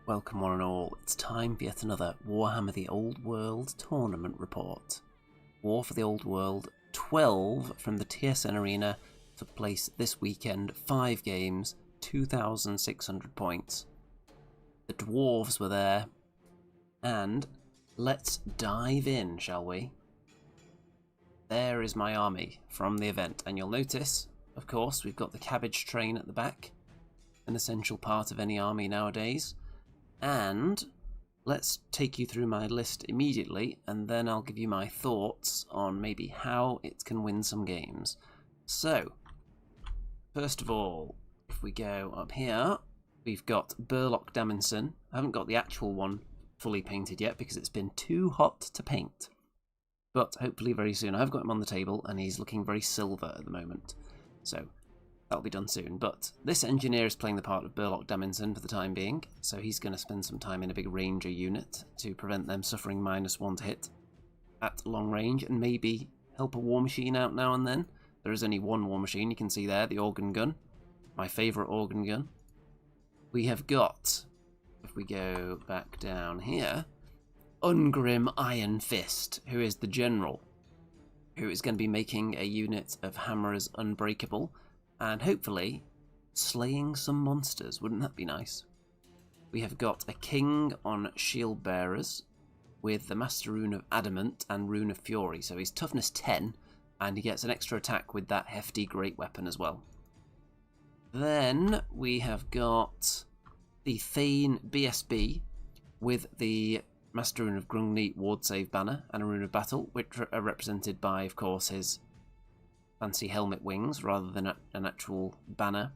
Welcome one and all, it's time for yet another Warhammer the Old World tournament report. War for the Old World 12 from the TSN Arena took place this weekend, 5 games, 2,600 points. The Dwarves were there, and let's dive in, shall we? There is my army from the event, and you'll notice, of course, we've got the cabbage train at the back, an essential part of any army nowadays. And let's take you through my list immediately, and then I'll give you my thoughts on maybe how it can win some games. So, first of all, if we go up here, we've got Burlock Daminson. I haven't got the actual one fully painted yet because it's been too hot to paint. But hopefully very soon. I've got him on the table and he's looking very silver at the moment. So, that'll be done soon, but this engineer is playing the part of Burlock Daminson for the time being, so he's going to spend some time in a big ranger unit to prevent them suffering -1 to hit at long range, and maybe help a war machine out now and then. There is only one war machine, you can see there, the organ gun, my favourite organ gun. We have got, if we go back down here, UNGRIM Iron Fist, who is the general, who is going to be making a unit of Hammerers Unbreakable, and hopefully slaying some monsters. Wouldn't that be nice? We have got a king on shield bearers with the master rune of adamant and rune of fury, so he's toughness 10 and he gets an extra attack with that hefty great weapon as well. Then we have got the Thane BSB with the master rune of Grungni ward save banner and a rune of battle, which are represented by, of course, his fancy helmet wings rather than an actual banner.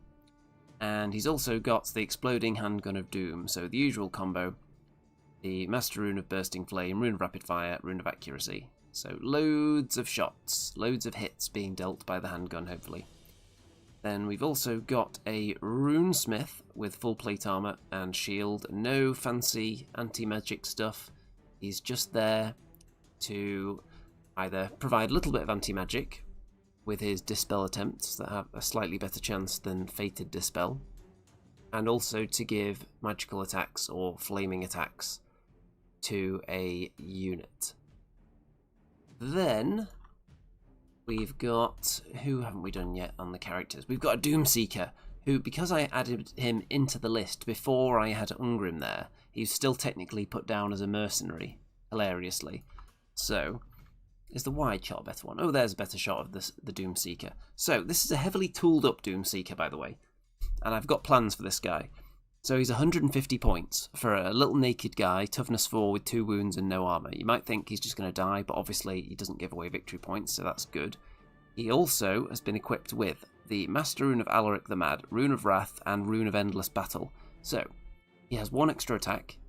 And he's also got the exploding handgun of doom, so the usual combo, the master rune of bursting flame, rune of rapid fire, rune of accuracy. So loads of shots, loads of hits being dealt by the handgun, hopefully. Then we've also got a runesmith with full plate armor and shield, no fancy anti-magic stuff. He's just there to either provide a little bit of anti-magic with his dispel attempts that have a slightly better chance than fated dispel, and also to give magical attacks or flaming attacks to a unit. Then we've got, who haven't we done yet on the characters? We've got a Doomseeker, who, because I added him into the list before I had UNGRIM there, he's still technically put down as a mercenary, hilariously. So, is the wide shot a better one? Oh, there's a better shot of the Doomseeker. So, this is a heavily tooled up Doomseeker, by the way. And I've got plans for this guy. So he's 150 points for a little naked guy, toughness 4 with 2 wounds and no armor. You might think he's just going to die, but obviously he doesn't give away victory points, so that's good. He also has been equipped with the Master Rune of Alaric the Mad, Rune of Wrath, and Rune of Endless Battle. So, he has 1 extra attack.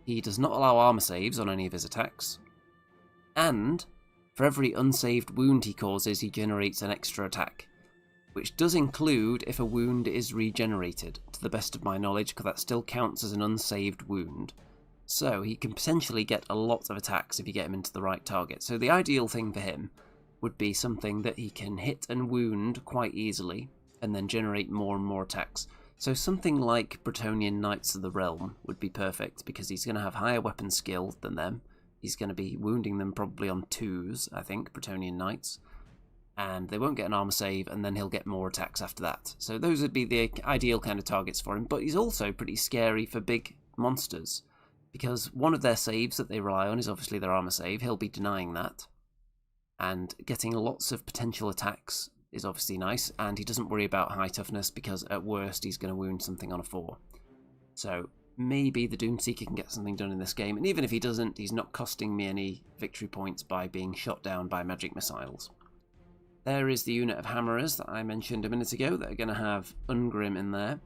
He does not allow armor saves on any of his attacks. And for every unsaved wound he causes, he generates an extra attack, which does include if a wound is regenerated, to the best of my knowledge, because that still counts as an unsaved wound. So he can potentially get a lot of attacks if you get him into the right target. So the ideal thing for him would be something that he can hit and wound quite easily, and then generate more and more attacks. So something like Bretonnian Knights of the Realm would be perfect, because he's going to have higher weapon skill than them. He's going to be wounding them probably on 2s, I think, Bretonnian Knights. And they won't get an armor save, and then he'll get more attacks after that. So those would be the ideal kind of targets for him. But he's also pretty scary for big monsters, because one of their saves that they rely on is obviously their armor save. He'll be denying that. And getting lots of potential attacks is obviously nice, and he doesn't worry about high toughness, because at worst he's going to wound something on a 4. So maybe the Doomseeker can get something done in this game, and even if he doesn't, he's not costing me any victory points by being shot down by magic missiles. There is the unit of Hammerers that I mentioned a minute ago that are going to have UNGRIM in there.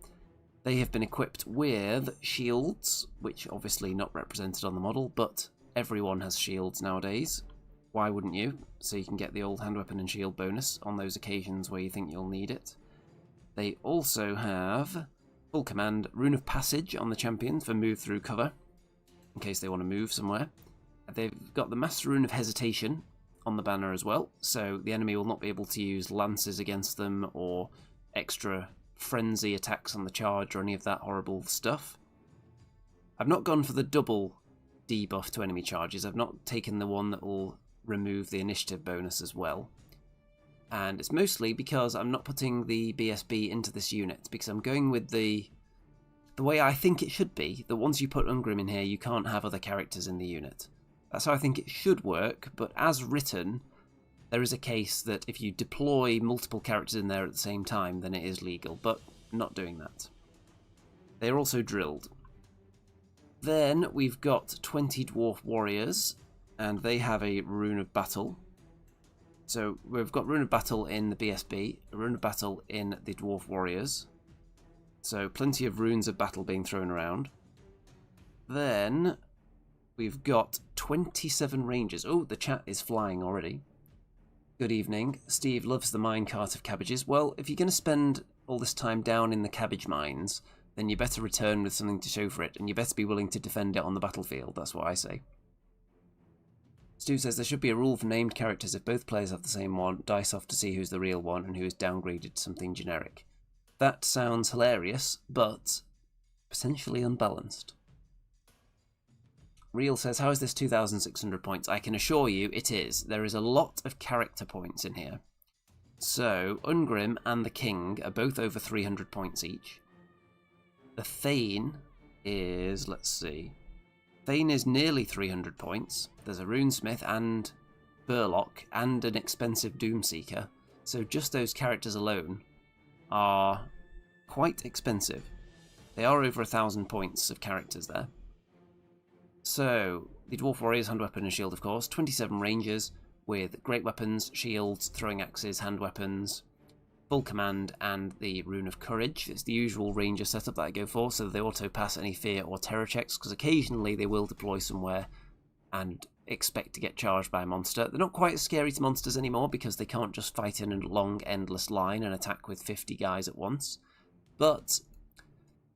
They have been equipped with shields, which obviously not represented on the model, but everyone has shields nowadays. Why wouldn't you? So you can get the old hand weapon and shield bonus on those occasions where you think you'll need it. They also have full command Rune of Passage on the champions for move through cover, in case they want to move somewhere. They've got the Master Rune of Hesitation on the banner as well, so the enemy will not be able to use lances against them or extra frenzy attacks on the charge or any of that horrible stuff. I've not gone for the double debuff to enemy charges. I've not taken the one that will remove the initiative bonus as well. And it's mostly because I'm not putting the BSB into this unit, because I'm going with the way I think it should be, that once you put UNGRIM in here, you can't have other characters in the unit. That's how I think it should work, but as written, there is a case that if you deploy multiple characters in there at the same time, then it is legal, but not doing that. They are also drilled. Then we've got 20 Dwarf Warriors, and they have a Rune of Battle. So we've got Rune of Battle in the BSB, a Rune of Battle in the Dwarf Warriors. So plenty of Runes of Battle being thrown around. Then we've got 27 Rangers. Oh, the chat is flying already. Good evening. Steve loves the minecart of cabbages. Well, if you're going to spend all this time down in the cabbage mines, then you better return with something to show for it, and you better be willing to defend it on the battlefield. That's what I say. Stu says there should be a rule for named characters. If both players have the same one, dice off to see who's the real one and who is downgraded to something generic. That sounds hilarious, but potentially unbalanced. Real says, how is this 2,600 points? I can assure you it is. There is a lot of character points in here. So, UNGRIM and the King are both over 300 points each. The Thane is, let's see, Thane is nearly 300 points. There's a Runesmith and Burlock and an expensive Doomseeker. So just those characters alone are quite expensive. They are over 1,000 points of characters there. So, the Dwarf Warriors, hand weapon and shield, of course. 27 Rangers with great weapons, shields, throwing axes, hand weapons, full command, and the Rune of Courage. It's the usual Ranger setup that I go for, so they auto pass any fear or terror checks, because occasionally they will deploy somewhere and expect to get charged by a monster. They're not quite as scary to monsters anymore, because they can't just fight in a long, endless line and attack with 50 guys at once. But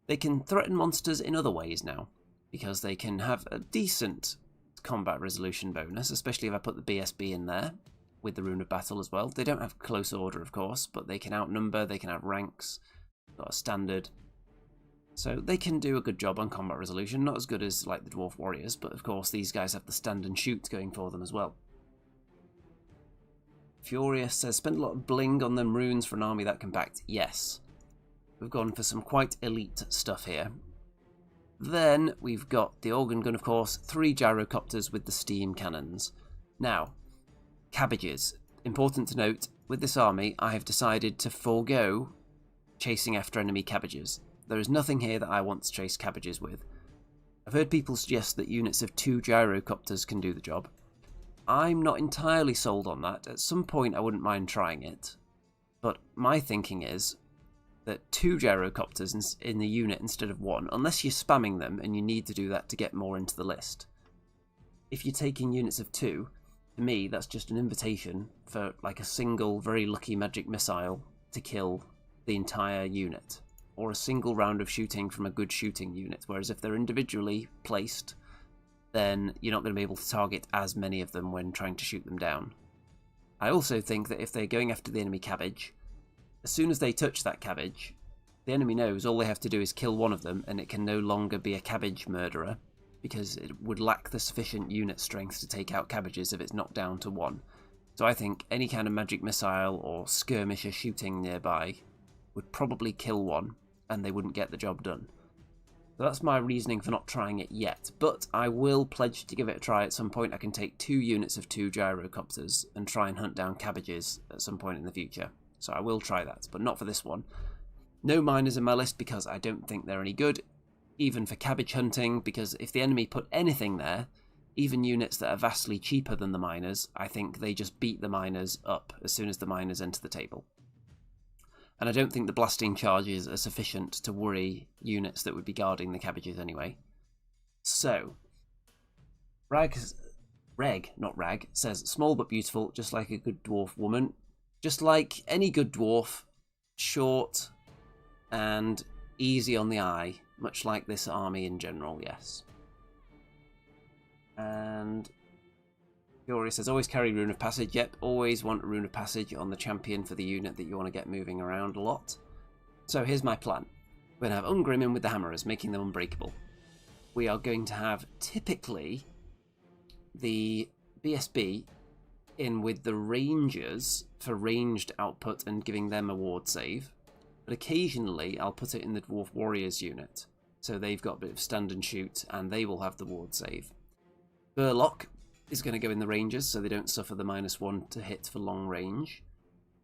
they can threaten monsters in other ways now, because they can have a decent combat resolution bonus, especially if I put the BSB in there, with the Rune of Battle as well. They don't have close order, of course, but they can outnumber, they can have ranks, got a standard. So they can do a good job on combat resolution, not as good as like the Dwarf Warriors, but of course these guys have the stand and shoot going for them as well. Furious says, spend a lot of bling on them runes for an army that compact. Yes. We've gone for some quite elite stuff here. Then we've got the organ gun, of course, 3 gyrocopters with the steam cannons. Now, cabbages. Important to note, with this army, I have decided to forego chasing after enemy cabbages. There is nothing here that I want to chase cabbages with. I've heard people suggest that units of 2 gyrocopters can do the job. I'm not entirely sold on that. At some point I wouldn't mind trying it. But my thinking is that 2 gyrocopters in the unit instead of 1, unless you're spamming them and you need to do that to get more into the list. If you're taking units of 2, to me that's just an invitation for like a single very lucky magic missile to kill the entire unit, or a single round of shooting from a good shooting unit, whereas if they're individually placed, then you're not going to be able to target as many of them when trying to shoot them down. I also think that if they're going after the enemy cabbage, as soon as they touch that cabbage, the enemy knows all they have to do is kill one of them, and it can no longer be a cabbage murderer, because it would lack the sufficient unit strength to take out cabbages if it's knocked down to 1. So I think any kind of magic missile or skirmisher shooting nearby would probably kill one, and they wouldn't get the job done. So that's my reasoning for not trying it yet, but I will pledge to give it a try at some point. I can take 2 units of 2 gyrocopters and try and hunt down cabbages at some point in the future. So I will try that, but not for this one. No miners in my list because I don't think they're any good, even for cabbage hunting, because if the enemy put anything there, even units that are vastly cheaper than the miners, I think they just beat the miners up as soon as the miners enter the table. And I don't think the blasting charges are sufficient to worry units that would be guarding the cabbages anyway. So, Reg, not Rag, says, small but beautiful, just like a good dwarf woman. Just like any good dwarf, short and easy on the eye, much like this army in general, yes. And Fury says, always carry Rune of Passage. Yep, always want a Rune of Passage on the champion for the unit that you want to get moving around a lot. So here's my plan. We're going to have UNGRIM in with the Hammerers, making them unbreakable. we are going to have typically the BSB in with the Rangers for ranged output and giving them a ward save. But occasionally I'll put it in the Dwarf Warriors unit. So they've got a bit of stand and shoot and they will have the ward save. Burlock is going to go in the Rangers so they don't suffer the -1 to hit for long range.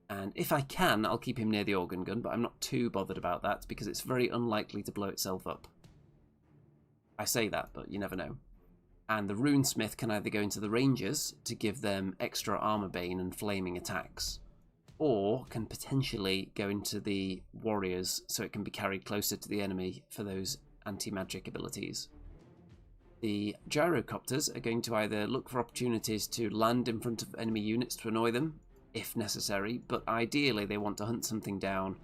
And if I can, I'll keep him near the organ gun, but I'm not too bothered about that because it's very unlikely to blow itself up. I say that, but you never know. And the Runesmith can either go into the Rangers to give them extra armor bane and flaming attacks, or can potentially go into the Warriors so it can be carried closer to the enemy for those anti-magic abilities. The Gyrocopters are going to either look for opportunities to land in front of enemy units to annoy them, if necessary, but ideally they want to hunt something down,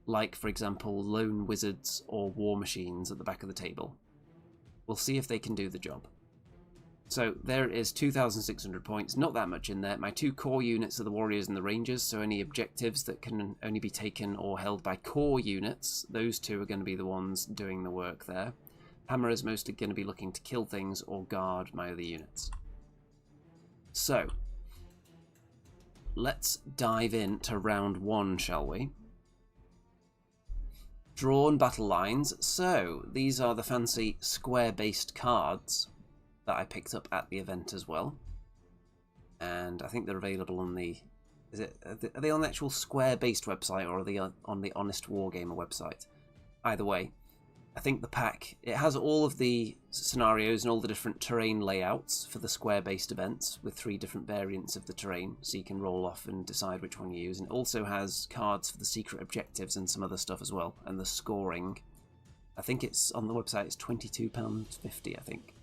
like, for example, lone wizards or war machines at the back of the table. We'll see if they can do the job. So there is 2,600 points, not that much in there. My 2 core units are the Warriors and the Rangers, so any objectives that can only be taken or held by core units, those 2 are going to be the ones doing the work there. Hammer is mostly going to be looking to kill things or guard my other units. So, let's dive into round 1, shall we? Drawn battle lines. So, these are the fancy square-based cards that I picked up at the event as well, and I think they're available on the are they on the actual Square-based website, or are they on the Honest Wargamer website? Either way, I think the pack, it has all of the scenarios and all the different terrain layouts for the Square-based events with 3 different variants of the terrain, so you can roll off and decide which one you use. And it also has cards for the secret objectives and some other stuff as well, and the scoring. I think it's on the website, it's £22.50, I think.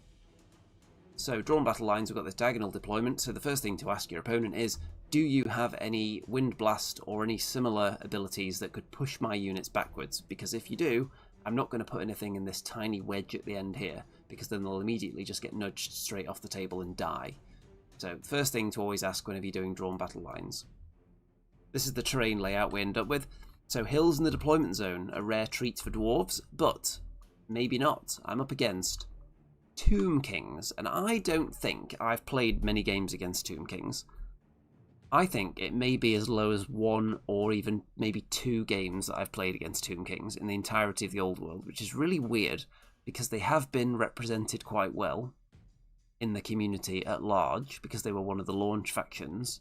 So, drawn battle lines, we've got this diagonal deployment. So the first thing to ask your opponent is, do you have any wind blast or any similar abilities that could push my units backwards? Because if you do, I'm not going to put anything in this tiny wedge at the end here, because then they'll immediately just get nudged straight off the table and die. So the first thing to always ask whenever you're doing drawn battle lines. This is the terrain layout we end up with. So hills in the deployment zone, a rare treat for dwarves, but maybe not. I'm up against Tomb Kings, and I don't think I've played many games against Tomb Kings. I think it may be as low as 1 or even maybe 2 games that I've played against Tomb Kings in the entirety of the old world, which is really weird because they have been represented quite well in the community at large because they were one of the launch factions,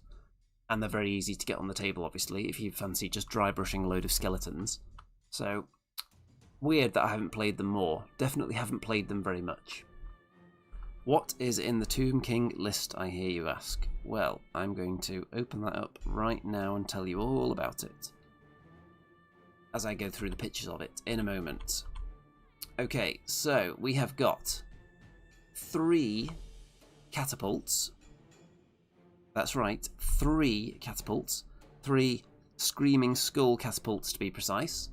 and they're very easy to get on the table, obviously, if you fancy just dry brushing a load of skeletons. So, weird that I haven't played them more. Definitely haven't played them very much. What is in the Tomb King list, I hear you ask? Well, I'm going to open that up right now and tell you all about it, as I go through the pictures of it in a moment. Okay, so we have got 3 catapults. That's right, 3 catapults. 3 Screaming Skull catapults to be precise.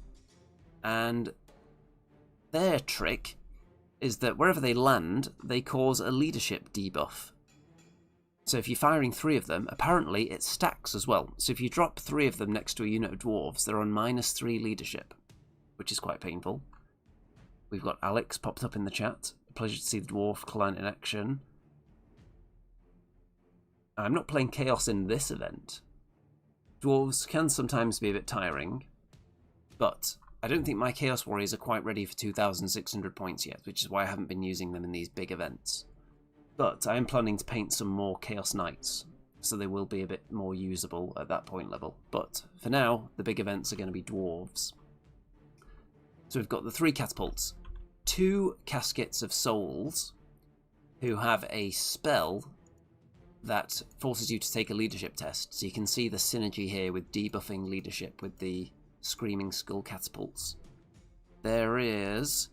And their trick is that wherever they land, they cause a leadership debuff. So if you're firing 3 of them, apparently it stacks as well. So if you drop 3 of them next to a unit of dwarves, they're on -3 leadership, which is quite painful. We've got Alex popped up in the chat. A pleasure to see the dwarf client in action. I'm not playing Chaos in this event. Dwarves can sometimes be a bit tiring, but I don't think my Chaos Warriors are quite ready for 2,600 points yet, which is why I haven't been using them in these big events. But I am planning to paint some more Chaos Knights, so they will be a bit more usable at that point level. But for now, the big events are going to be dwarves. So we've got the 3 catapults, 2 Caskets of Souls, who have a spell that forces you to take a leadership test. So you can see the synergy here with debuffing leadership with the Screaming Skull catapults. There is,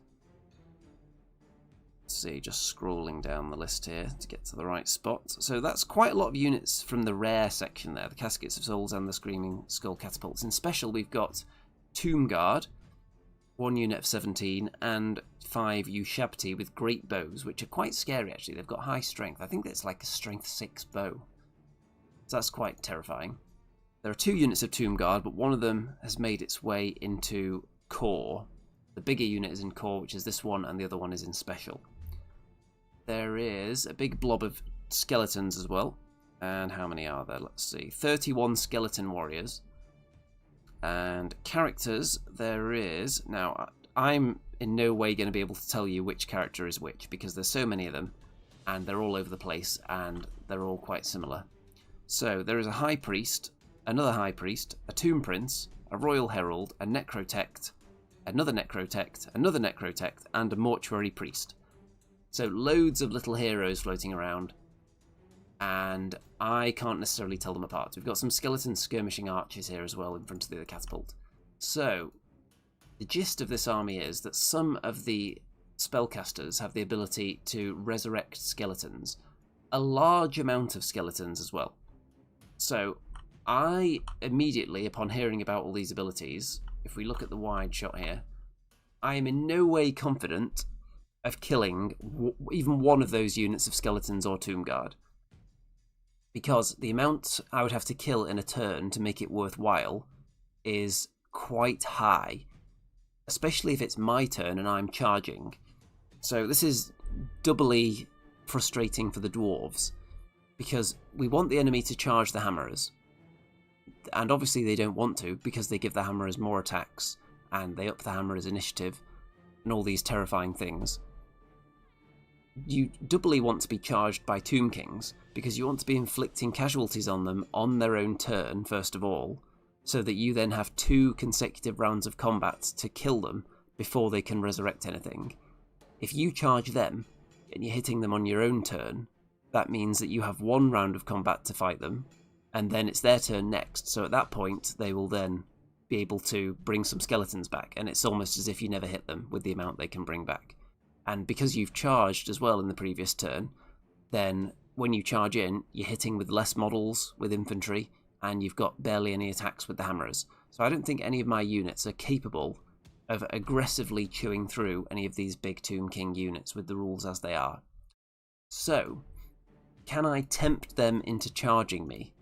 let's see, just scrolling down the list here to get to the right spot. So that's quite a lot of units from the rare section there, the Caskets of Souls and the Screaming Skull catapults. In special, we've got Tomb Guard, 1 unit of 17, and 5 Ushabti with great bows, which are quite scary actually. They've got high strength. I think it's like a strength 6 bow. So that's quite terrifying. There are 2 units of Tomb Guard, but one of them has made its way into Core. The bigger unit is in Core, which is this one, and the other one is in Special. there is a big blob of skeletons as well. And how many are there? Let's see. 31 skeleton warriors. And characters, there is... Now, I'm in no way going to be able to tell you which character is which, because there's so many of them, and they're all over the place, and they're all quite similar. So, there is a high priest, another high priest, a tomb prince, a royal herald, a necrotect, another necrotect, another necrotect, and a mortuary priest. So, loads of little heroes floating around, and I can't necessarily tell them apart. We've got some skeleton skirmishing archers here as well in front of the catapult. So, the gist of this army is that some of the spellcasters have the ability to resurrect skeletons. A large amount of skeletons as well. So, I immediately, upon hearing about all these abilities, if we look at the wide shot here, I am in no way confident of killing even one of those units of skeletons or tomb guard. Because the amount I would have to kill in a turn to make it worthwhile is quite high. Especially if it's my turn and I'm charging. So this is doubly frustrating for the dwarves, because we want the enemy to charge the hammerers. And obviously they don't want to, because they give the hammerers more attacks, and they up the hammerers' initiative, and all these terrifying things. You doubly want to be charged by Tomb Kings, because you want to be inflicting casualties on them on their own turn, first of all, so that you then have 2 consecutive rounds of combat to kill them before they can resurrect anything. If you charge them, and you're hitting them on your own turn, that means that you have 1 round of combat to fight them, and then it's their turn next, so at that point they will then be able to bring some skeletons back, and it's almost as if you never hit them with the amount they can bring back. And because you've charged as well in the previous turn, then when you charge in, you're hitting with less models with infantry, and you've got barely any attacks with the hammerers. So I don't think any of my units are capable of aggressively chewing through any of these big Tomb King units with the rules as they are. So, can I tempt them into charging me?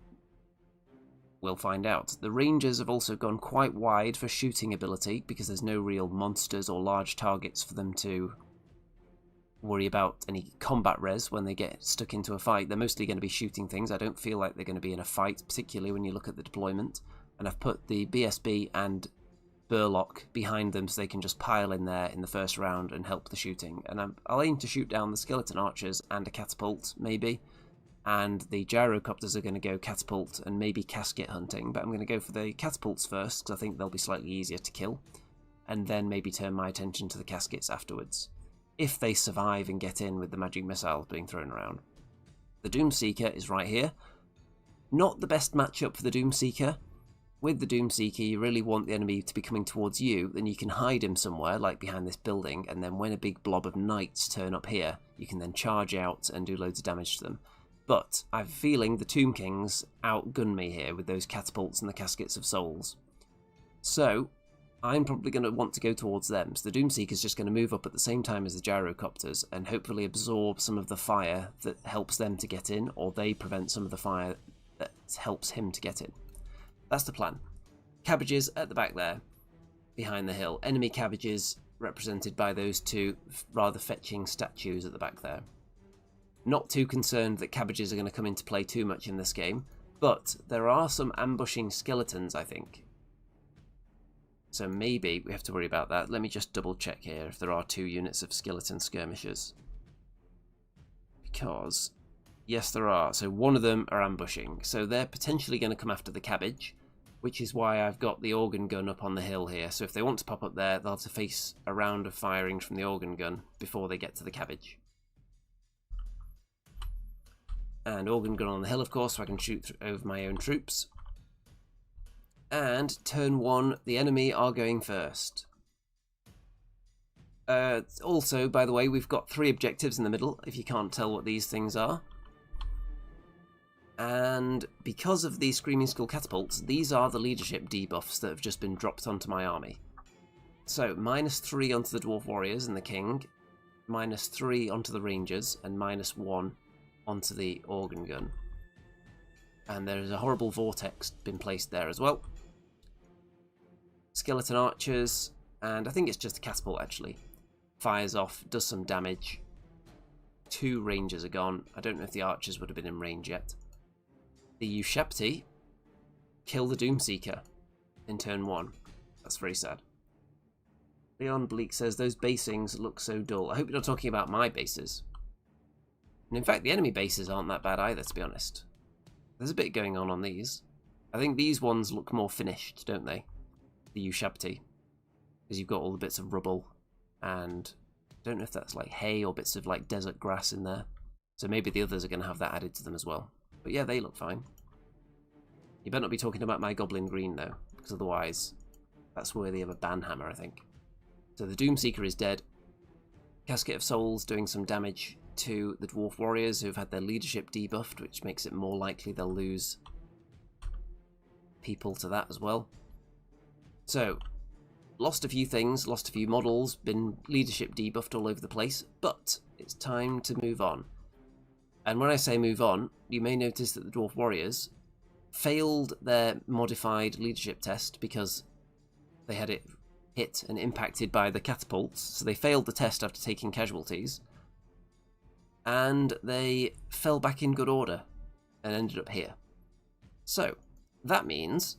We'll find out. The rangers have also gone quite wide for shooting ability, because there's no real monsters or large targets for them to worry about any combat res when they get stuck into a fight. They're mostly going to be shooting things. I don't feel like they're going to be in a fight, particularly when you look at the deployment. And I've put the BSB and Burlock behind them so they can just pile in there in the first round and help the shooting. And I'll aim to shoot down the skeleton archers and a catapult, maybe. And the gyrocopters are going to go catapult and maybe casket hunting. But I'm going to go for the catapults first, because I think they'll be slightly easier to kill. And then maybe turn my attention to the caskets afterwards, if they survive and get in with the magic missiles being thrown around. The Doomseeker is right here. Not the best matchup for the Doomseeker. With the Doomseeker, you really want the enemy to be coming towards you, then you can hide him somewhere, like behind this building, and then when a big blob of knights turn up here, you can then charge out and do loads of damage to them. But I have a feeling the Tomb Kings outgun me here with those catapults and the caskets of souls. So I'm probably going to want to go towards them. So the Doomseeker's just going to move up at the same time as the gyrocopters and hopefully absorb some of the fire that helps them to get in, or they prevent some of the fire that helps him to get in. That's the plan. Cabbages at the back there, behind the hill. Enemy cabbages represented by those 2 rather fetching statues at the back there. Not too concerned that cabbages are going to come into play too much in this game, but there are some ambushing skeletons, I think. So maybe we have to worry about that. Let me just double check here if there are 2 units of skeleton skirmishers. Because, yes there are. So one of them are ambushing. So they're potentially going to come after the cabbage, which is why I've got the organ gun up on the hill here. So if they want to pop up there, they'll have to face a round of firing from the organ gun before they get to the cabbage. And organ gun on the hill, of course, so I can shoot over my own troops. And turn 1, the enemy are going first. Also, by the way, we've got 3 objectives in the middle, if you can't tell what these things are. And because of the Screaming Skull catapults, these are the leadership debuffs that have just been dropped onto my army. So, -3 onto the Dwarf Warriors and the King, -3 onto the Rangers, and -1 onto the Organ Gun. And there is a horrible vortex been placed there as well. Skeleton archers, and I think it's just a catapult actually. Fires off, does some damage. 2 rangers are gone. I don't know if the archers would have been in range yet. The Ushapti kill the Doomseeker in turn 1. That's very sad. Leon Bleak says, those basings look so dull. I hope you're not talking about my bases. And in fact, the enemy bases aren't that bad either, to be honest. There's a bit going on these. I think these ones look more finished, don't they? The Ushapti. Because you've got all the bits of rubble. And I don't know if that's like hay or bits of like desert grass in there. So maybe the others are going to have that added to them as well. But yeah, they look fine. You better not be talking about my Goblin Green, though. Because otherwise, that's worthy of a banhammer, I think. So the Doomseeker is dead. Casket of Souls doing some damage to the Dwarf Warriors who've had their leadership debuffed, which makes it more likely they'll lose people to that as well. So, lost a few things, lost a few models, been leadership debuffed all over the place, but it's time to move on. And when I say move on, you may notice that the Dwarf Warriors failed their modified leadership test because they had it hit and impacted by the catapults, so they failed the test after taking casualties, and they fell back in good order and ended up here. So that means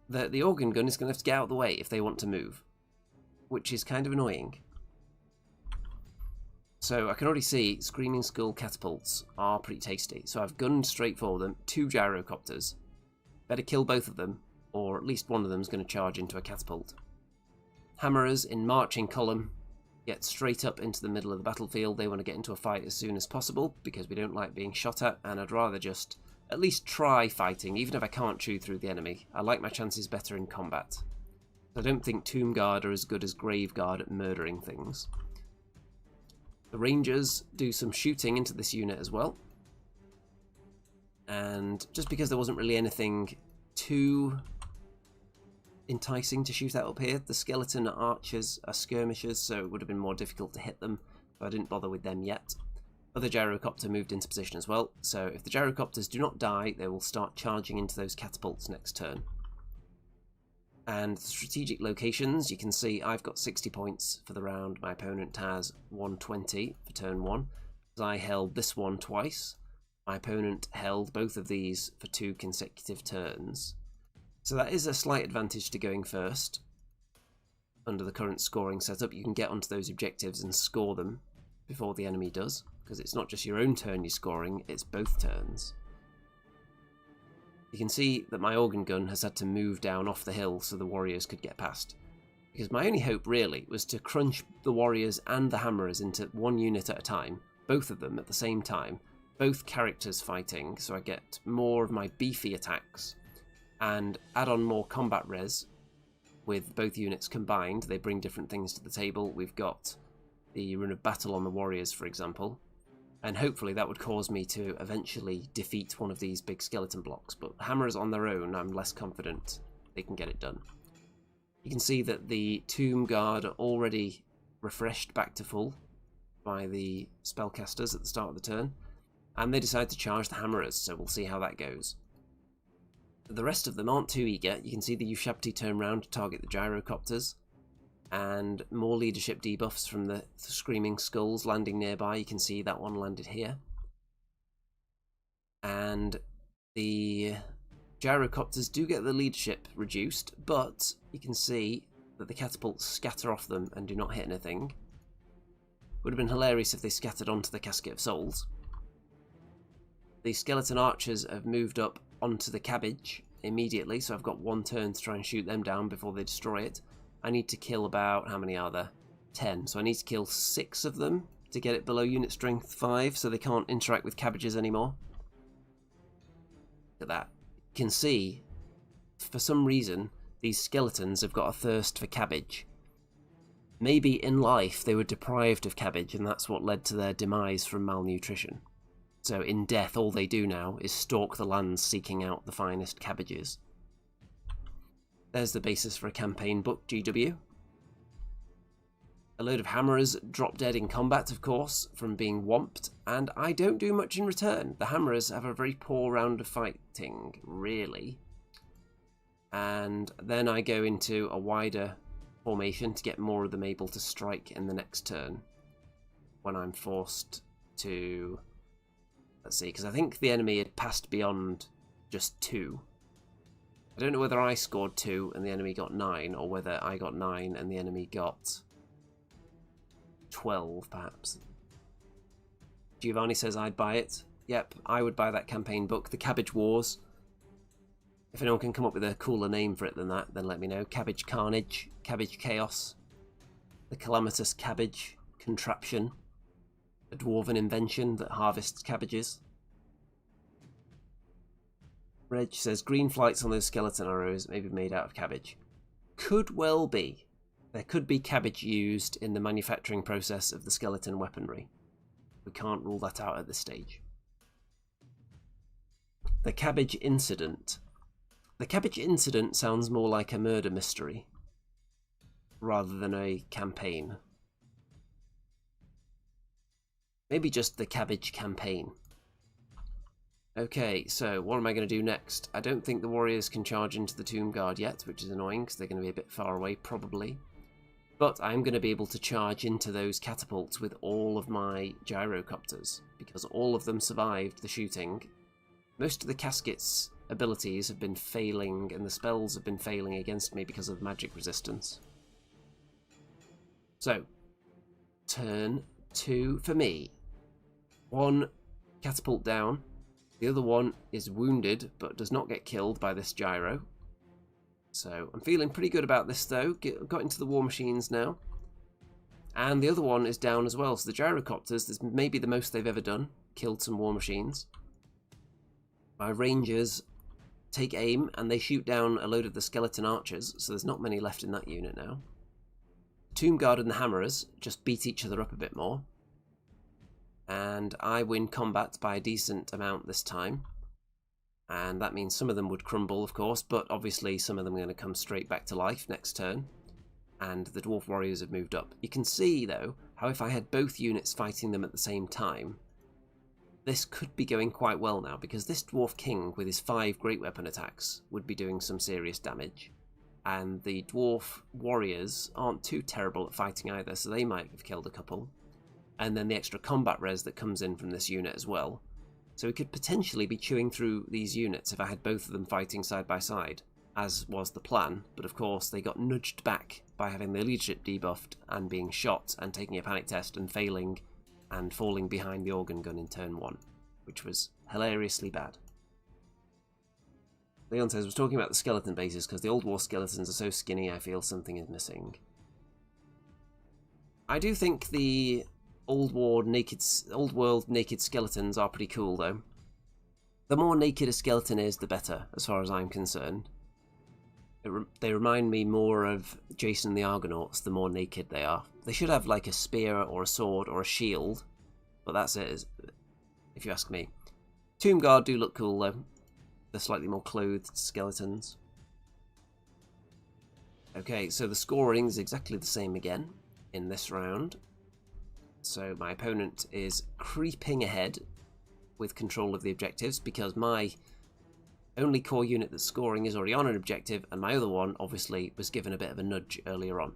that the organ gun is going to have to get out of the way if they want to move, which is kind of annoying. So I can already see Screaming Skull catapults are pretty tasty, so I've gunned straight for them 2 gyrocopters. Better kill both of them, or at least one of them is going to charge into a catapult. Hammerers in marching column get straight up into the middle of the battlefield. They want to get into a fight as soon as possible because we don't like being shot at, and I'd rather just at least try fighting, even if I can't chew through the enemy. I like my chances better in combat. I don't think Tomb Guard are as good as Grave Guard at murdering things. The Rangers do some shooting into this unit as well. And just because there wasn't really anything too enticing to shoot at up here, the skeleton archers are skirmishers, so it would have been more difficult to hit them, so I didn't bother with them yet. Other gyrocopter moved into position as well, so if the gyrocopters do not die, they will start charging into those catapults next turn. And the strategic locations, you can see I've got 60 points for the round, my opponent has 120 for turn 1. I held this one twice, my opponent held both of these for 2 consecutive turns. So that is a slight advantage to going first. Under the current scoring setup, you can get onto those objectives and score them before the enemy does, because it's not just your own turn you're scoring, it's both turns. You can see that my organ gun has had to move down off the hill so the warriors could get past. Because my only hope really was to crunch the warriors and the hammerers into one unit at a time, both of them at the same time, both characters fighting, so I get more of my beefy attacks, and add on more combat res with both units combined. They bring different things to the table. We've got the Rune of Battle on the warriors, for example, and hopefully that would cause me to eventually defeat one of these big skeleton blocks, but hammers on their own, I'm less confident they can get it done. You can see that the Tomb Guard are already refreshed back to full by the spellcasters at the start of the turn, and they decide to charge the hammerers, so we'll see how that goes. The rest of them aren't too eager. You can see the Ushapti turn round to target the gyrocopters, and more leadership debuffs from the Screaming Skulls landing nearby. You can see that one landed here. And the gyrocopters do get the leadership reduced, but you can see that the catapults scatter off them and do not hit anything. Would have been hilarious if they scattered onto the Casket of Souls. The skeleton archers have moved up onto the cabbage immediately, so I've got 1 turn to try and shoot them down before they destroy it. I need to kill about, how many are there? 10, so I need to kill 6 of them to get it below unit strength 5, so they can't interact with cabbages anymore. Look at that. You can see, for some reason, these skeletons have got a thirst for cabbage. Maybe in life they were deprived of cabbage, and that's what led to their demise from malnutrition. So in death, all they do now is stalk the lands seeking out the finest cabbages. There's the basis for a campaign book, GW. A load of hammerers drop dead in combat, of course, from being whomped, and I don't do much in return. The hammerers have a very poor round of fighting, really. And then I go into a wider formation to get more of them able to strike in the next turn, when I'm forced to... Let's see, because I think the enemy had passed beyond just 2. I don't know whether I scored 2 and the enemy got 9, or whether I got 9 and the enemy got 12, perhaps. Giovanni says I'd buy it. Yep, I would buy that campaign book, The Cabbage Wars. If anyone can come up with a cooler name for it than that, then let me know. Cabbage Carnage, Cabbage Chaos, The Calamitous Cabbage Contraption, a dwarven invention that harvests cabbages. Reg says green flights on those skeleton arrows may be made out of cabbage. Could well be. There could be cabbage used in the manufacturing process of the skeleton weaponry. We can't rule that out at this stage. The Cabbage Incident. The Cabbage Incident sounds more like a murder mystery rather than a campaign. Maybe just the Cabbage Campaign. Okay, so what am I going to do next? I don't think the warriors can charge into the Tomb Guard yet, which is annoying because they're going to be a bit far away, probably. But I'm going to be able to charge into those catapults with all of my gyrocopters, because all of them survived the shooting. Most of the casket's abilities have been failing, and the spells have been failing against me because of magic resistance. So, turn 2 for me. 1 catapult down. The other one is wounded, but does not get killed by this gyro. So I'm feeling pretty good about this, though. Got into the war machines now. And the other one is down as well. So the gyrocopters, this may be the most they've ever done. Killed some war machines. My rangers take aim, and they shoot down a load of the skeleton archers. So there's not many left in that unit now. Tomb Guard and the Hammerers just beat each other up a bit more. And I win combat by a decent amount this time. And that means some of them would crumble, of course, but obviously some of them are going to come straight back to life next turn. And the Dwarf Warriors have moved up. You can see, though, how if I had both units fighting them at the same time, this could be going quite well now, because this Dwarf King, with his 5 Great Weapon attacks, would be doing some serious damage. And the Dwarf Warriors aren't too terrible at fighting either, so they might have killed a couple. And then the extra combat res that comes in from this unit as well. So we could potentially be chewing through these units if I had both of them fighting side by side, as was the plan, but of course they got nudged back by having their leadership debuffed and being shot and taking a panic test and failing and falling behind the organ gun in turn 1, which was hilariously bad. Leon says, I was talking about the skeleton bases because the Old War skeletons are so skinny I feel something is missing. I do think the Old World naked skeletons are pretty cool, though. The more naked a skeleton is, the better, as far as I'm concerned. They remind me more of Jason and the Argonauts, the more naked they are. They should have, like, a spear or a sword or a shield, but that's it, if you ask me. Tomb Guard do look cool, though. They're slightly more clothed skeletons. Okay, so the scoring is exactly the same again in this round. So my opponent is creeping ahead with control of the objectives because my only core unit that's scoring is already on an objective, and my other one obviously was given a bit of a nudge earlier on.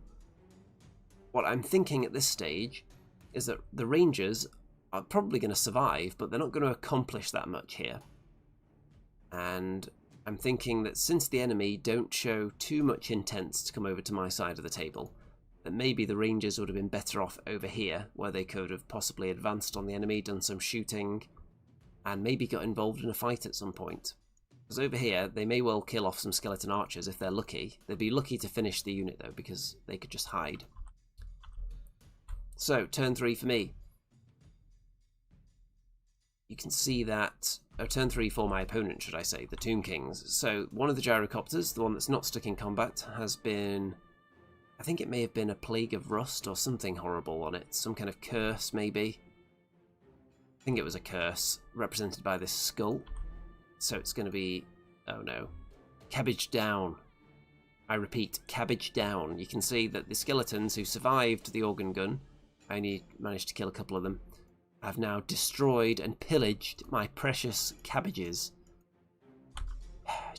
What I'm thinking at this stage is that the Rangers are probably going to survive, but they're not going to accomplish that much here. And I'm thinking that since the enemy don't show too much intent to come over to my side of the table, that maybe the Rangers would have been better off over here, where they could have possibly advanced on the enemy, done some shooting, and maybe got involved in a fight at some point. Because over here, they may well kill off some skeleton archers if they're lucky. They'd be lucky to finish the unit, though, because they could just hide. So, turn 3 for me. You can see that... turn 3 for my opponent, should I say, the Tomb Kings. So, one of the gyrocopters, the one that's not stuck in combat, has been... I think it may have been a plague of rust or something horrible on it. Some kind of curse, maybe. I think it was a curse, represented by this skull. So it's going to be... oh no. Cabbage down. I repeat, cabbage down. You can see that the skeletons who survived the organ gun, I only managed to kill a couple of them, have now destroyed and pillaged my precious cabbages.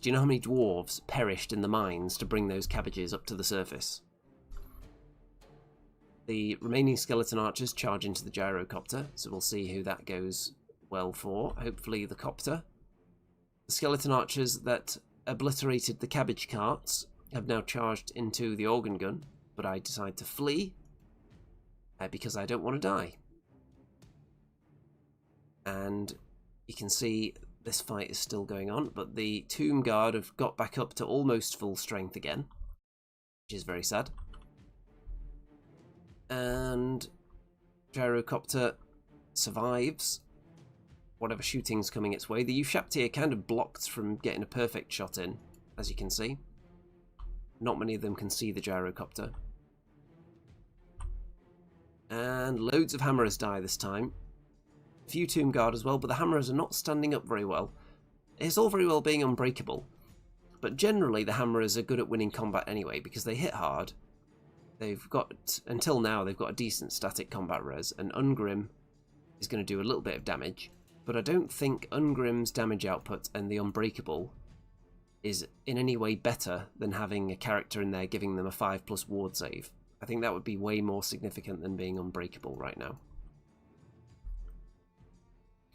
Do you know how many dwarves perished in the mines to bring those cabbages up to the surface? The remaining skeleton archers charge into the gyrocopter, so we'll see who that goes well for. Hopefully the copter. The skeleton archers that obliterated the cabbage carts have now charged into the organ gun, but I decide to flee because I don't want to die. And you can see this fight is still going on, but the Tomb Guard have got back up to almost full strength again, which is very sad. And gyrocopter survives whatever shooting's coming its way. The Ushabti are kind of blocked from getting a perfect shot in, as you can see. Not many of them can see the gyrocopter. And loads of hammerers die this time. A few Tomb Guard as well, but the hammerers are not standing up very well. It's all very well being unbreakable, but generally the hammerers are good at winning combat anyway, because they hit hard. They've got, until now, they've got a decent static combat res, and UNGRIM is going to do a little bit of damage, but I don't think UNGRIM's damage output and the unbreakable is in any way better than having a character in there giving them a 5+ ward save. I think that would be way more significant than being unbreakable right now.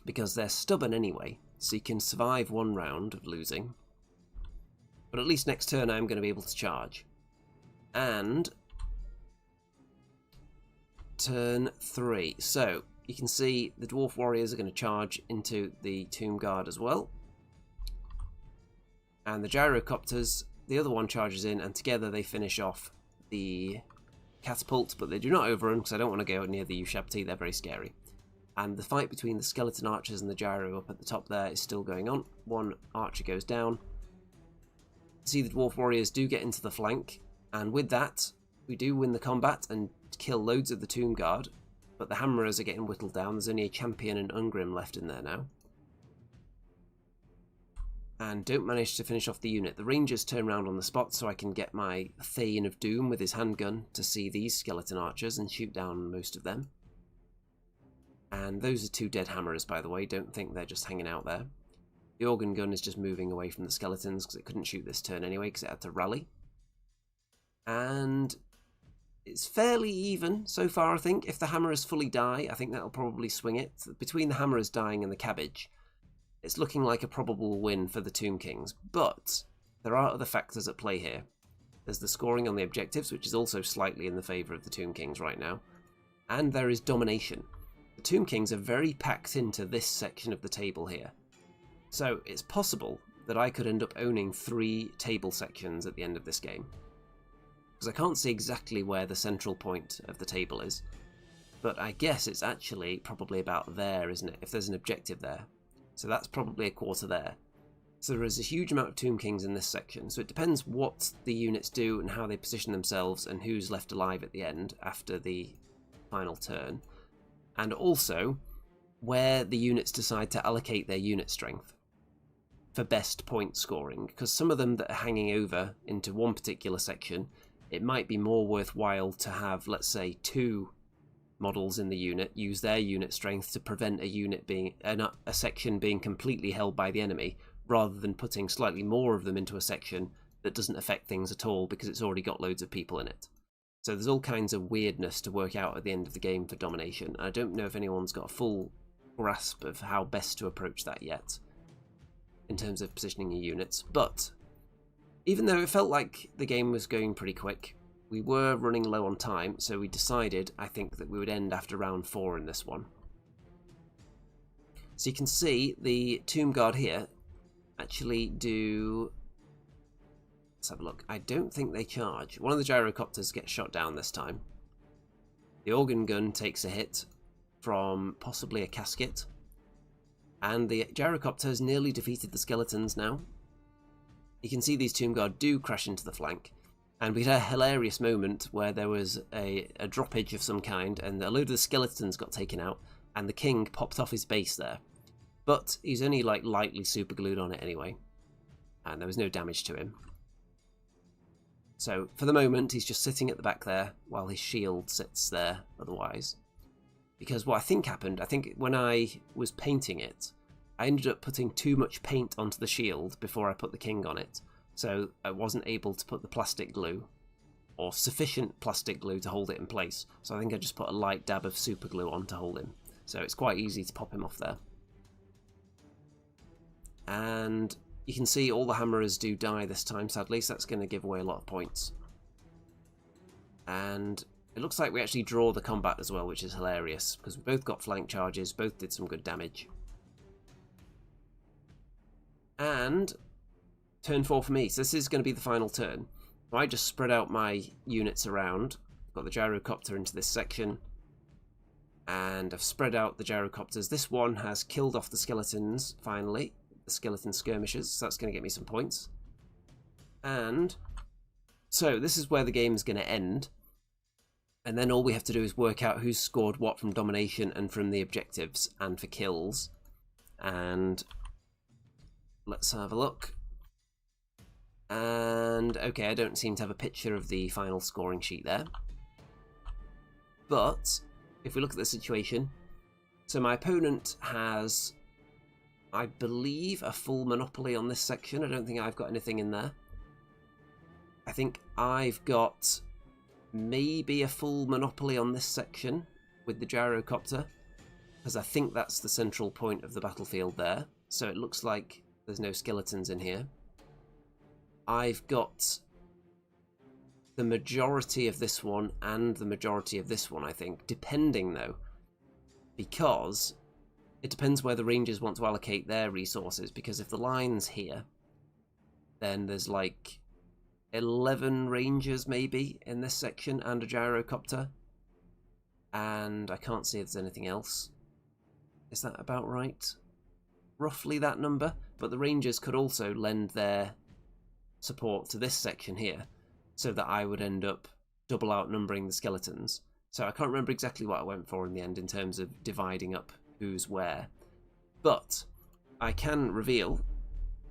Because they're stubborn anyway, so you can survive one round of losing. But at least next turn I'm going to be able to charge. And turn 3. So you can see the dwarf warriors are going to charge into the Tomb Guard as well. And the gyrocopters, the other one charges in, and together they finish off the catapult, but they do not overrun because I don't want to go near the Ushabti, they're very scary. And the fight between the skeleton archers and the gyro up at the top there is still going on. One archer goes down. See, the dwarf warriors do get into the flank, and with that we do win the combat and kill loads of the Tomb Guard, but the hammerers are getting whittled down. There's only a champion and UNGRIM left in there now. And don't manage to finish off the unit. The rangers turn around on the spot so I can get my Thane of Doom with his handgun to see these skeleton archers and shoot down most of them. And those are 2 dead hammerers, by the way. Don't think they're just hanging out there. The organ gun is just moving away from the skeletons because it couldn't shoot this turn anyway because it had to rally. And it's fairly even so far, I think. If the hammerers fully die, I think that'll probably swing it. Between the hammerers dying and the cabbage, it's looking like a probable win for the Tomb Kings. But there are other factors at play here. There's the scoring on the objectives, which is also slightly in the favour of the Tomb Kings right now. And there is domination. The Tomb Kings are very packed into this section of the table here. So it's possible that I could end up owning 3 table sections at the end of this game. Because I can't see exactly where the central point of the table is. But I guess it's actually probably about there, isn't it? If there's an objective there. So that's probably a quarter there. So there is a huge amount of Tomb Kings in this section. So it depends what the units do and how they position themselves and who's left alive at the end after the final turn. And also where the units decide to allocate their unit strength for best point scoring. Because some of them that are hanging over into one particular section, it might be more worthwhile to have, let's say, 2 models in the unit use their unit strength to prevent a unit being a section being completely held by the enemy, rather than putting slightly more of them into a section that doesn't affect things at all because it's already got loads of people in it. So there's all kinds of weirdness to work out at the end of the game for domination. I don't know if anyone's got a full grasp of how best to approach that yet in terms of positioning your units, but even though it felt like the game was going pretty quick, we were running low on time, so we decided, I think, that we would end after round 4 in this one. So you can see the Tomb Guard here actually do... Let's have a look. I don't think they charge. One of the gyrocopters gets shot down this time. The organ gun takes a hit from possibly a casket. And the gyrocopters nearly defeated the skeletons now. You can see these Tomb Guard do crash into the flank. And we had a hilarious moment where there was a droppage of some kind and a load of the skeletons got taken out and the king popped off his base there. But he's only like lightly super glued on it anyway. And there was no damage to him. So for the moment he's just sitting at the back there while his shield sits there otherwise. Because what I think happened, I think when I was painting it, I ended up putting too much paint onto the shield before I put the king on it. So I wasn't able to put the plastic glue or sufficient plastic glue to hold it in place. So I think I just put a light dab of super glue on to hold him. So it's quite easy to pop him off there. And you can see all the hammerers do die this time, sadly, so that's going to give away a lot of points. And it looks like we actually draw the combat as well, which is hilarious, because we both got flank charges, both did some good damage. And turn 4 for me, so this is going to be the final turn. I just spread out my units around, got the gyrocopter into this section, and I've spread out the gyrocopters. This one has killed off the skeletons, finally, the skeleton skirmishers, so that's going to get me some points. And so this is where the game is going to end, and then all we have to do is work out who's scored what from domination and from the objectives and for kills. And let's have a look. And okay, I don't seem to have a picture of the final scoring sheet there. But if we look at the situation, so my opponent has, I believe, a full monopoly on this section. I don't think I've got anything in there. I think I've got maybe a full monopoly on this section with the gyrocopter, because I think that's the central point of the battlefield there. So it looks like there's no skeletons in here. I've got the majority of this one and the majority of this one, I think, depending though, because it depends where the rangers want to allocate their resources, because if the line's here, then there's like 11 rangers maybe in this section and a gyrocopter, and I can't see if there's anything else. Is that about right? Roughly that number, but the rangers could also lend their support to this section here, so that I would end up double outnumbering the skeletons. So I can't remember exactly what I went for in the end in terms of dividing up who's where, but I can reveal,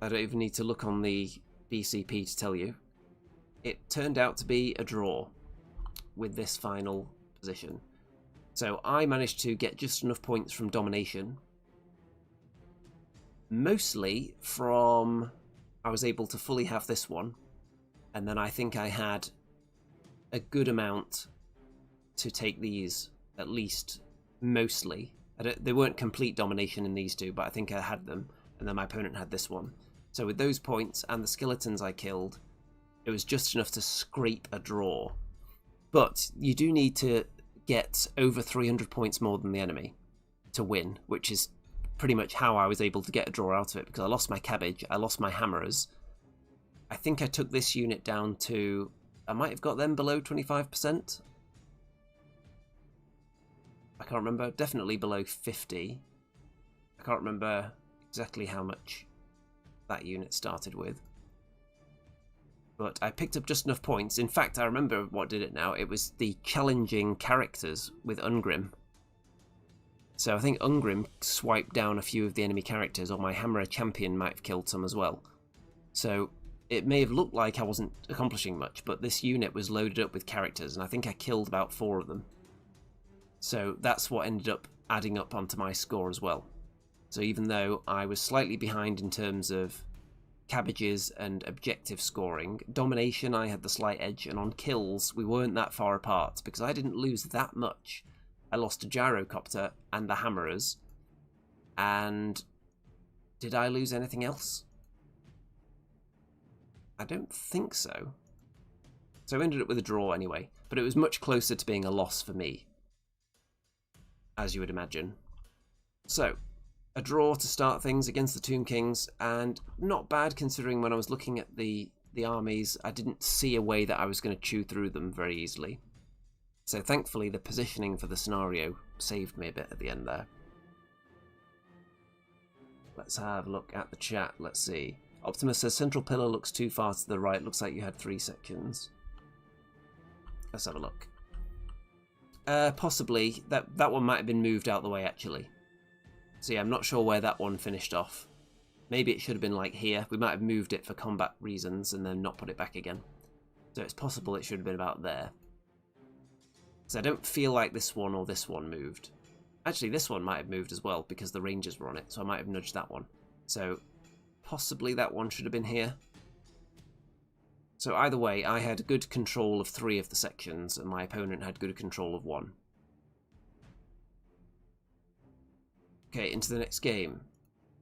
I don't even need to look on the BCP to tell you, it turned out to be a draw with this final position. So I managed to get just enough points from domination, mostly from I was able to fully have this one, and then I think I had a good amount to take these, at least mostly. They weren't complete domination in these two, but I think I had them, and then my opponent had this one. So with those points and the skeletons I killed, it was just enough to scrape a draw. But you do need to get over 300 points more than the enemy to win, which is pretty much how I was able to get a draw out of it, because I lost my cabbage, I lost my hammerers. I think I took this unit down to, I might have got them below 25%. I can't remember, definitely below 50. I can't remember exactly how much that unit started with. But I picked up just enough points. In fact, I remember what did it now. It was the challenging characters with UNGRIM. So I think UNGRIM swiped down a few of the enemy characters, or my Hammerer champion might have killed some as well. So it may have looked like I wasn't accomplishing much, but this unit was loaded up with characters, and I think I killed about 4 of them. So that's what ended up adding up onto my score as well. So even though I was slightly behind in terms of cabbages and objective scoring, domination I had the slight edge, and on kills we weren't that far apart, because I didn't lose that much. I lost a gyrocopter and the hammerers. And did I lose anything else? I don't think so. So I ended up with a draw anyway, but it was much closer to being a loss for me, as you would imagine. So, a draw to start things against the Tomb Kings, and not bad considering when I was looking at the armies, I didn't see a way that I was going to chew through them very easily. So thankfully the positioning for the scenario saved me a bit at the end there. Let's have a look at the chat, let's see. Optimus says central pillar looks too far to the right, looks like you had 3 sections. Let's have a look. Possibly, that one might have been moved out the way actually. So yeah, I'm not sure where that one finished off. Maybe it should have been like here. We might have moved it for combat reasons and then not put it back again. So it's possible it should have been about there. So I don't feel like this one or this one moved. Actually, this one might have moved as well because the Rangers were on it, so I might have nudged that one. So possibly that one should have been here. So either way, I had good control of 3 of the sections, and my opponent had good control of 1. Okay, into the next game.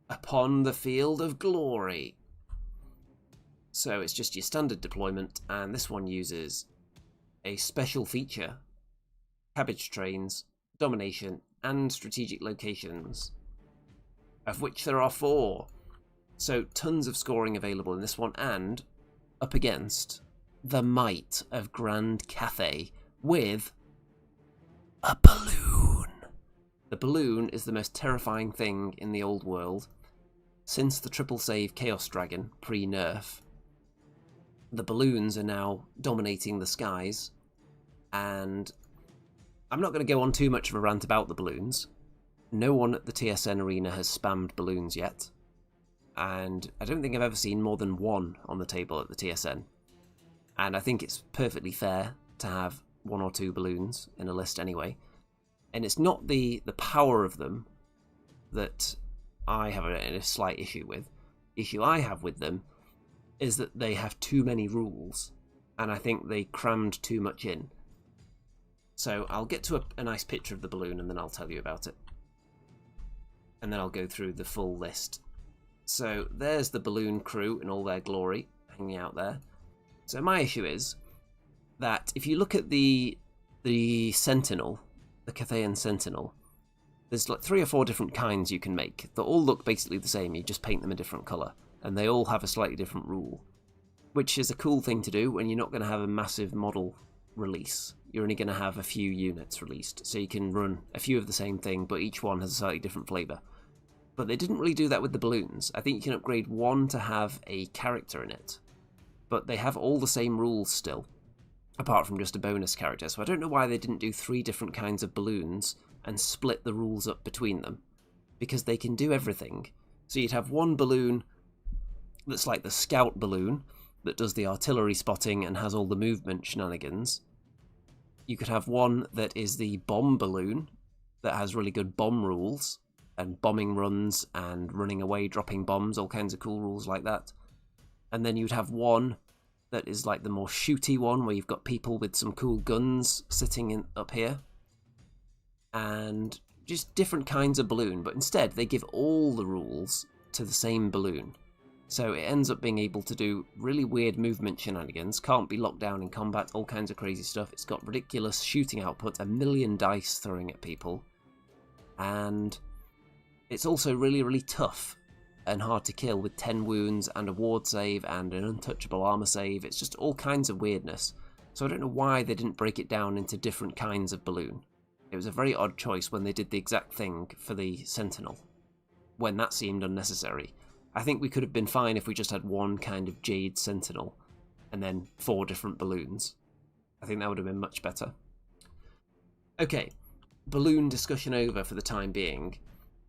Upon the Field of Glory. So it's just your standard deployment, and this one uses a special feature, cabbage trains, domination, and strategic locations, of which there are 4. So tons of scoring available in this one, and up against the might of Grand Cathay with a balloon. The balloon is the most terrifying thing in the old world since the triple save Chaos Dragon pre-nerf. The balloons are now dominating the skies, and I'm not going to go on too much of a rant about the balloons. No one at the TSN arena has spammed balloons yet, and I don't think I've ever seen more than 1 on the table at the TSN. And I think it's perfectly fair to have 1 or 2 balloons in a list anyway. And it's not the power of them that I have a slight issue with. The issue I have with them is that they have too many rules, and I think they crammed too much in. So I'll get to a nice picture of the balloon, and then I'll tell you about it. And then I'll go through the full list. So there's the balloon crew in all their glory, hanging out there. So my issue is that if you look at the Sentinel, the Cathayan Sentinel, there's like 3 or 4 different kinds you can make. They all look basically the same, you just paint them a different colour. And they all have a slightly different rule, which is a cool thing to do when you're not going to have a massive model release. You're only going to have a few units released, so you can run a few of the same thing, but each one has a slightly different flavour. But they didn't really do that with the balloons. I think you can upgrade 1 to have a character in it, but they have all the same rules still, apart from just a bonus character. So I don't know why they didn't do 3 different kinds of balloons and split the rules up between them, because they can do everything. So you'd have 1 balloon that's like the scout balloon that does the artillery spotting and has all the movement shenanigans. You could have 1 that is the bomb balloon that has really good bomb rules and bombing runs and running away, dropping bombs, all kinds of cool rules like that. And then you'd have 1 that is like the more shooty one where you've got people with some cool guns sitting up here. And just different kinds of balloon, but instead they give all the rules to the same balloon. So it ends up being able to do really weird movement shenanigans, can't be locked down in combat, all kinds of crazy stuff. It's got ridiculous shooting output, 1,000,000 dice throwing at people. And it's also really, really tough and hard to kill with 10 wounds and a ward save and an untouchable armor save. It's just all kinds of weirdness. So I don't know why they didn't break it down into different kinds of balloon. It was a very odd choice when they did the exact thing for the Sentinel, when that seemed unnecessary. I think we could have been fine if we just had 1 kind of Jade Sentinel and then 4 different balloons. I think that would have been much better. Okay, balloon discussion over for the time being.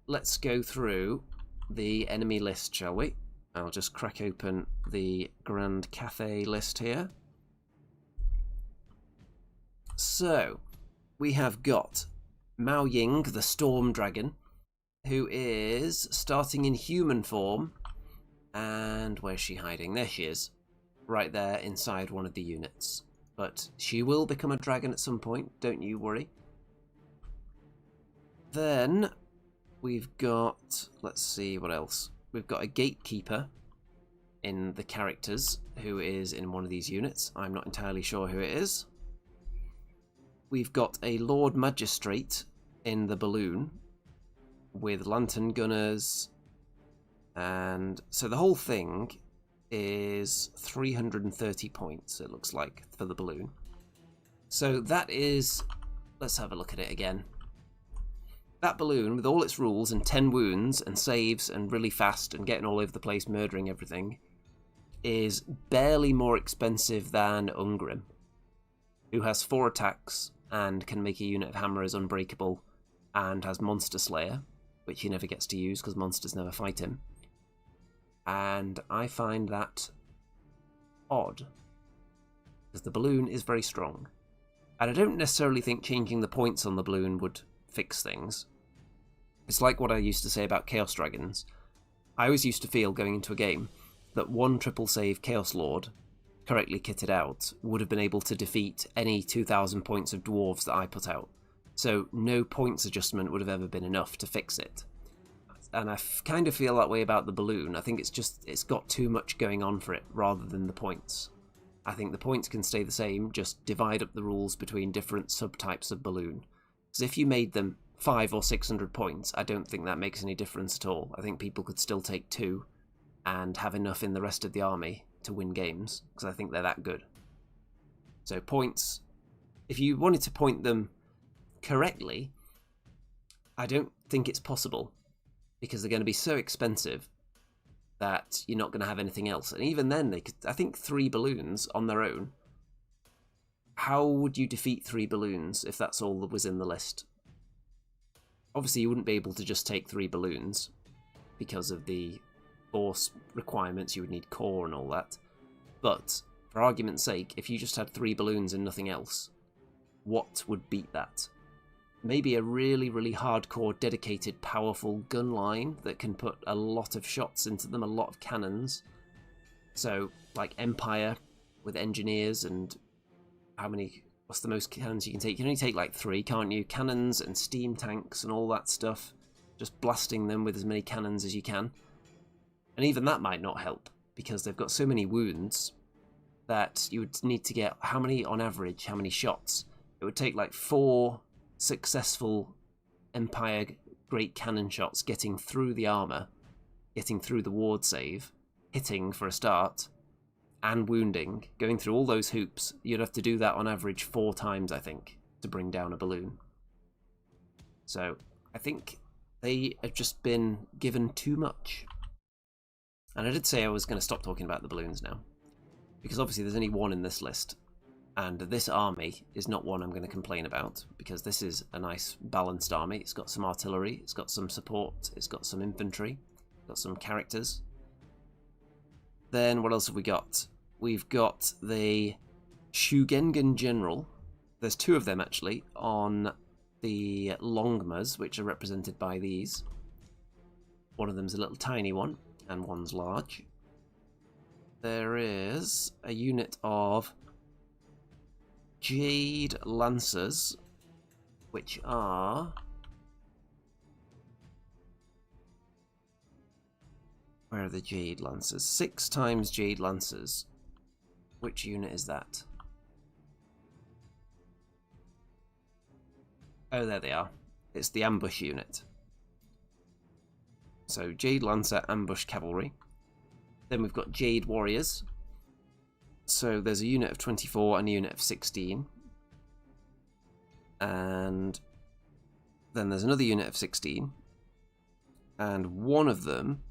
Let's go through the enemy list, shall we? I'll just crack open the Grand Cathay list here. So, we have got Mao Ying, the Storm Dragon, who is starting in human form, and where's she hiding? There she is, right there inside one of the units. But she will become a dragon at some point, don't you worry. Then we've got, let's see what else. We've got a gatekeeper in the characters who is in one of these units. I'm not entirely sure who it is. We've got a Lord Magistrate in the balloon with lantern gunners, and so the whole thing is 330 points, it looks like, for the balloon. So that is, let's have a look at it again. That balloon, with all its rules and 10 wounds and saves and really fast and getting all over the place, murdering everything, is barely more expensive than UNGRIM, who has 4 attacks and can make a unit of hammerers unbreakable and has Monster Slayer, which he never gets to use because monsters never fight him. And I find that odd, because the balloon is very strong. And I don't necessarily think changing the points on the balloon would fix things. It's like what I used to say about Chaos Dragons. I always used to feel going into a game that 1 triple save Chaos Lord correctly kitted out, would have been able to defeat any 2,000 points of dwarves that I put out. So no points adjustment would have ever been enough to fix it. And I kind of feel that way about the balloon. I think it's got too much going on for it rather than the points. I think the points can stay the same, just divide up the rules between different subtypes of balloon. Because if you made them 500 or 600 points, I don't think that makes any difference at all. I think people could still take 2 and have enough in the rest of the army to win games, because I think they're that good. So points, if you wanted to point them correctly, I don't think it's possible, because they're going to be so expensive that you're not going to have anything else. And even then, they could, I think 3 balloons on their own. How would you defeat 3 balloons if that's all that was in the list? Obviously, you wouldn't be able to just take 3 balloons because of the force requirements. You would need core and all that. But for argument's sake, if you just had 3 balloons and nothing else, what would beat that? Maybe a really, really hardcore, dedicated, powerful gun line that can put a lot of shots into them, a lot of cannons. So, like Empire with engineers and what's the most cannons you can take? You can only take like 3, can't you? Cannons and steam tanks and all that stuff. Just blasting them with as many cannons as you can. And even that might not help, because they've got so many wounds that you would need to get, how many on average, how many shots? It would take like 4 successful Empire great cannon shots getting through the armour, getting through the ward save, hitting for a start, and wounding, going through all those hoops. You'd have to do that on average 4 times, I think, to bring down a balloon. So I think they have just been given too much. And I did say I was going to stop talking about the balloons now, because obviously there's only 1 in this list. And this army is not one I'm going to complain about, because this is a nice balanced army. It's got some artillery, it's got some support, it's got some infantry, it's got some characters. Then what else have we got? We've got the Shugengen General. There's 2 of them actually on the Longmas, which are represented by these. One of them's a little tiny one, and one's large. There is a unit of Jade Lancers, which are... Where are the Jade Lancers? 6 times Jade Lancers. Which unit is that? Oh, there they are. It's the ambush unit. So Jade Lancer, ambush cavalry. Then we've got Jade Warriors. So there's a unit of 24 and a unit of 16. And then there's another unit of 16. And one of them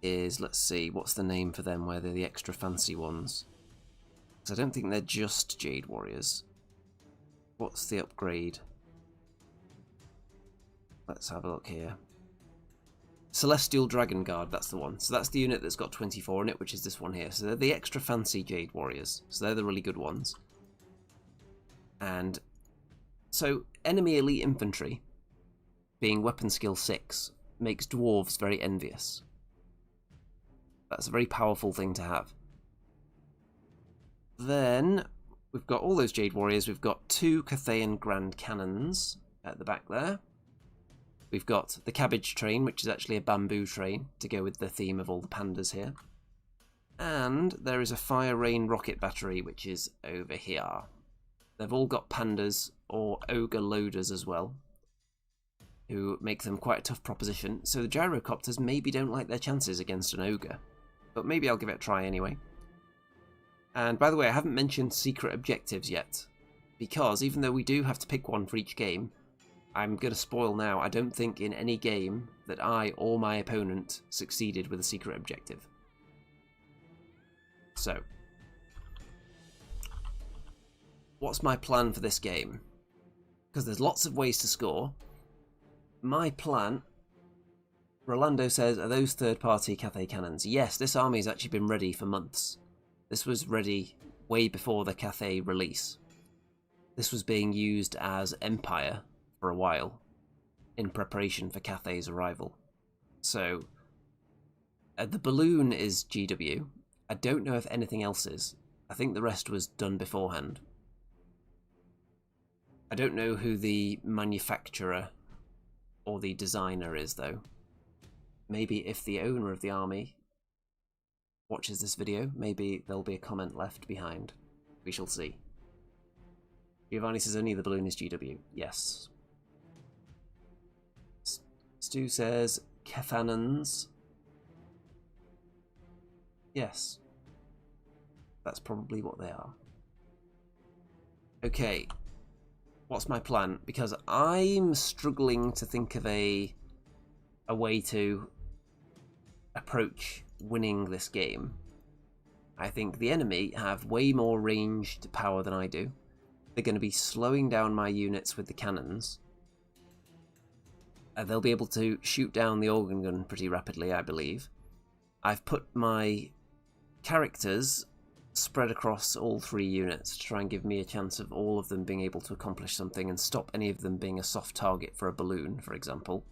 is, let's see, what's the name for them where they're the extra fancy ones? Because I don't think they're just Jade Warriors. What's the upgrade? Let's have a look here. Celestial Dragon Guard, that's the one. So that's the unit that's got 24 in it, which is this one here. So they're the extra fancy Jade Warriors. So they're the really good ones. And so enemy elite infantry, being weapon skill 6, makes dwarves very envious. That's a very powerful thing to have. Then we've got all those Jade Warriors. We've got 2 Cathayan Grand Cannons at the back there. We've got the cabbage train, which is actually a bamboo train to go with the theme of all the pandas here. And there is a fire rain rocket battery, which is over here. They've all got pandas or ogre loaders as well, who make them quite a tough proposition. So the gyrocopters maybe don't like their chances against an ogre, but maybe I'll give it a try anyway. And by the way, I haven't mentioned secret objectives yet, because even though we do have to pick one for each game, I'm going to spoil now, I don't think in any game that I or my opponent succeeded with a secret objective. So, what's my plan for this game? Because there's lots of ways to score. My plan, Rolando says, are those third-party Cathay cannons? Yes, this army has actually been ready for months. This was ready way before the Cathay release. This was being used as Empire for a while in preparation for Cathay's arrival. So the balloon is GW. I don't know if anything else is. I think the rest was done beforehand. I don't know who the manufacturer or the designer is, though. Maybe if the owner of the army watches this video, maybe there'll be a comment left behind. We shall see. Giovanni says only the balloon is GW. Yes. Stu says Cathanans. Yes. That's probably what they are. Okay. What's my plan? Because I'm struggling to think of a way to approach winning this game. I think the enemy have way more ranged power than I do. They're going to be slowing down my units with the cannons. They'll be able to shoot down the organ gun pretty rapidly, I believe. I've put my characters spread across all 3 units to try and give me a chance of all of them being able to accomplish something and stop any of them being a soft target for a balloon, for example.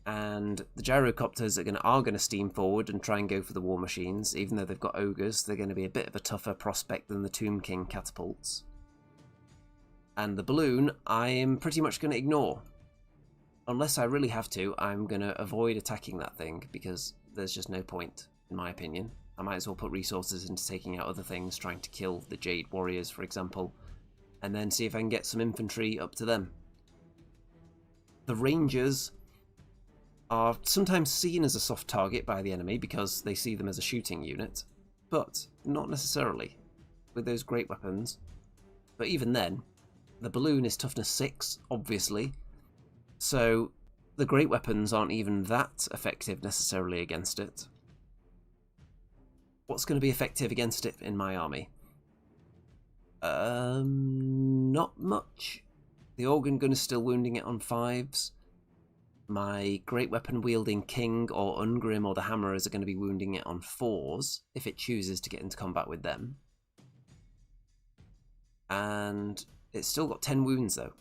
And the gyrocopters are going to steam forward and try and go for the war machines. Even though they've got ogres, they're going to be a bit of a tougher prospect than the Tomb King catapults. And the balloon, I'm pretty much going to ignore. Unless I really have to, I'm going to avoid attacking that thing, because there's just no point, in my opinion. I might as well put resources into taking out other things, trying to kill the Jade Warriors, for example, and then see if I can get some infantry up to them. The Rangers are sometimes seen as a soft target by the enemy because they see them as a shooting unit, but not necessarily with those great weapons. But even then, the balloon is toughness 6, obviously, so the great weapons aren't even that effective necessarily against it. What's going to be effective against it in my army? Not much. The organ gun is still wounding it on 5s. My great weapon wielding king or UNGRIM or the hammerers are going to be wounding it on 4s if it chooses to get into combat with them. And it's still got 10 wounds though,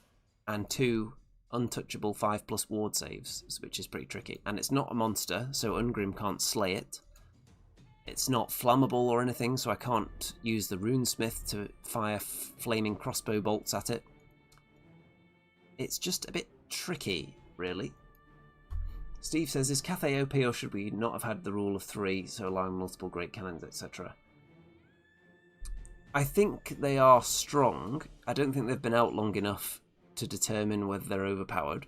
and 2 untouchable 5+ ward saves, which is pretty tricky. And it's not a monster, so UNGRIM can't slay it. It's not flammable or anything, so I can't use the runesmith to fire flaming crossbow bolts at it. It's just a bit tricky, really. Steve says, is Cathay OP, or should we not have had the rule of 3, so allowing multiple great cannons, etc.? I think they are strong. I don't think they've been out long enough to determine whether they're overpowered.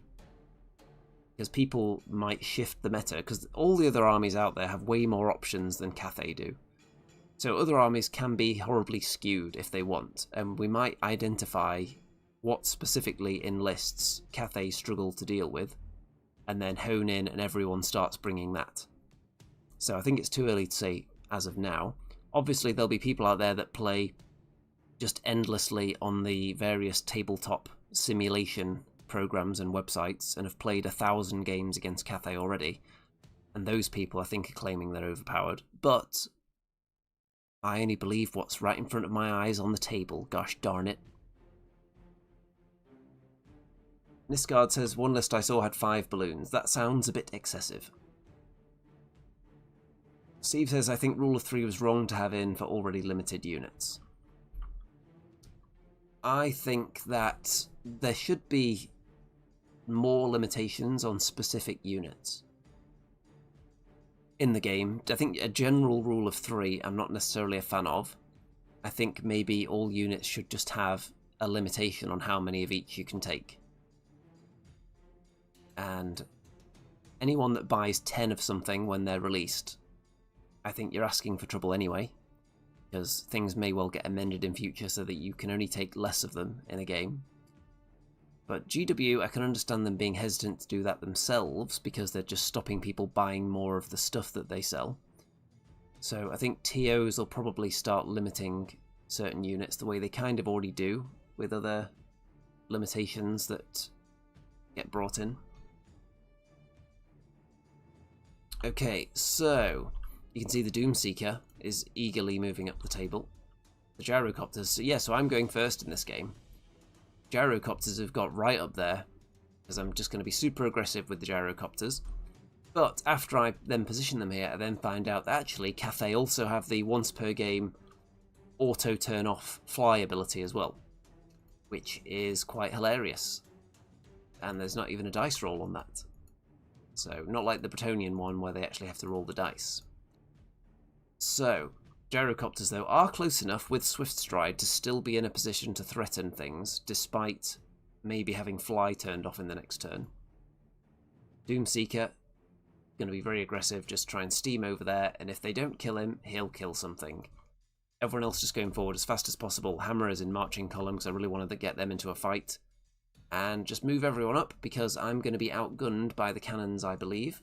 Because people might shift the meta, because all the other armies out there have way more options than Cathay do. So other armies can be horribly skewed if they want, and we might identify what specifically in lists Cathay struggle to deal with, and then hone in and everyone starts bringing that. So I think it's too early to say as of now. Obviously there'll be people out there that play just endlessly on the various tabletop simulation programs and websites and have played 1,000 games against Cathay already, and those people I think are claiming they're overpowered, but I only believe what's right in front of my eyes on the table, gosh darn it. Nisgard says, one list I saw had 5 balloons. That sounds a bit excessive. Steve says, I think rule of 3 was wrong to have in for already limited units. I think that there should be more limitations on specific units in the game. I think a general rule of 3 I'm not necessarily a fan of. I think maybe all units should just have a limitation on how many of each you can take. And anyone that buys 10 of something when they're released, I think you're asking for trouble anyway, because things may well get amended in future so that you can only take less of them in a game. But GW, I can understand them being hesitant to do that themselves because they're just stopping people buying more of the stuff that they sell. So I think TOs will probably start limiting certain units the way they kind of already do with other limitations that get brought in. Okay, so you can see the Doomseeker is eagerly moving up the table. The gyrocopters, so I'm going first in this game. Gyrocopters have got right up there, because I'm just going to be super aggressive with the gyrocopters. But after I then position them here, I then find out that actually Cathay also have the once per game auto turn off fly ability as well, which is quite hilarious. And there's not even a dice roll on that. So, not like the Bretonian one where they actually have to roll the dice. So, gyrocopters though are close enough with Swift Stride to still be in a position to threaten things, despite maybe having fly turned off in the next turn. Doomseeker, going to be very aggressive, just try and steam over there, and if they don't kill him, he'll kill something. Everyone else just going forward as fast as possible. Hammer is in marching column because I really wanted to get them into a fight. And just move everyone up because I'm going to be outgunned by the cannons, I believe.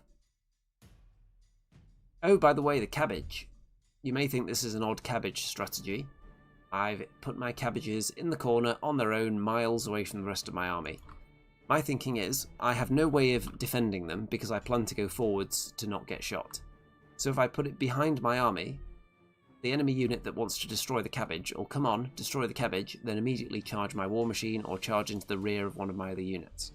Oh, by the way, the cabbage. You may think this is an odd cabbage strategy. I've put my cabbages in the corner on their own, miles away from the rest of my army. My thinking is, I have no way of defending them because I plan to go forwards to not get shot. So if I put it behind my army, the enemy unit that wants to destroy the cabbage will come on, destroy the cabbage, then immediately charge my war machine or charge into the rear of one of my other units,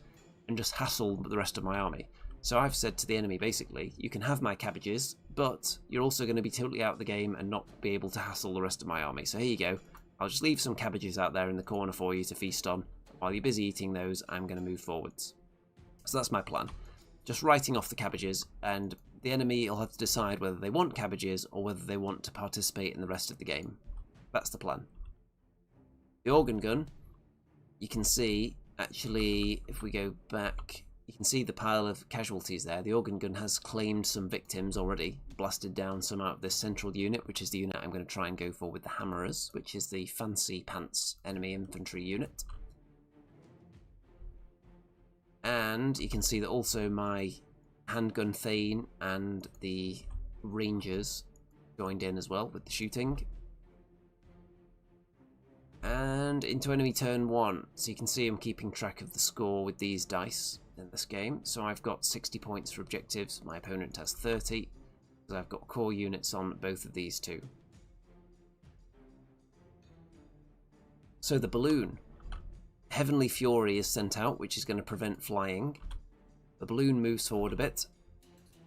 and just hassle the rest of my army. So I've said to the enemy, basically, you can have my cabbages, but you're also going to be totally out of the game and not be able to hassle the rest of my army. So here you go. I'll just leave some cabbages out there in the corner for you to feast on. While you're busy eating those, I'm going to move forwards. So that's my plan. Just writing off the cabbages, and the enemy will have to decide whether they want cabbages or whether they want to participate in the rest of the game. That's the plan. The organ gun, you can see, actually, if we go back, you can see the pile of casualties there. The organ gun has claimed some victims already, blasted down some out of this central unit, which is the unit I'm going to try and go for with the hammerers, which is the fancy pants enemy infantry unit. And you can see that also my handgun Thane and the Rangers joined in as well with the shooting. And into enemy turn 1. So you can see I'm keeping track of the score with these dice in this game. So I've got 60 points for objectives. My opponent has 30. So I've got core units on both of these two. So the balloon. Heavenly Fury is sent out, which is going to prevent flying. The balloon moves forward a bit,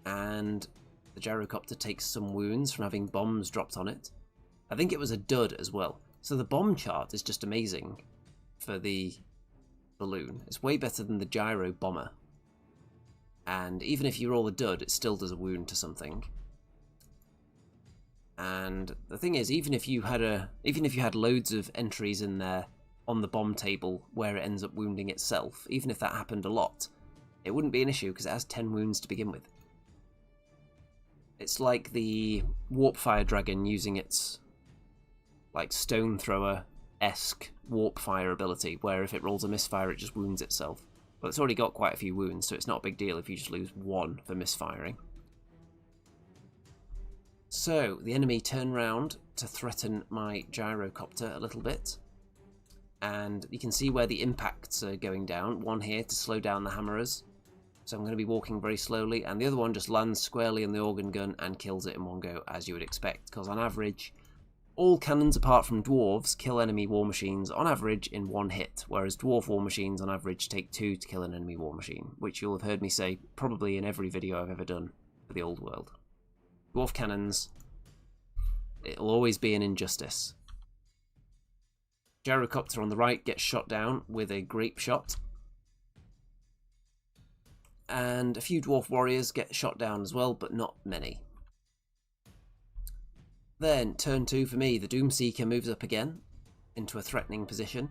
and the gyrocopter takes some wounds from having bombs dropped on it. I think it was a dud as well. So the bomb chart is just amazing for the balloon. It's way better than the gyro bomber. And even if you roll a dud, it still does a wound to something. And the thing is, even if you had loads of entries in there on the bomb table where it ends up wounding itself, even if that happened a lot, it wouldn't be an issue because it has 10 wounds to begin with. It's like the Warp Fire Dragon using its like Stone Thrower-esque Warp Fire ability, where if it rolls a misfire it just wounds itself. But it's already got quite a few wounds, so it's not a big deal if you just lose 1 for misfiring. So the enemy turn round to threaten my gyrocopter a little bit. And you can see where the impacts are going down. One here to slow down the hammerers. So I'm going to be walking very slowly. And the other one just lands squarely on the organ gun and kills it in one go, as you would expect. Because on average, all cannons apart from dwarves kill enemy war machines on average in 1 hit. Whereas dwarf war machines on average take 2 to kill an enemy war machine. Which you'll have heard me say probably in every video I've ever done for the old world. Dwarf cannons, it'll always be an injustice. Gyrocopter on the right gets shot down with a grape shot. And a few dwarf warriors get shot down as well, but not many. Then, turn 2 for me, the Doomseeker moves up again into a threatening position.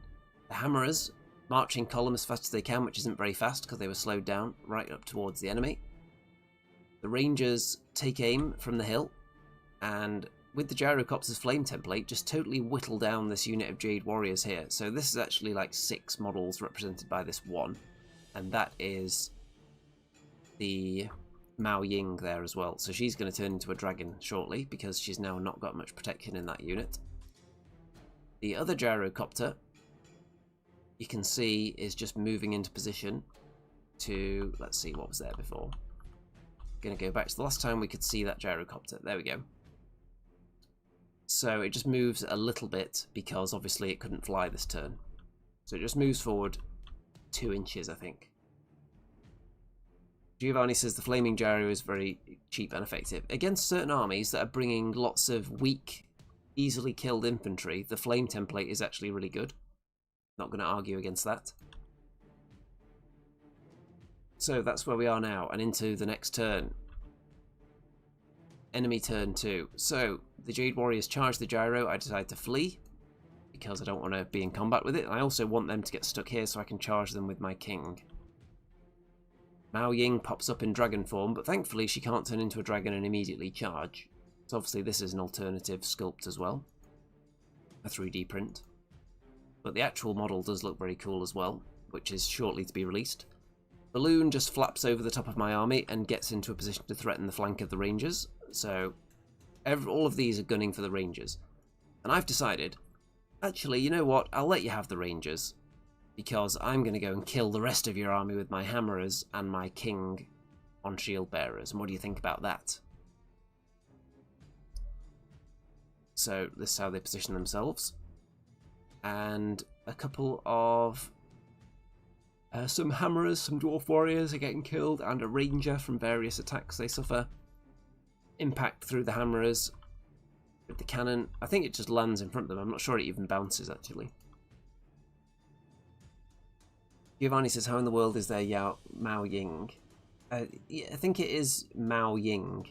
The hammerers march in column as fast as they can, which isn't very fast because they were slowed down, right up towards the enemy. The Rangers take aim from the hill, and with the Gyrocopter's flame template, just totally whittle down this unit of Jade Warriors here. So this is actually like 6 models represented by this one. And that is the Mao Ying there as well. So she's going to turn into a dragon shortly because she's now not got much protection in that unit. The other Gyrocopter, you can see, is just moving into position to... Let's see, what was there before? Going to go back to the last time we could see that Gyrocopter. There we go. So it just moves a little bit because obviously it couldn't fly this turn. So it just moves forward 2 inches, I think. Giovanni says the flaming gyro is very cheap and effective. Against certain armies that are bringing lots of weak, easily killed infantry, the flame template is actually really good. Not going to argue against that. So that's where we are now, and into the next turn. Enemy turn 2. So the Jade Warriors charge the gyro. I decide to flee because I don't want to be in combat with it. I also want them to get stuck here so I can charge them with my king. Mao Ying pops up in dragon form, but thankfully she can't turn into a dragon and immediately charge. So obviously this is an alternative sculpt as well. A 3D print. But the actual model does look very cool as well, which is shortly to be released. Balloon just flaps over the top of my army and gets into a position to threaten the flank of the Rangers. So all of these are gunning for the Rangers. And I've decided, actually, you know what? I'll let you have the Rangers, because I'm going to go and kill the rest of your army with my hammerers and my king on shield bearers. And what do you think about that? So this is how they position themselves. And a couple of some hammerers, some dwarf warriors are getting killed, and a ranger from various attacks they suffer. Impact through the hammerers with the cannon. I think it just lands in front of them. I'm not sure it even bounces, actually. Giovanni says, how in the world is there Mao Ying? Yeah, I think it is Mao Ying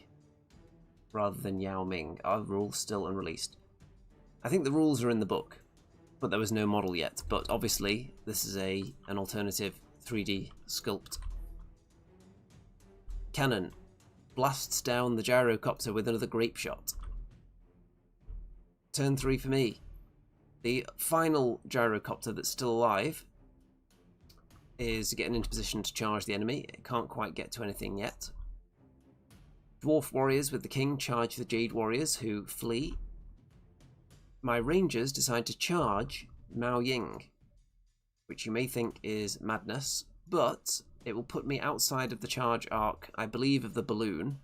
rather than Yao Ming. Are the rules still unreleased? I think the rules are in the book, but there was no model yet. But obviously, this is an alternative 3D sculpt. Cannon blasts down the gyrocopter with another grape shot. Turn 3 for me. The final gyrocopter that's still alive is getting into position to charge the enemy. It can't quite get to anything yet. Dwarf warriors with the king charge the Jade warriors, who flee. My rangers decide to charge Mao Ying, which you may think is madness, but it will put me outside of the charge arc, I believe, of the balloon,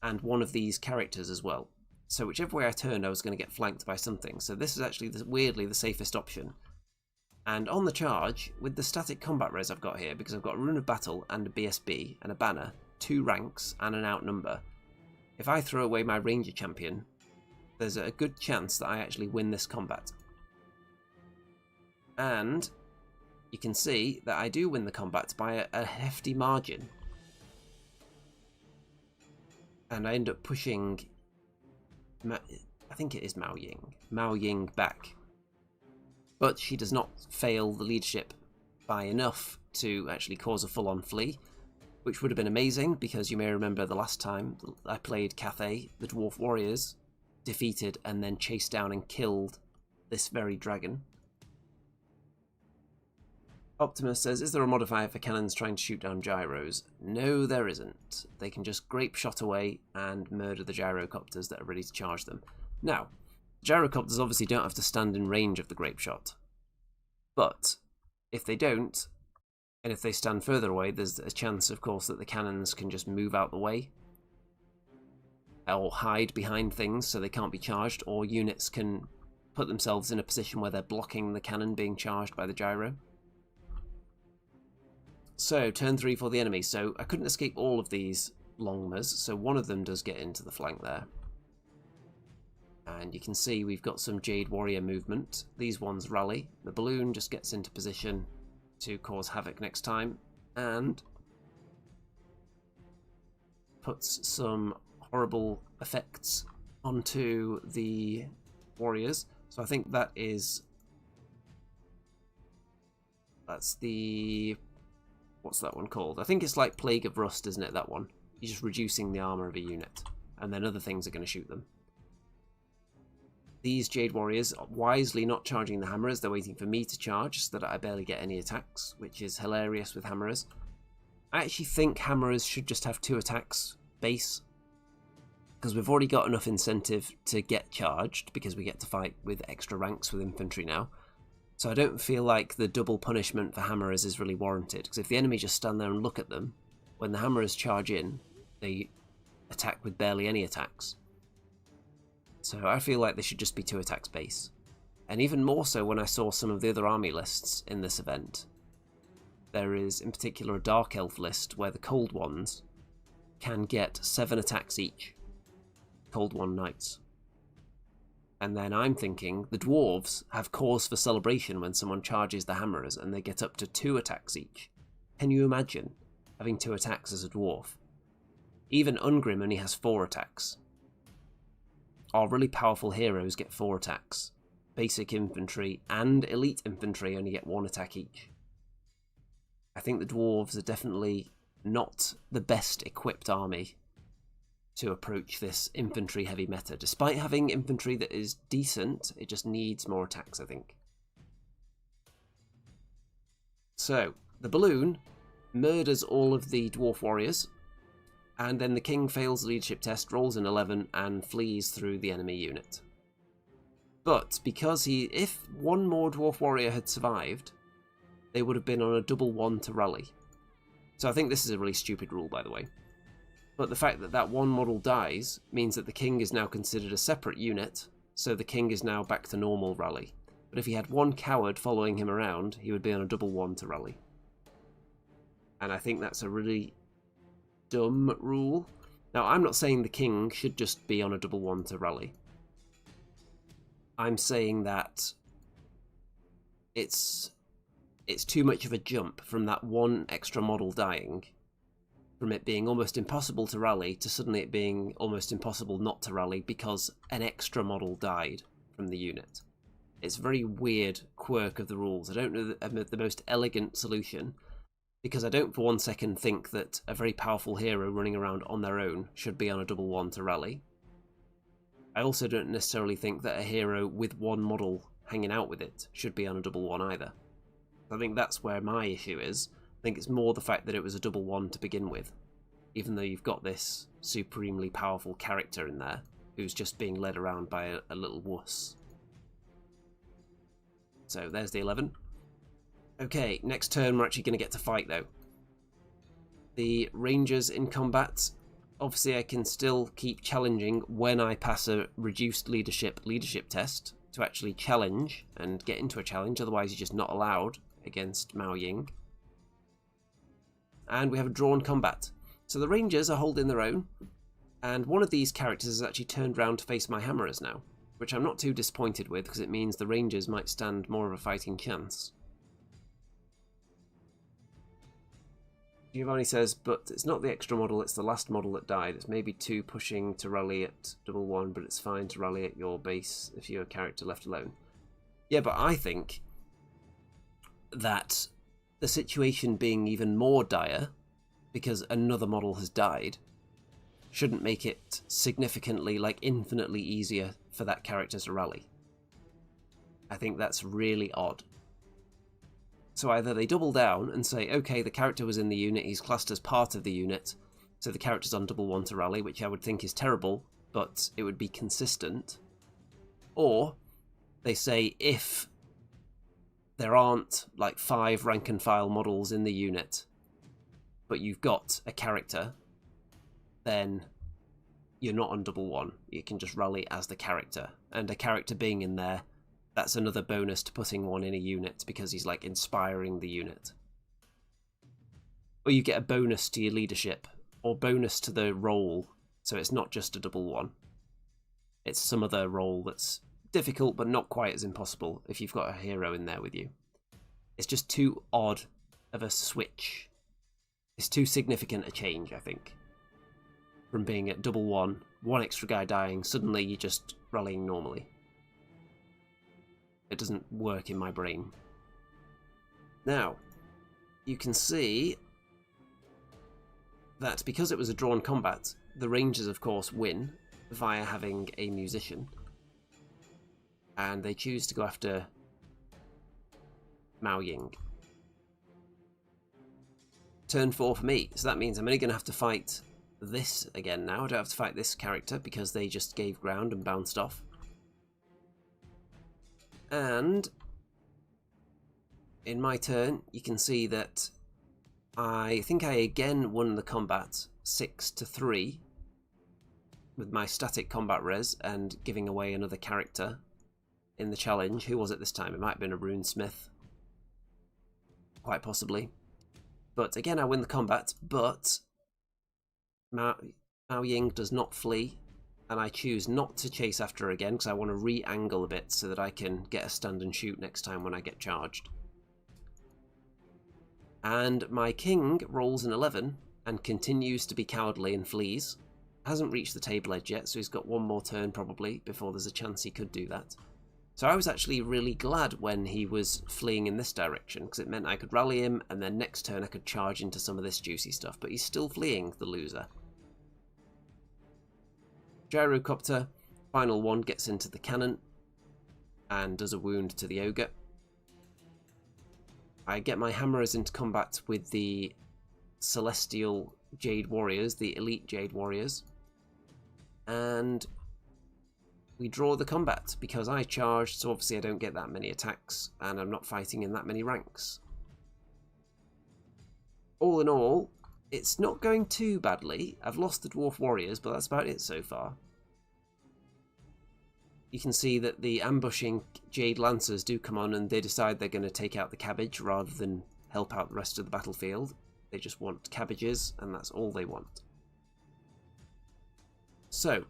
and one of these characters as well. So whichever way I turned, I was going to get flanked by something. So this is actually, weirdly, the safest option. And on the charge, with the static combat res I've got here, because I've got a Rune of Battle and a BSB and a banner, 2 ranks and an outnumber, if I throw away my ranger champion, there's a good chance that I actually win this combat. And you can see that I do win the combat by a hefty margin. And I end up pushing, I think it is Mao Ying back. But she does not fail the leadership by enough to actually cause a full-on flee, which would have been amazing, because you may remember the last time I played Cathay, the Dwarf Warriors defeated and then chased down and killed this very dragon. Optimus says, is there a modifier for cannons trying to shoot down gyros? No, there isn't. They can just grape shot away and murder the gyrocopters that are ready to charge them. Now, gyrocopters obviously don't have to stand in range of the grape shot, but if they don't, and if they stand further away, there's a chance, of course, that the cannons can just move out the way or hide behind things so they can't be charged, or units can put themselves in a position where they're blocking the cannon being charged by the gyro. So, turn 3 for the enemy. So, I couldn't escape all of these Longmas, so one of them does get into the flank there. And you can see we've got some Jade Warrior movement. These ones rally. The balloon just gets into position to cause havoc next time, and puts some horrible effects onto the warriors. So I think that's the, what's that one called? I think it's like Plague of Rust, isn't it, that one? You're just reducing the armor of a unit, and then other things are going to shoot them. These Jade Warriors are wisely not charging the hammerers. They're waiting for me to charge so that I barely get any attacks, which is hilarious with hammerers. I actually think hammerers should just have 2 attacks base, because we've already got enough incentive to get charged, because we get to fight with extra ranks with infantry now. So I don't feel like the double punishment for hammerers is really warranted, because if the enemy just stand there and look at them, when the hammerers charge in, they attack with barely any attacks. So I feel like they should just be 2 attacks base. And even more so when I saw some of the other army lists in this event. there is in particular a Dark Elf list where the Cold Ones can get 7 attacks each. Cold One Knights. And then I'm thinking the Dwarves have cause for celebration when someone charges the Hammerers and they get up to 2 attacks each. Can you imagine having 2 attacks as a Dwarf? Even UNGRIM only has 4 attacks. Our really powerful heroes get 4 attacks. Basic infantry and elite infantry only get 1 attack each. I think the Dwarves are definitely not the best equipped army to approach this infantry heavy meta. Despite having infantry that is decent, it just needs more attacks, I think. So, the balloon murders all of the dwarf warriors, and then the king fails the leadership test, rolls an 11, and flees through the enemy unit. But because if one more dwarf warrior had survived, they would have been on a double 1 to rally. So I think this is a really stupid rule, by the way. But the fact that that one model dies means that the king is now considered a separate unit, so the king is now back to normal rally. But if he had one coward following him around, he would be on a double 1 to rally. And I think that's a really dumb rule. Now, I'm not saying the king should just be on a double 1 to rally. I'm saying that it's too much of a jump from that one extra model dying, from it being almost impossible to rally to suddenly it being almost impossible not to rally because an extra model died from the unit. It's a very weird quirk of the rules. I don't know the most elegant solution, because I don't for one second think that a very powerful hero running around on their own should be on a double 1 to rally. I also don't necessarily think that a hero with one model hanging out with it should be on a double 1 either. I think that's where my issue is. I think it's more the fact that it was a double 1 to begin with, even though you've got this supremely powerful character in there who's just being led around by a little wuss. So there's the 11. Okay, next turn we're actually going to get to fight though. The Rangers in combat. Obviously I can still keep challenging when I pass a reduced leadership test to actually challenge and get into a challenge, otherwise you're just not allowed against Mao Ying. And we have a drawn combat. So the Rangers are holding their own, and one of these characters has actually turned round to face my Hammerers now, which I'm not too disappointed with because it means the Rangers might stand more of a fighting chance. Giovanni says, but it's not the extra model, it's the last model that died. It's maybe 2 pushing to rally at double 1, but it's fine to rally at your base if you're a character left alone. Yeah, but I think that the situation being even more dire, because another model has died, shouldn't make it significantly, like infinitely easier for that character to rally. I think that's really odd. So either they double down and say, okay, the character was in the unit, he's classed as part of the unit, so the character's on double 1 to rally, which I would think is terrible, but it would be consistent. Or they say if there aren't like 5 rank and file models in the unit, but you've got a character, then you're not on double 1. You can just rally as the character. And a character being in there, that's another bonus to putting one in a unit because he's like inspiring the unit. Or you get a bonus to your leadership, or bonus to the role, so it's not just a double 1. It's some other role that's difficult but not quite as impossible if you've got a hero in there with you. It's just too odd of a switch. It's too significant a change, I think. From being at double 1, one extra guy dying, suddenly you're just rallying normally. It doesn't work in my brain. Now, you can see that because it was a drawn combat, the Rangers of course win via having a musician. And they choose to go after Mao Ying. Turn 4 for me, so that means I'm only going to have to fight this again now. I don't have to fight this character because they just gave ground and bounced off. And in my turn, you can see that I think I again won the combat 6-3 with my static combat res and giving away another character in the challenge. Who was it this time? It might have been a runesmith. Quite possibly. But again, I win the combat, but Mao Ying does not flee, and I choose not to chase after her again because I want to re-angle a bit so that I can get a stand and shoot next time when I get charged. And my king rolls an 11 and continues to be cowardly and flees. Hasn't reached the table edge yet, so he's got one more turn probably before there's a chance he could do that. So I was actually really glad when he was fleeing in this direction, because it meant I could rally him, and then next turn I could charge into some of this juicy stuff, but he's still fleeing, the loser. Gyrocopter, final one, gets into the cannon, and does a wound to the ogre. I get my hammerers into combat with the Celestial Jade Warriors, the Elite Jade Warriors, and we draw the combat because I charged, so obviously I don't get that many attacks, and I'm not fighting in that many ranks. All in all, it's not going too badly. I've lost the Dwarf Warriors, but that's about it so far. You can see that the ambushing Jade Lancers do come on, and they decide they're going to take out the cabbage rather than help out the rest of the battlefield. They just want cabbages, and that's all they want. So,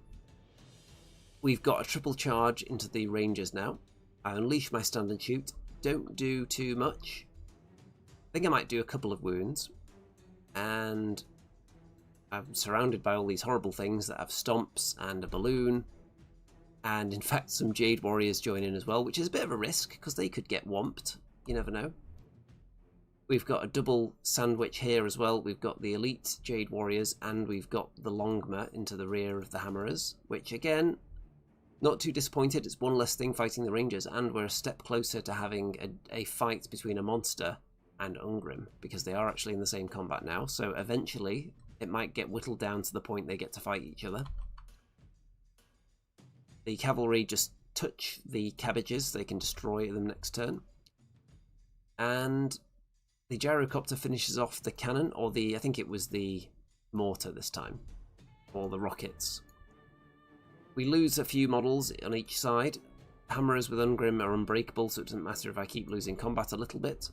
we've got a triple charge into the Rangers now. I unleash my stand and shoot. Don't do too much. I think I might do a couple of wounds. And I'm surrounded by all these horrible things that have stomps and a balloon. And in fact some Jade Warriors join in as well, which is a bit of a risk because they could get whomped. You never know. We've got a double sandwich here as well. We've got the Elite Jade Warriors and we've got the Longma into the rear of the Hammerers, which again, not too disappointed. It's one less thing fighting the Rangers, and we're a step closer to having a fight between a monster and UNGRIM, because they are actually in the same combat now, so eventually it might get whittled down to the point they get to fight each other. The cavalry just touch the cabbages, they can destroy them next turn. And the gyrocopter finishes off the cannon, or I think it was the mortar this time, or the rockets. We lose a few models on each side. Hammerers with UNGRIM are unbreakable, so it doesn't matter if I keep losing combat a little bit.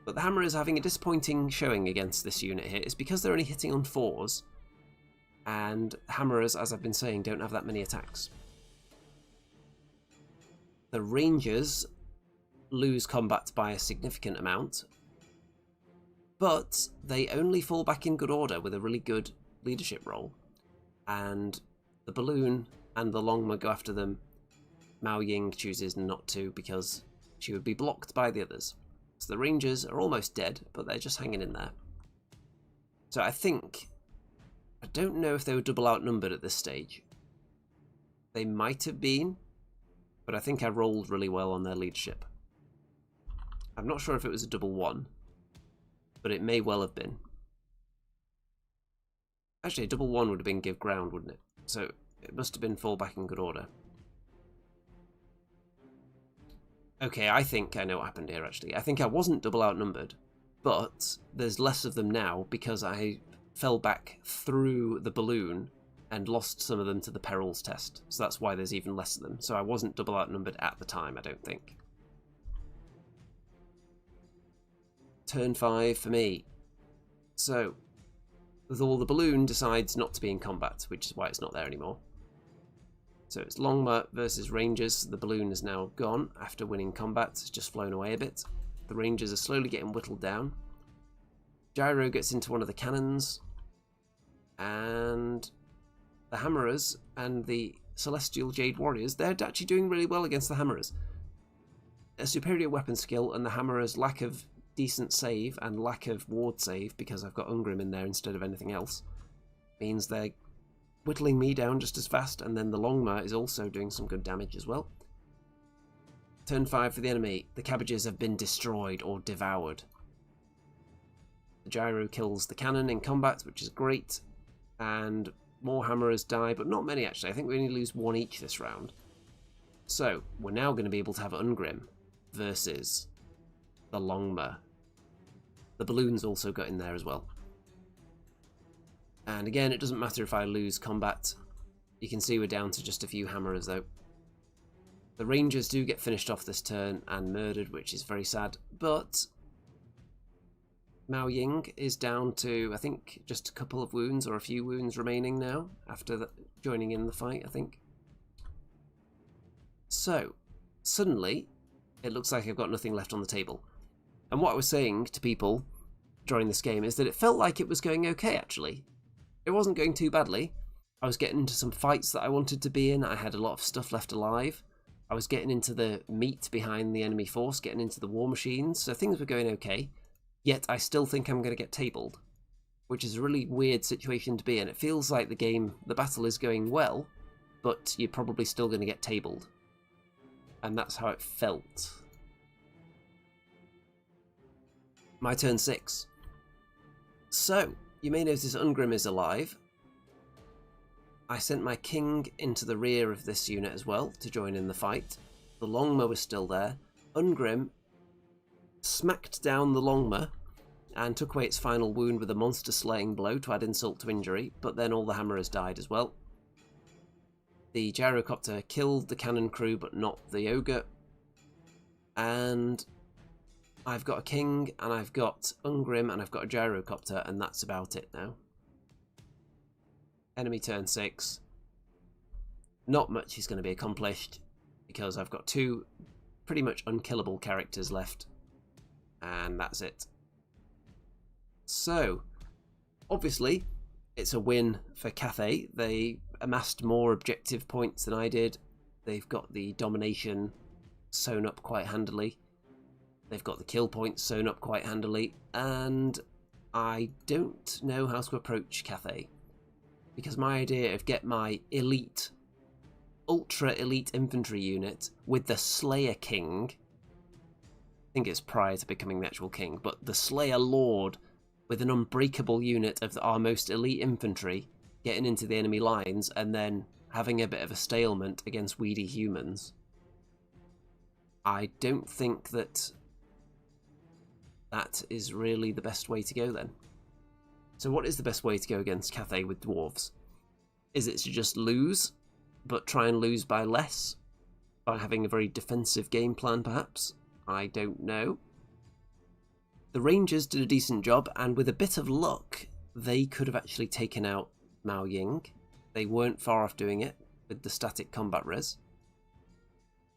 But the Hammerers having a disappointing showing against this unit here is because they're only hitting on 4s, and Hammerers, as I've been saying, don't have that many attacks. The Rangers lose combat by a significant amount, but they only fall back in good order with a really good leadership role. And the balloon and the Longma go after them. Mao Ying chooses not to because she would be blocked by the others. So the Rangers are almost dead, but they're just hanging in there. So I don't know if they were double outnumbered at this stage. They might have been, but I think I rolled really well on their leadership. I'm not sure if it was a double one, but it may well have been. Actually, a double one would have been give ground, wouldn't it? So it must have been fall back in good order. Okay, I think I know what happened here, actually. I think I wasn't double outnumbered, but there's less of them now because I fell back through the balloon and lost some of them to the perils test. So that's why there's even less of them. So I wasn't double outnumbered at the time, I don't think. Turn 5 for me. So, the balloon decides not to be in combat, which is why it's not there anymore. So it's Longma versus Rangers. The balloon is now gone after winning combat. It's just flown away a bit. The Rangers are slowly getting whittled down. Gyro gets into one of the cannons. And the Hammerers and the Celestial Jade Warriors, they're actually doing really well against the Hammerers. A superior weapon skill, and the Hammerers' lack of decent save and lack of ward save, because I've got UNGRIM in there instead of anything else, means they're whittling me down just as fast, and then the Longma is also doing some good damage as well. Turn 5 for the enemy. The cabbages have been destroyed or devoured. The gyro kills the cannon in combat, which is great, and more Hammerers die, but not many actually. I think we only lose one each this round. So we're now going to be able to have UNGRIM versus the Longma. The balloons also got in there as well. And again, it doesn't matter if I lose combat. You can see we're down to just a few Hammerers though. The Rangers do get finished off this turn and murdered, which is very sad, but Mao Ying is down to, I think, just a couple of wounds or a few wounds remaining now after joining in the fight, I think. So, suddenly, it looks like I've got nothing left on the table. And what I was saying to people during this game is that it felt like it was going okay, actually. It wasn't going too badly. I was getting into some fights that I wanted to be in. I had a lot of stuff left alive. I was getting into the meat behind the enemy force, getting into the war machines, so things were going okay. Yet I still think I'm going to get tabled, which is a really weird situation to be in. It feels like the battle is going well, but you're probably still going to get tabled. And that's how it felt. My turn 6. So, you may notice UNGRIM is alive. I sent my king into the rear of this unit as well to join in the fight. The longma was still there. UNGRIM smacked down the longma and took away its final wound with a monster slaying blow to add insult to injury, but then all the hammerers died as well. The gyrocopter killed the cannon crew but not the ogre. And I've got a king, and I've got UNGRIM, and I've got a gyrocopter, and that's about it now. Enemy turn 6. Not much is going to be accomplished, because I've got 2 pretty much unkillable characters left. And that's it. So, obviously, it's a win for Cathay. They amassed more objective points than I did. They've got the domination sewn up quite handily. They've got the kill points sewn up quite handily. And I don't know how to approach Cathay, because my idea of get my elite, ultra elite infantry unit with the Slayer King, I think it's prior to becoming the actual king, but the Slayer Lord with an unbreakable unit of our most elite infantry getting into the enemy lines and then having a bit of a stalemate against weedy humans. I don't think that is really the best way to go then. So what is the best way to go against Cathay with dwarves? Is it to just lose, but try and lose by less? By having a very defensive game plan, perhaps? I don't know. The Rangers did a decent job, and with a bit of luck, they could have actually taken out Mao Ying. They weren't far off doing it with the static combat res.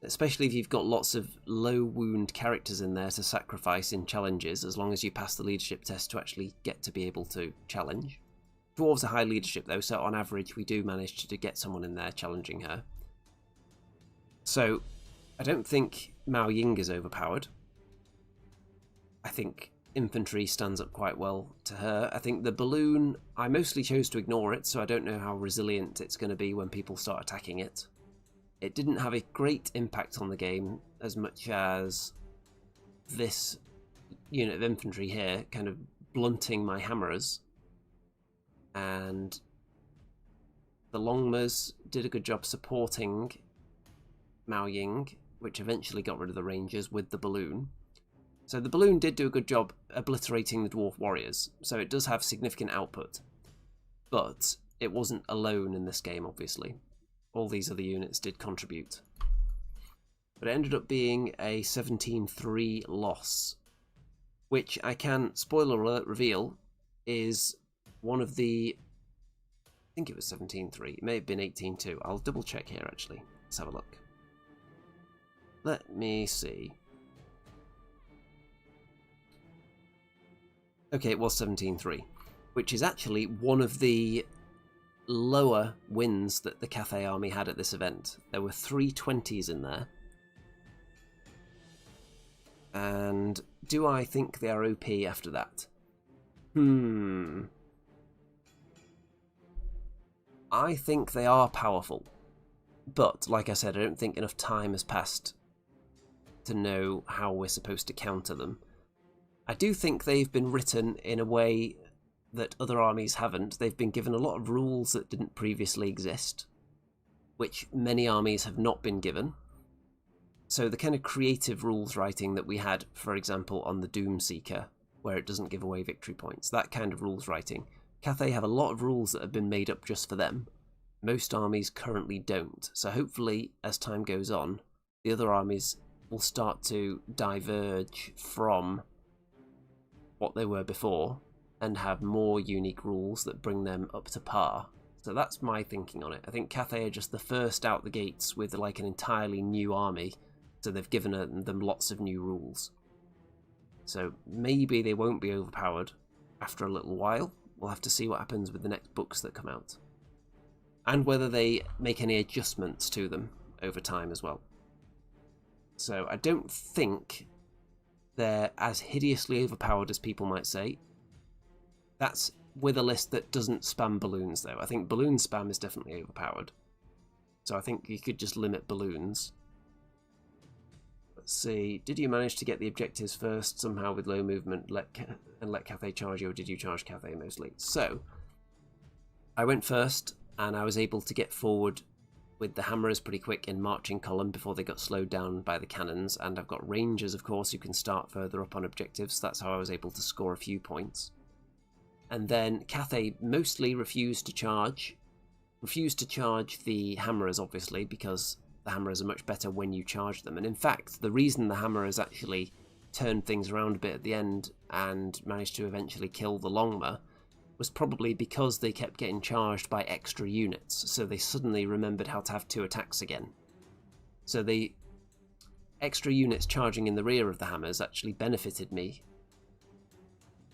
Especially if you've got lots of low wound characters in there to sacrifice in challenges, as long as you pass the leadership test to actually get to be able to challenge. Dwarves are high leadership though, so on average we do manage to get someone in there challenging her. So, I don't think Mao Ying is overpowered. I think infantry stands up quite well to her. I think the balloon, I mostly chose to ignore it, so I don't know how resilient it's going to be when people start attacking it. It didn't have a great impact on the game as much as this unit of infantry here kind of blunting my hammerers. And the longmas did a good job supporting Mao Ying, which eventually got rid of the Rangers with the balloon. So the balloon did do a good job obliterating the dwarf warriors, so it does have significant output. But it wasn't alone in this game, obviously. All these other units did contribute. But it ended up being a 17-3 loss, which I can, spoiler alert, reveal, is one of the... I think it was 17-3. It may have been 18-2. I'll double check here, actually. Let's have a look. Let me see. Okay, it was 17-3, which is actually one of the lower wins that the Cathay army had at this event. There were 3 20s in there. And do I think they are OP after that? I think they are powerful. But, like I said, I don't think enough time has passed to know how we're supposed to counter them. I do think they've been written in a way that other armies haven't. They've been given a lot of rules that didn't previously exist, which many armies have not been given. So the kind of creative rules writing that we had, for example, on the Doomseeker, where it doesn't give away victory points, that kind of rules writing. Cathay have a lot of rules that have been made up just for them. Most armies currently don't. So hopefully, as time goes on, the other armies will start to diverge from what they were before and have more unique rules that bring them up to par. So that's my thinking on it. I think Cathay are just the first out the gates with like an entirely new army, so they've given them lots of new rules. So maybe they won't be overpowered after a little while. We'll have to see what happens with the next books that come out. And whether they make any adjustments to them over time as well. So I don't think they're as hideously overpowered as people might say. That's with a list that doesn't spam balloons, though. I think balloon spam is definitely overpowered. So I think you could just limit balloons. Let's see. Did you manage to get the objectives first somehow with low movement and let Cathay charge you, or did you charge Cathay mostly? So I went first, and I was able to get forward with the hammerers pretty quick in marching column before they got slowed down by the cannons, and I've got rangers, of course, who can start further up on objectives. That's how I was able to score a few points. And then Cathay mostly refused to charge the hammerers, obviously, because the hammerers are much better when you charge them. And in fact, the reason the hammerers actually turned things around a bit at the end and managed to eventually kill the Longma was probably because they kept getting charged by extra units, so they suddenly remembered how to have 2 attacks again. So the extra units charging in the rear of the hammers actually benefited me,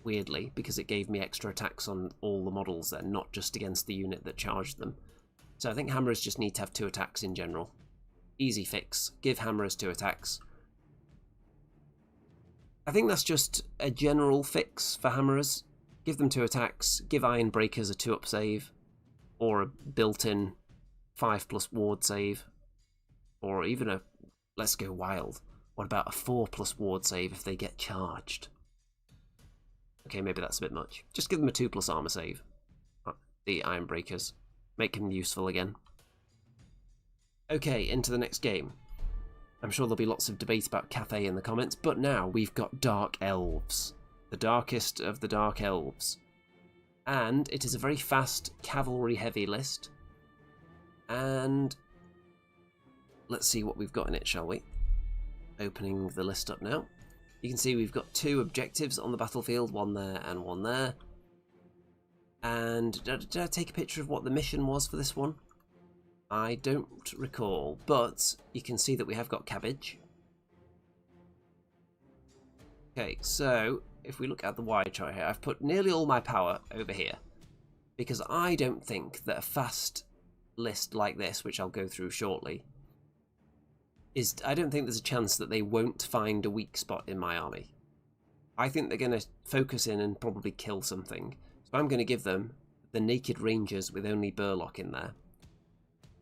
weirdly, because it gave me extra attacks on all the models then, not just against the unit that charged them. So I think hammerers just need to have 2 attacks in general. Easy fix, give hammerers 2 attacks. I think that's just a general fix for hammerers. Give them 2 attacks, give Iron Breakers a 2-up save, or a built-in 5+ ward save, or even a, let's go wild, what about a 4+ ward save if they get charged? Okay, maybe that's a bit much. Just give them a 2+ armor save, the Iron Breakers. Make them useful again. Okay, into the next game. I'm sure there'll be lots of debate about Cathay in the comments, but now we've got Dark Elves. The darkest of the Dark Elves. And it is a very fast, cavalry-heavy list. And let's see what we've got in it, shall we? Opening the list up now. You can see we've got 2 objectives on the battlefield, one there and one there. And did I take a picture of what the mission was for this one? I don't recall, but you can see that we have got cabbage. Okay, so if we look at the Y chart here, I've put nearly all my power over here, because I don't think that a fast list like this, which I'll go through shortly, I don't think there's a chance that they won't find a weak spot in my army. I think they're going to focus in and probably kill something, so I'm going to give them the Naked Rangers with only Burlock in there.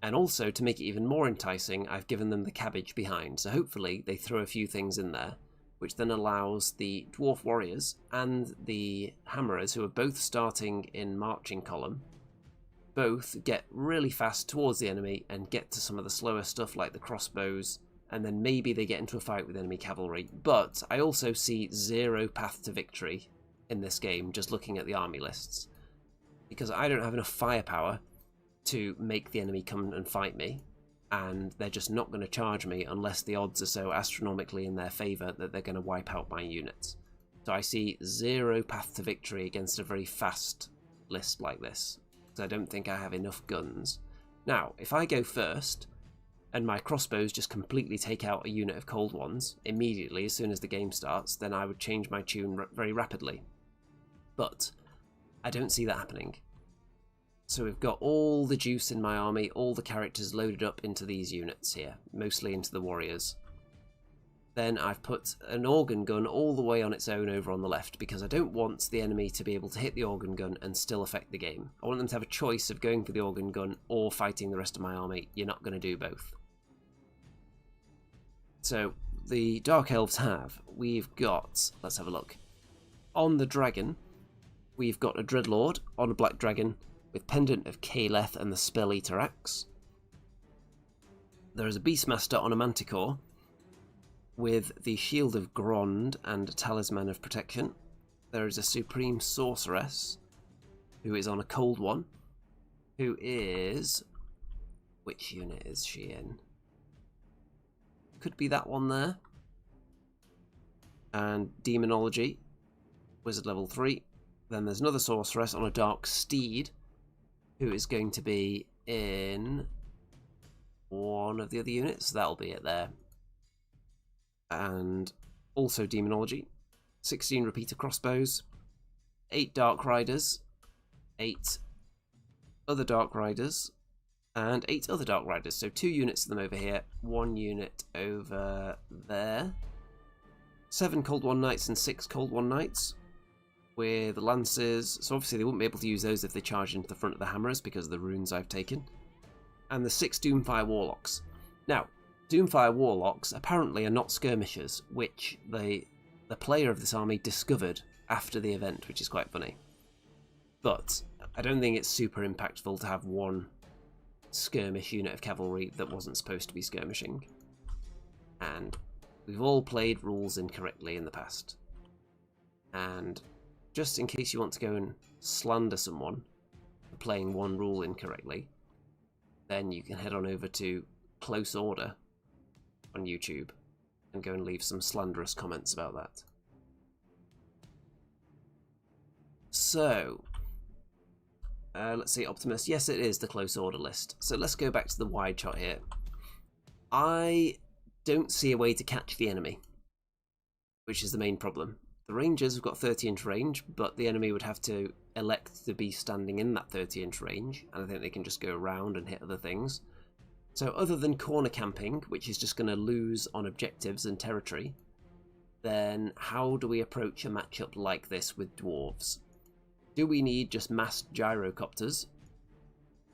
And also, to make it even more enticing, I've given them the cabbage behind, so hopefully they throw a few things in there, which then allows the Dwarf Warriors and the Hammerers, who are both starting in marching column, both get really fast towards the enemy and get to some of the slower stuff like the crossbows, and then maybe they get into a fight with enemy cavalry. But I also see 0 path to victory in this game, just looking at the army lists, because I don't have enough firepower to make the enemy come and fight me, and they're just not going to charge me unless the odds are so astronomically in their favour that they're going to wipe out my units. So I see 0 path to victory against a very fast list like this, because I don't think I have enough guns. Now, if I go first, and my crossbows just completely take out a unit of cold ones immediately as soon as the game starts, then I would change my tune very rapidly. But I don't see that happening. So we've got all the juice in my army, all the characters loaded up into these units here, mostly into the warriors. Then I've put an organ gun all the way on its own over on the left, because I don't want the enemy to be able to hit the organ gun and still affect the game. I want them to have a choice of going for the organ gun or fighting the rest of my army. You're not going to do both. So the Dark Elves we've got, let's have a look. On the dragon, we've got a Dreadlord on a black dragon, with Pendant of Kaleth and the Spell Eater Axe. There is a Beastmaster on a Manticore with the Shield of Grond and a Talisman of Protection. There is a Supreme Sorceress who is on a Cold One, who is... which unit is she in? Could be that one there. And Demonology wizard level 3. Then there's another sorceress on a dark steed, who is going to be in one of the other units. That'll be it there. And also demonology. 16 repeater crossbows. 8 dark riders. 8 other dark riders. And 8 other dark riders. So 2 units of them over here. 1 unit over there. 7 Cold One Knights and 6 Cold One Knights. With the lances. So obviously they wouldn't be able to use those if they charge into the front of the hammers because of the runes I've taken. And the 6 Doomfire Warlocks. Now, Doomfire Warlocks apparently are not skirmishers, which the player of this army discovered after the event, which is quite funny. But I don't think it's super impactful to have one skirmish unit of cavalry that wasn't supposed to be skirmishing. And we've all played rules incorrectly in the past. And just in case you want to go and slander someone for playing one rule incorrectly, then you can head on over to Close Order on YouTube and go and leave some slanderous comments about that. So, let's see, Optimus. Yes, it is the Close Order list. So let's go back to the wide shot here. I don't see a way to catch the enemy, which is the main problem. The Rangers have got 30-inch range, but the enemy would have to elect to be standing in that 30-inch range, and I think they can just go around and hit other things. So other than corner camping, which is just going to lose on objectives and territory, then how do we approach a matchup like this with dwarves? Do we need just massed gyrocopters?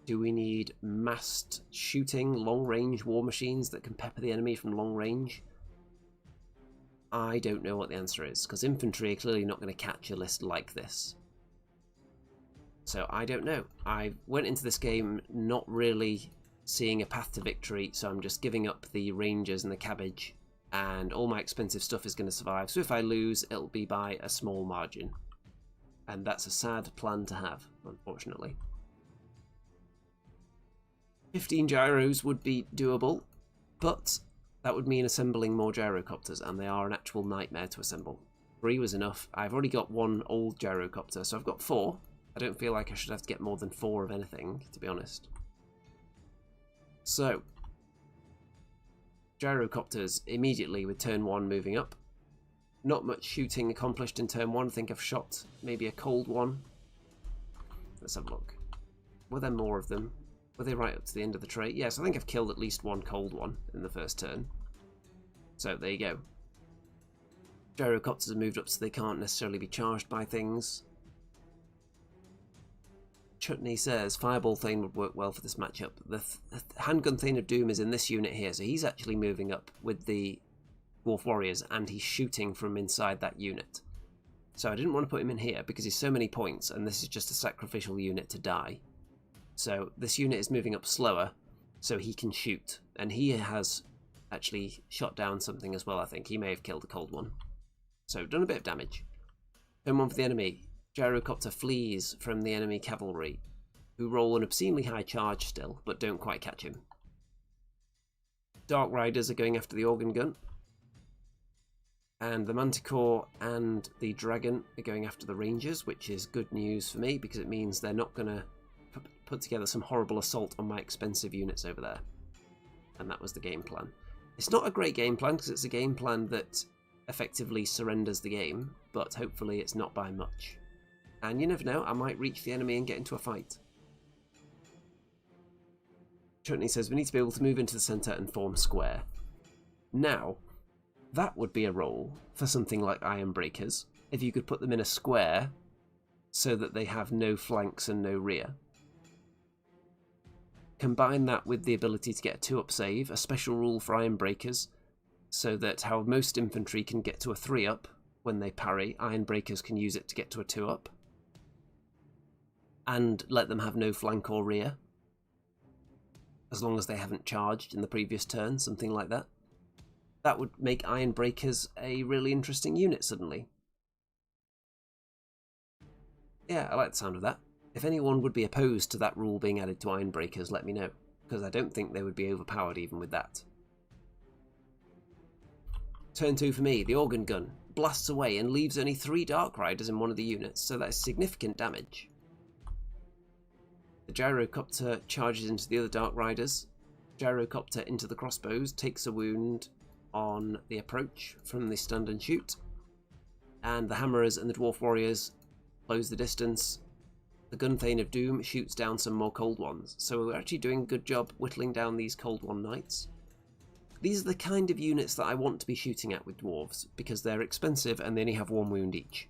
Do we need massed shooting, long-range war machines that can pepper the enemy from long range? I don't know what the answer is, because infantry are clearly not going to catch a list like this. So I don't know. I went into this game not really seeing a path to victory, so I'm just giving up the rangers and the cabbage, and all my expensive stuff is going to survive. So if I lose, it'll be by a small margin. And that's a sad plan to have, unfortunately. 15 gyros would be doable, but that would mean assembling more gyrocopters, and they are an actual nightmare to assemble. 3 was enough. I've already got 1 old gyrocopter, so I've got 4. I don't feel like I should have to get more than 4 of anything, to be honest. So, gyrocopters immediately with turn 1 moving up. Not much shooting accomplished in turn 1. I think I've shot maybe a cold one. Let's have a look. Were there more of them? Were they right up to the end of the tray? Yes, I think I've killed at least 1 cold one in the first turn. So there you go. Gyrocopters have moved up so they can't necessarily be charged by things. Chutney says Fireball Thane would work well for this matchup. The Handgun Thane of Doom is in this unit here, so he's actually moving up with the Dwarf Warriors, and he's shooting from inside that unit. So I didn't want to put him in here because he's so many points, and this is just a sacrificial unit to die. So this unit is moving up slower, so he can shoot. And he has actually shot down something as well, I think. He may have killed a cold one. So done a bit of damage. Turn 1 for the enemy. Gyrocopter flees from the enemy cavalry, who roll an obscenely high charge still, but don't quite catch him. Dark Riders are going after the organ gun. And the Manticore and the Dragon are going after the Rangers, which is good news for me, because it means they're not going to put together some horrible assault on my expensive units over there. And that was the game plan. It's not a great game plan, because it's a game plan that effectively surrenders the game, but hopefully it's not by much. And you never know, I might reach the enemy and get into a fight. Chutney says we need to be able to move into the centre and form square. Now, that would be a role for something like Iron Breakers, if you could put them in a square so that they have no flanks and no rear. Combine that with the ability to get a 2-up save, a special rule for Iron Breakers, so that how most infantry can get to a 3-up when they parry, Iron Breakers can use it to get to a 2-up. And let them have no flank or rear, as long as they haven't charged in the previous turn, something like that. That would make Iron Breakers a really interesting unit suddenly. Yeah, I like the sound of that. If anyone would be opposed to that rule being added to Iron Breakers, let me know, because I don't think they would be overpowered even with that. Turn 2 for me, the organ gun. blasts away and leaves only 3 Dark Riders in one of the units, so that is significant damage. The Gyrocopter charges into the other Dark Riders. Gyrocopter into the crossbows, takes a wound on the approach from the stand and shoot. And the Hammerers and the Dwarf Warriors close the distance. The Gunthane of Doom shoots down some more Cold Ones. So we're actually doing a good job whittling down these Cold One Knights. These are the kind of units that I want to be shooting at with Dwarves, because they're expensive and they only have 1 wound each.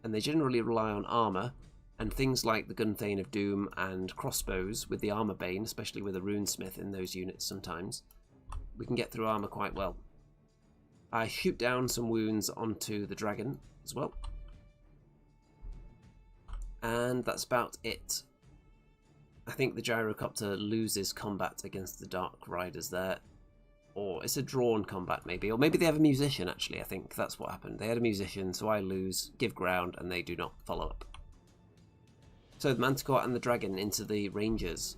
And they generally rely on armour, and things like the Gunthane of Doom and crossbows with the Armour Bane, especially with a Runesmith in those units sometimes, we can get through armour quite well. I shoot down some wounds onto the dragon as well. And that's about it. I think the Gyrocopter loses combat against the Dark Riders there. Or it's a drawn combat maybe. Or maybe they have a musician actually, I think that's what happened. They had a musician, so I lose, give ground, and they do not follow up. So the Manticore and the Dragon into the Rangers.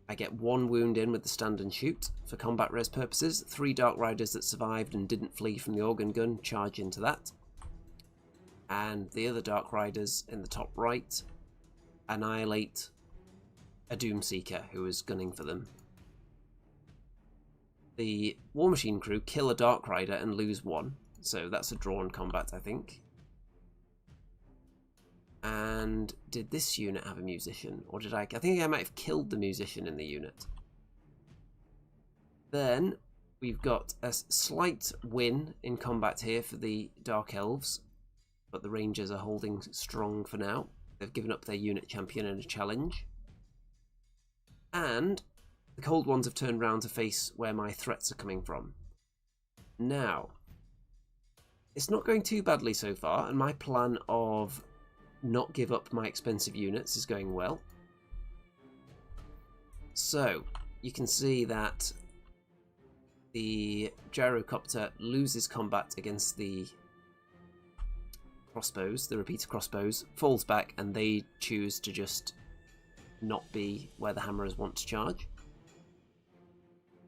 I get 1 wound in with the stand and shoot for combat res purposes. 3 Dark Riders that survived and didn't flee from the organ gun charge into that. And the other Dark Riders in the top right annihilate a Doomseeker who is gunning for them. The War Machine crew kill a Dark Rider and lose 1, so that's a drawn combat, I think. And did this unit have a musician? Or did I think I might have killed the musician in the unit. Then we've got a slight win in combat here for the Dark Elves, but the Rangers are holding strong for now. They've given up their unit champion in a challenge. And the Cold Ones have turned round to face where my threats are coming from. Now, it's not going too badly so far, and my plan of not give up my expensive units is going well. So, you can see that the Gyrocopter loses combat against the crossbows, the repeater crossbows, falls back, and they choose to just not be where the Hammerers want to charge.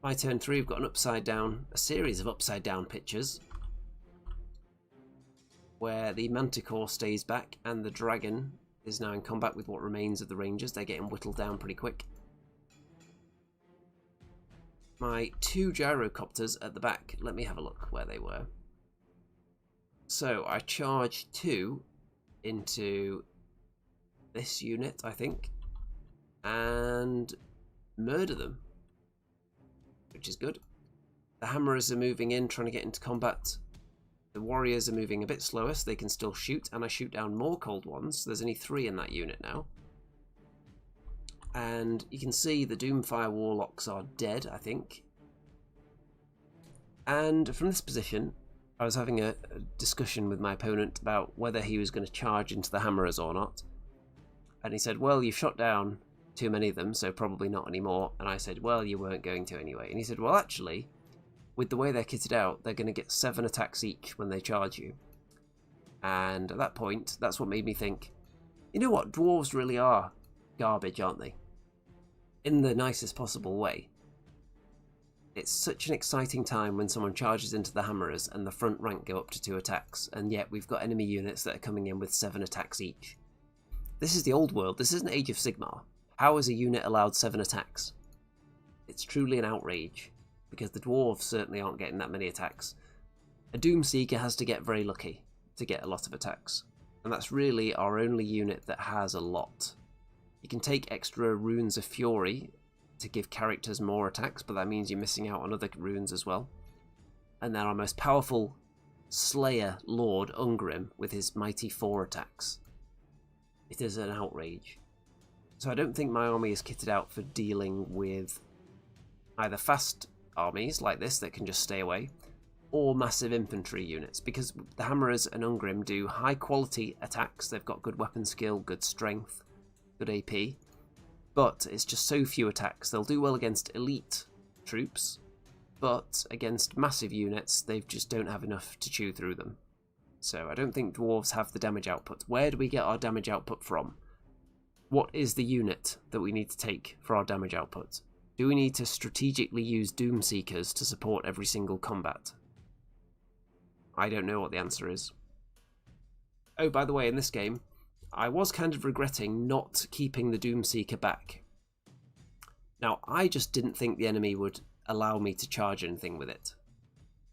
By turn 3, we've got a series of upside down pictures where the Manticore stays back and the Dragon is now in combat with what remains of the Rangers. They're getting whittled down pretty quick. My 2 Gyrocopters at the back, let me have a look where they were. So I charge 2 into this unit, I think, and murder them, which is good. The Hammerers are moving in, trying to get into combat. The Warriors are moving a bit slower, so they can still shoot, and I shoot down more Cold Ones. There's only 3 in that unit now. And you can see the Doomfire Warlocks are dead, I think. And from this position, I was having a discussion with my opponent about whether he was going to charge into the Hammerers or not. And he said, well, you've shot down too many of them, so probably not anymore. And I said, well, you weren't going to anyway. And he said, well, actually, with the way they're kitted out, they're going to get 7 attacks each when they charge you. And at that point, that's what made me think, you know what, Dwarves really are garbage, aren't they? In the nicest possible way. It's such an exciting time when someone charges into the Hammerers and the front rank go up to 2 attacks, and yet we've got enemy units that are coming in with 7 attacks each. This is the old world, this isn't Age of Sigmar. How is a unit allowed 7 attacks? It's truly an outrage, because the Dwarves certainly aren't getting that many attacks. A Doomseeker has to get very lucky to get a lot of attacks, and that's really our only unit that has a lot. You can take extra runes of fury to give characters more attacks, but that means you're missing out on other runes as well. And then our most powerful Slayer Lord, UNGRIM, with his mighty 4 attacks. It is an outrage. So I don't think my army is kitted out for dealing with either fast armies like this that can just stay away, or massive infantry units, because the Hammerers and UNGRIM do high quality attacks. They've got good weapon skill, good strength, good AP, but it's just so few attacks. They'll do well against elite troops, but against massive units they just don't have enough to chew through them. So I don't think Dwarves have the damage output. Where do we get our damage output from? What is the unit that we need to take for our damage output? Do we need to strategically use Doomseekers to support every single combat? I don't know what the answer is. Oh, by the way, in this game, I was kind of regretting not keeping the Doomseeker back. Now, I just didn't think the enemy would allow me to charge anything with it.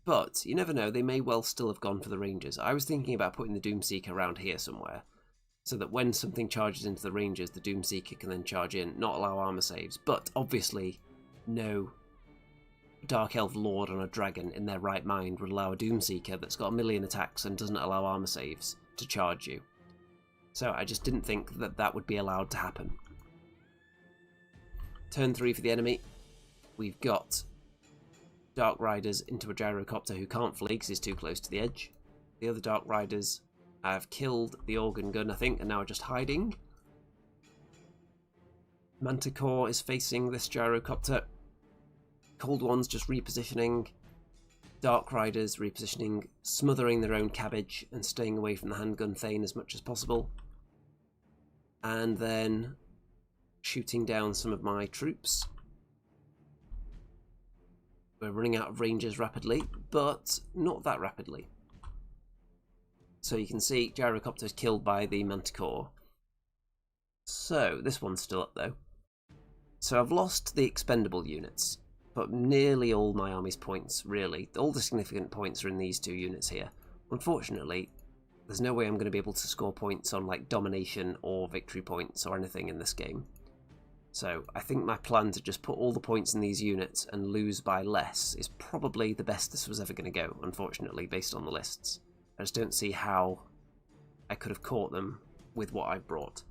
But, you never know, they may well still have gone for the Rangers. I was thinking about putting the Doomseeker around here somewhere, so that when something charges into the Rangers, the Doomseeker can then charge in, not allow armor saves. But, obviously, no Dark Elf Lord on a dragon in their right mind would allow a Doomseeker that's got a million attacks and doesn't allow armor saves to charge you. So I just didn't think that that would be allowed to happen. Turn 3 for the enemy. We've got Dark Riders into a Gyrocopter who can't flee because he's too close to the edge. The other Dark Riders have killed the Organ Gun, I think, and now are just hiding. Manticore is facing this Gyrocopter. Cold One's just repositioning. Dark Riders repositioning, smothering their own cabbage and staying away from the handgun Thane as much as possible. And then shooting down some of my troops. We're running out of Rangers rapidly, but not that rapidly. So you can see Gyrocopter's killed by the Manticore. So this one's still up though. So I've lost the expendable units, but nearly all my army's points, really. All the significant points are in these two units here. Unfortunately, there's no way I'm going to be able to score points on like domination or victory points or anything in this game. So I think my plan to just put all the points in these units and lose by less is probably the best this was ever going to go, unfortunately, based on the lists. I just don't see how I could have caught them with what I've brought.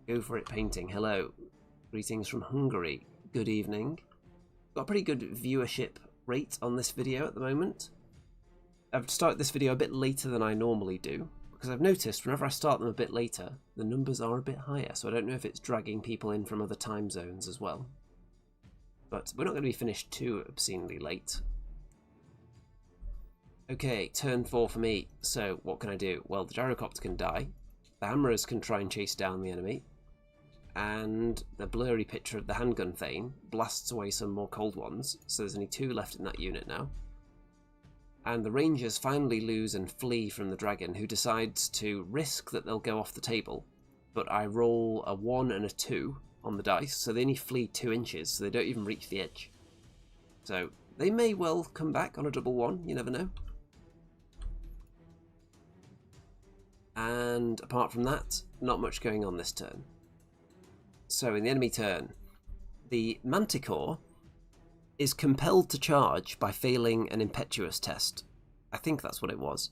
Go for it, painting. Hello. Greetings from Hungary. Good evening. Got a pretty good viewership rate on this video at the moment. I've started this video a bit later than I normally do, because I've noticed whenever I start them a bit later, the numbers are a bit higher, so I don't know if it's dragging people in from other time zones as well. But we're not going to be finished too obscenely late. Okay, turn 4 for me. So what can I do? Well, the Gyrocopter can die, the Hammerers can try and chase down the enemy, and the blurry picture of the handgun Thane blasts away some more Cold Ones, so there's only 2 left in that unit now. And the Rangers finally lose and flee from the dragon, who decides to risk that they'll go off the table. But I roll a 1 and a 2 on the dice, so they only flee 2 inches, so they don't even reach the edge. So they may well come back on a double 1, you never know. And apart from that, not much going on this turn. So in the enemy turn, the Manticore is compelled to charge by failing an impetuous test. I think that's what it was.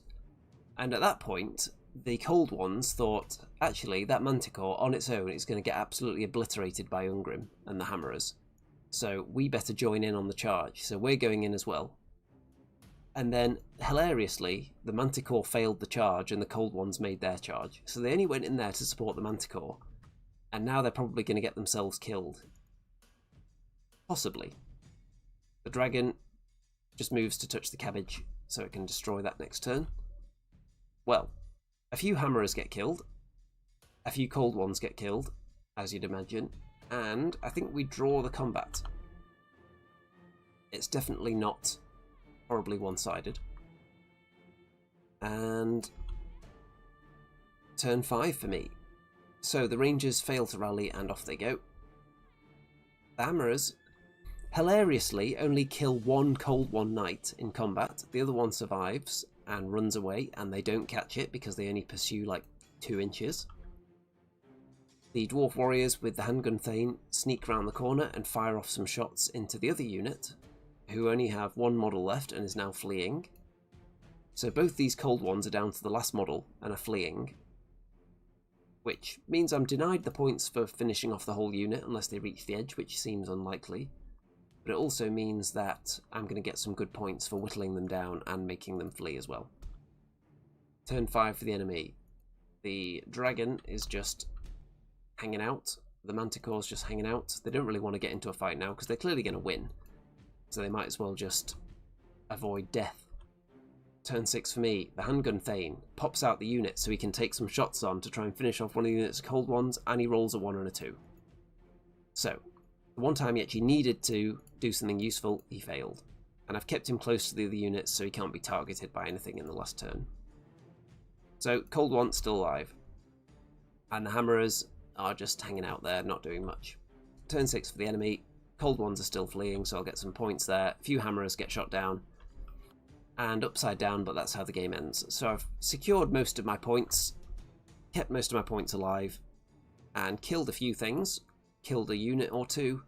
And at that point, the Cold Ones thought, actually, that Manticore on its own is going to get absolutely obliterated by UNGRIM and the Hammerers. So we better join in on the charge. So we're going in as well. And then, hilariously, the Manticore failed the charge and the Cold Ones made their charge. So they only went in there to support the Manticore. And now they're probably going to get themselves killed. Possibly. The dragon just moves to touch the cabbage so it can destroy that next turn. Well, a few Hammerers get killed. A few Cold Ones get killed, as you'd imagine. And I think we draw the combat. It's definitely not horribly one-sided. And turn 5 for me. So the Rangers fail to rally and off they go. The Hammerers hilariously only kill 1 Cold One Knight in combat. The other one survives and runs away, and they don't catch it because they only pursue like 2 inches. The Dwarf Warriors with the handgun Thane sneak round the corner and fire off some shots into the other unit, who only have 1 model left and is now fleeing. So both these Cold Ones are down to the last model and are fleeing, which means I'm denied the points for finishing off the whole unit unless they reach the edge, which seems unlikely. But it also means that I'm going to get some good points for whittling them down and making them flee as well. Turn 5 for the enemy. The dragon is just hanging out. The Manticore's just hanging out. They don't really want to get into a fight now because they're clearly going to win. So they might as well just avoid death. Turn 6 for me. The handgun Thane pops out the unit so he can take some shots on to try and finish off one of the unit's Cold Ones, and he rolls a 1 and a 2. So the one time he actually needed to do something useful, he failed. And I've kept him close to the other units so he can't be targeted by anything in the last turn. So Cold One's still alive. And the Hammerers are just hanging out there, not doing much. Turn 6 for the enemy. Cold Ones are still fleeing, so I'll get some points there. A few Hammerers get shot down. And upside down, but that's how the game ends. So I've secured most of my points, kept most of my points alive, and killed a few things. Killed a unit or two.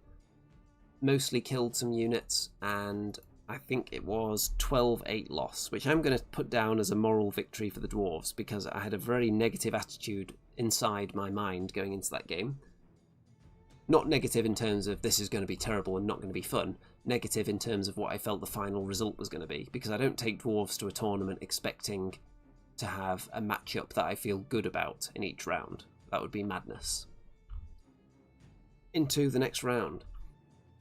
Mostly killed some units, and I think it was 12-8 loss, which I'm going to put down as a moral victory for the Dwarves, because I had a very negative attitude inside my mind going into that game. Not negative in terms of this is going to be terrible and not going to be fun, negative in terms of what I felt the final result was going to be, because I don't take Dwarves to a tournament expecting to have a matchup that I feel good about in each round. That would be madness. Into the next round.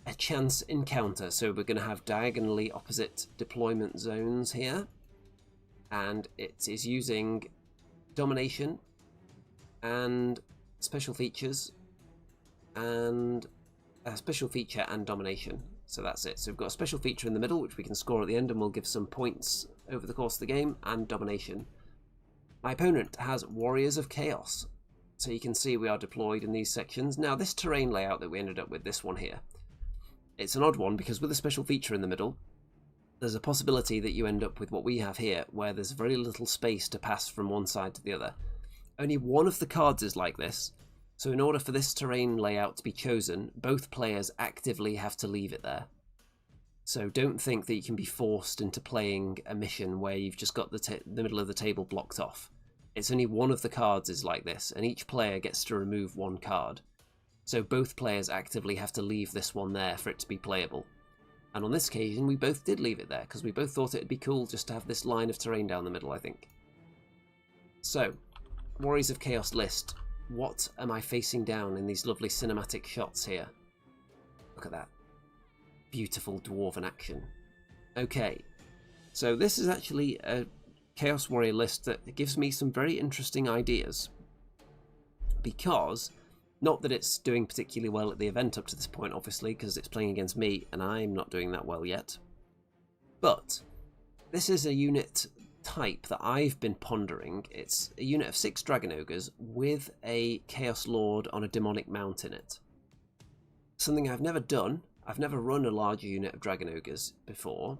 A chance encounter, so we're going to have diagonally opposite deployment zones here, and it is using domination and special features and a special feature and domination. So that's it. So we've got a special feature in the middle which we can score at the end and we'll give some points over the course of the game, and domination. My opponent has Warriors of Chaos, so you can see we are deployed in these sections. Now this terrain layout that we ended up with, this one here, it's an odd one because with a special feature in the middle, there's a possibility that you end up with what we have here, where there's very little space to pass from one side to the other. Only one of the cards is like this, so in order for this terrain layout to be chosen, both players actively have to leave it there. So don't think that you can be forced into playing a mission where you've just got the middle of the table blocked off. It's only one of the cards is like this, and each player gets to remove one card. So both players actively have to leave this one there for it to be playable. And on this occasion, we both did leave it there, because we both thought it'd be cool just to have this line of terrain down the middle, I think. So, Warriors of Chaos list. What am I facing down in these lovely cinematic shots here? Look at that. Beautiful dwarven action. Okay, so this is actually a Chaos Warrior list that gives me some very interesting ideas. Because, not that it's doing particularly well at the event up to this point, obviously, because it's playing against me, and I'm not doing that well yet. But, this is a unit type that I've been pondering. It's a unit of 6 Dragon Ogres with a Chaos Lord on a demonic mount in it. Something I've never done. I've never run a larger unit of Dragon Ogres before,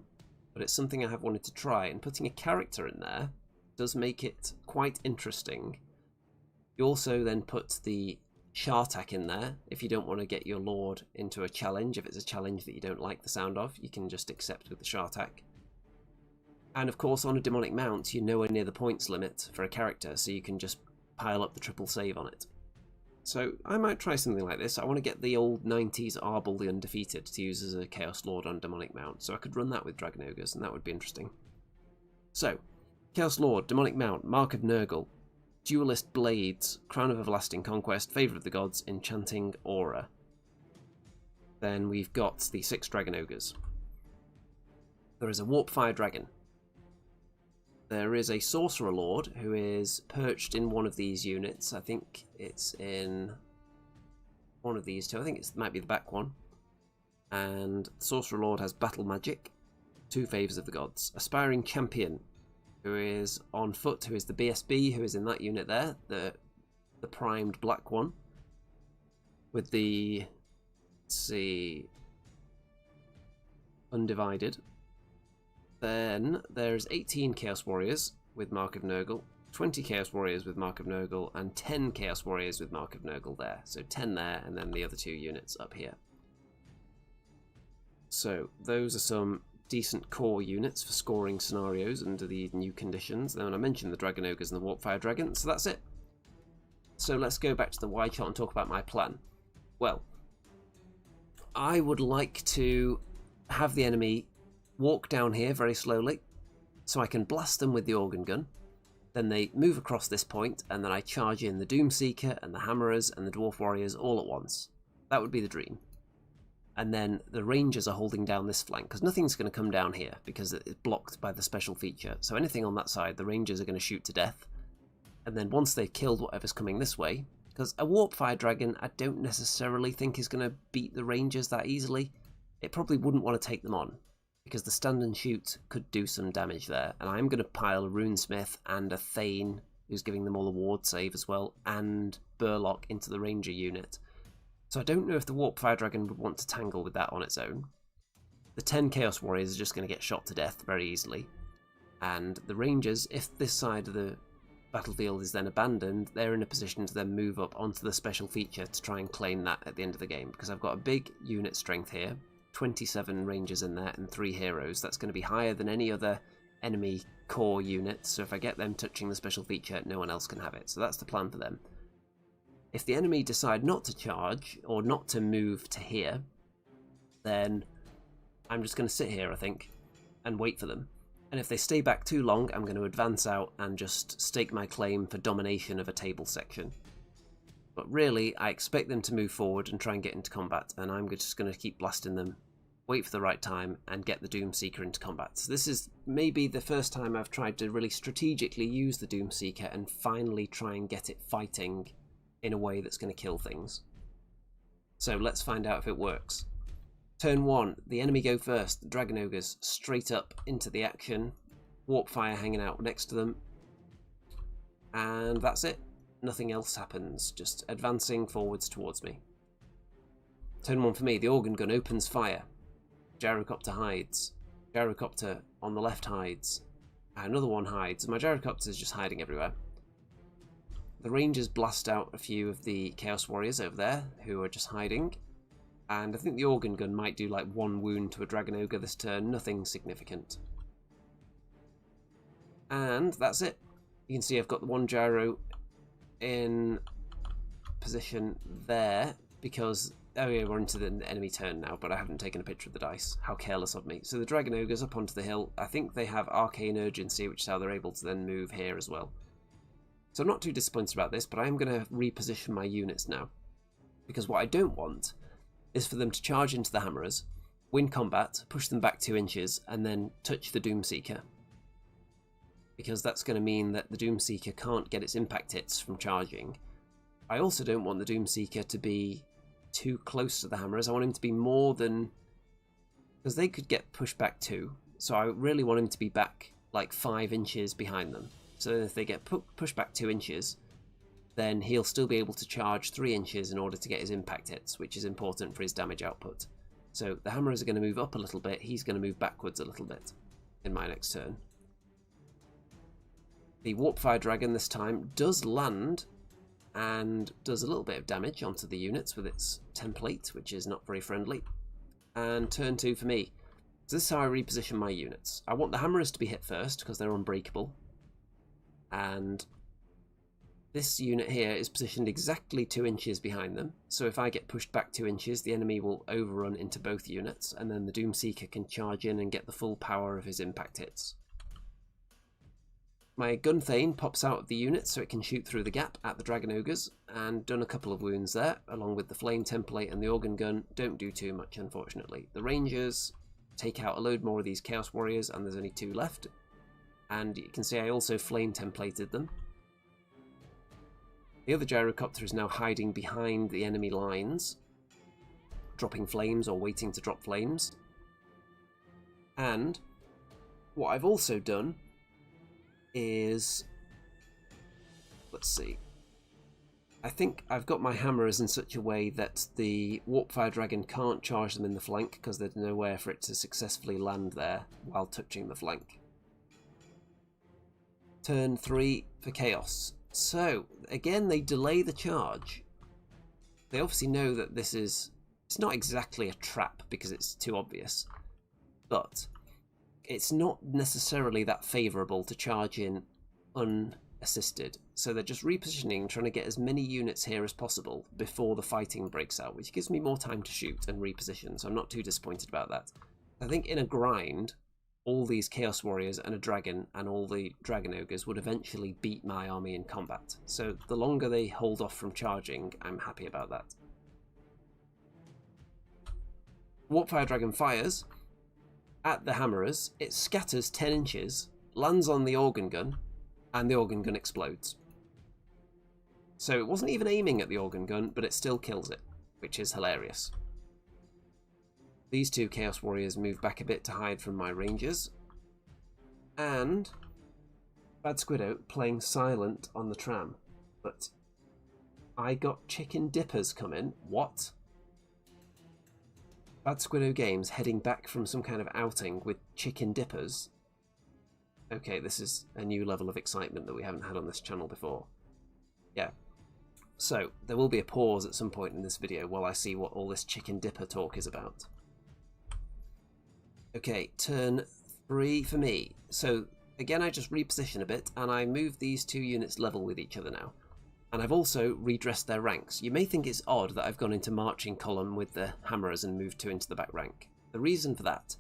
but it's something I have wanted to try, and putting a character in there does make it quite interesting. You also then put the Shartak in there if you don't want to get your Lord into a challenge. If it's a challenge that you don't like the sound of, you can just accept with the Shartak. And of course on a demonic mount you're nowhere near the points limit for a character, so you can just pile up the triple save on it. So I might try something like this. I want to get the old 90s Arbol the Undefeated to use as a Chaos Lord on demonic mount, so I could run that with Dragon Ogres and that would be interesting. So, Chaos Lord, demonic mount, Mark of Nurgle, Duelist Blades, Crown of Everlasting Conquest, Favour of the Gods, Enchanting Aura. Then we've got the 6 Dragon Ogres. There is a Warp Fire Dragon. There is a Sorcerer Lord who is perched in one of these units. I think it's in one of these two. I think it might be the back one. And the Sorcerer Lord has Battle Magic, 2 Favours of the Gods. Aspiring Champion, who is on foot, who is the BSB, who is in that unit there, the primed black one, with the, let's see, Undivided. Then there's 18 Chaos Warriors with Mark of Nurgle, 20 Chaos Warriors with Mark of Nurgle, and 10 Chaos Warriors with Mark of Nurgle there. So 10 there, and then the other 2 units up here. So those are some decent core units for scoring scenarios under the new conditions. Then I mentioned the Dragon Ogres and the Warpfire Dragon, so that's it. So let's go back to the wide shot and talk about my plan. Well, I would like to have the enemy walk down here very slowly, so I can blast them with the organ gun. Then they move across this point, and then I charge in the Doomseeker and the Hammerers and the Dwarf Warriors all at once. That would be the dream. And then the Rangers are holding down this flank, because nothing's going to come down here, because it's blocked by the special feature. So anything on that side, the Rangers are going to shoot to death. And then once they've killed whatever's coming this way, because a Warpfire Dragon I don't necessarily think is going to beat the Rangers that easily. It probably wouldn't want to take them on. because the stand and shoot could do some damage there. And I'm going to pile a runesmith and a thane, who's giving them all a ward save as well, and burlock into the ranger unit. So I don't know if the warp fire dragon would want to tangle with that on its own. The 10 chaos warriors are just going to get shot to death very easily. And the rangers, if this side of the battlefield is then abandoned, they're in a position to then move up onto the special feature to try and claim that at the end of the game, because I've got a big unit strength here, 27 rangers in there and 3 heroes. That's going to be higher than any other enemy core unit, so if I get them touching the special feature, no one else can have it. So that's the plan for them. If the enemy decide not to charge, or not to move to here, then I'm just going to sit here, I think, and wait for them. And if they stay back too long, I'm going to advance out and just stake my claim for domination of a table section. But really, I expect them to move forward and try and get into combat, and I'm just going to keep blasting them, wait for the right time, and get the Doomseeker into combat. So this is maybe the first time I've tried to really strategically use the Doomseeker and finally try and get it fighting in a way that's going to kill things. So let's find out if it works. Turn 1, the enemy go first, the Dragon Ogres straight up into the action, Warp Fire hanging out next to them, and that's it. Nothing else happens, just advancing forwards towards me. Turn 1 for me, the Organ Gun opens fire, Gyrocopter hides, Gyrocopter on the left hides, another one hides, my Gyrocopter is just hiding everywhere. The Rangers blast out a few of the Chaos Warriors over there, who are just hiding. And I think the Organ Gun might do like 1 wound to a Dragon Ogre this turn, nothing significant. And that's it. You can see I've got the 1 gyro in position there, because, oh yeah, we're into the enemy turn now, but I haven't taken a picture of the dice. How careless of me. So the Dragon Ogre's up onto the hill. I think they have Arcane Urgency, which is how they're able to then move here as well. So I'm not too disappointed about this, but I am going to reposition my units now. Because what I don't want is for them to charge into the hammerers, win combat, push them back 2 inches, and then touch the Doomseeker. Because that's going to mean that the Doomseeker can't get its impact hits from charging. I also don't want the Doomseeker to be too close to the hammerers. I want him to be more than... because they could get pushed back 2, so I really want him to be back like 5 inches behind them. So if they get pushed back 2 inches, then he'll still be able to charge 3 inches in order to get his impact hits, which is important for his damage output. So the hammerers are going to move up a little bit, he's going to move backwards a little bit in my next turn. The Warpfire Dragon this time does land and does a little bit of damage onto the units with its template, which is not very friendly. And turn 2 for me. So this is how I reposition my units. I want the hammerers to be hit first because they're unbreakable. And this unit here is positioned exactly 2 inches behind them, so if I get pushed back 2 inches, the enemy will overrun into both units, and then the Doomseeker can charge in and get the full power of his impact hits. My Gun Thane pops out of the unit so it can shoot through the gap at the Dragon Ogres, and done a couple of wounds there, along with the Flame Template and the Organ Gun. Don't do too much, unfortunately. The Rangers take out a load more of these Chaos Warriors, and there's only 2 left. And you can see I also Flame Templated them. The other Gyrocopter is now hiding behind the enemy lines, dropping flames or waiting to drop flames. And what I've also done is, let's see, I think I've got my hammerers in such a way that the Warpfire Dragon can't charge them in the flank because there's nowhere for it to successfully land there while touching the flank. Turn 3 for Chaos. So, again, they delay the charge. They obviously know that this is... it's not exactly a trap because it's too obvious, but it's not necessarily that favourable to charge in unassisted. So they're just repositioning, trying to get as many units here as possible before the fighting breaks out, which gives me more time to shoot and reposition, so I'm not too disappointed about that. I think in a grind, all these Chaos Warriors and a Dragon and all the Dragon Ogres would eventually beat my army in combat. So the longer they hold off from charging, I'm happy about that. Warpfire Dragon fires at the hammerers. It scatters 10 inches, lands on the Organ Gun, and the Organ Gun explodes. So it wasn't even aiming at the Organ Gun, but it still kills it, which is hilarious. These two Chaos Warriors move back a bit to hide from my rangers. And Bad Squiddo playing silent on the tram. But I got chicken dippers coming. What? Bad Squiddo Games heading back from some kind of outing with chicken dippers. Okay, this is a new level of excitement that we haven't had on this channel before. Yeah. So, there will be a pause at some point in this video while I see what all this chicken dipper talk is about. Okay, turn 3 for me. So, again, I just reposition a bit, and I move these two units level with each other now. And I've also redressed their ranks. You may think it's odd that I've gone into marching column with the hammerers and moved 2 into the back rank. The reason for that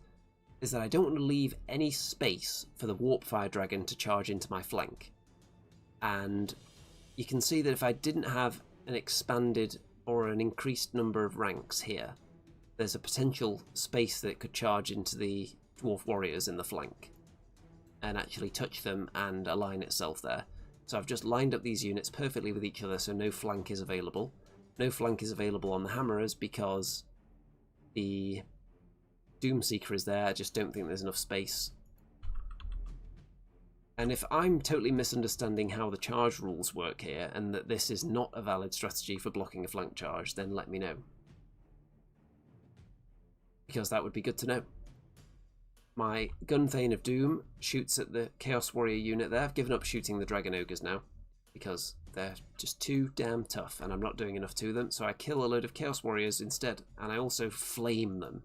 is that I don't want to leave any space for the Warp Fire Dragon to charge into my flank. And you can see that if I didn't have an expanded or an increased number of ranks here, there's a potential space that it could charge into the Dwarf Warriors in the flank and actually touch them and align itself there. So I've just lined up these units perfectly with each other so no flank is available. No flank is available on the hammerers because the Doomseeker is there. I just don't think there's enough space. And if I'm totally misunderstanding how the charge rules work here and that this is not a valid strategy for blocking a flank charge, then let me know. Because that would be good to know. My Gunthane of Doom shoots at the Chaos Warrior unit there. I've given up shooting the Dragon Ogres now because they're just too damn tough and I'm not doing enough to them. So I kill a load of Chaos Warriors instead, and I also flame them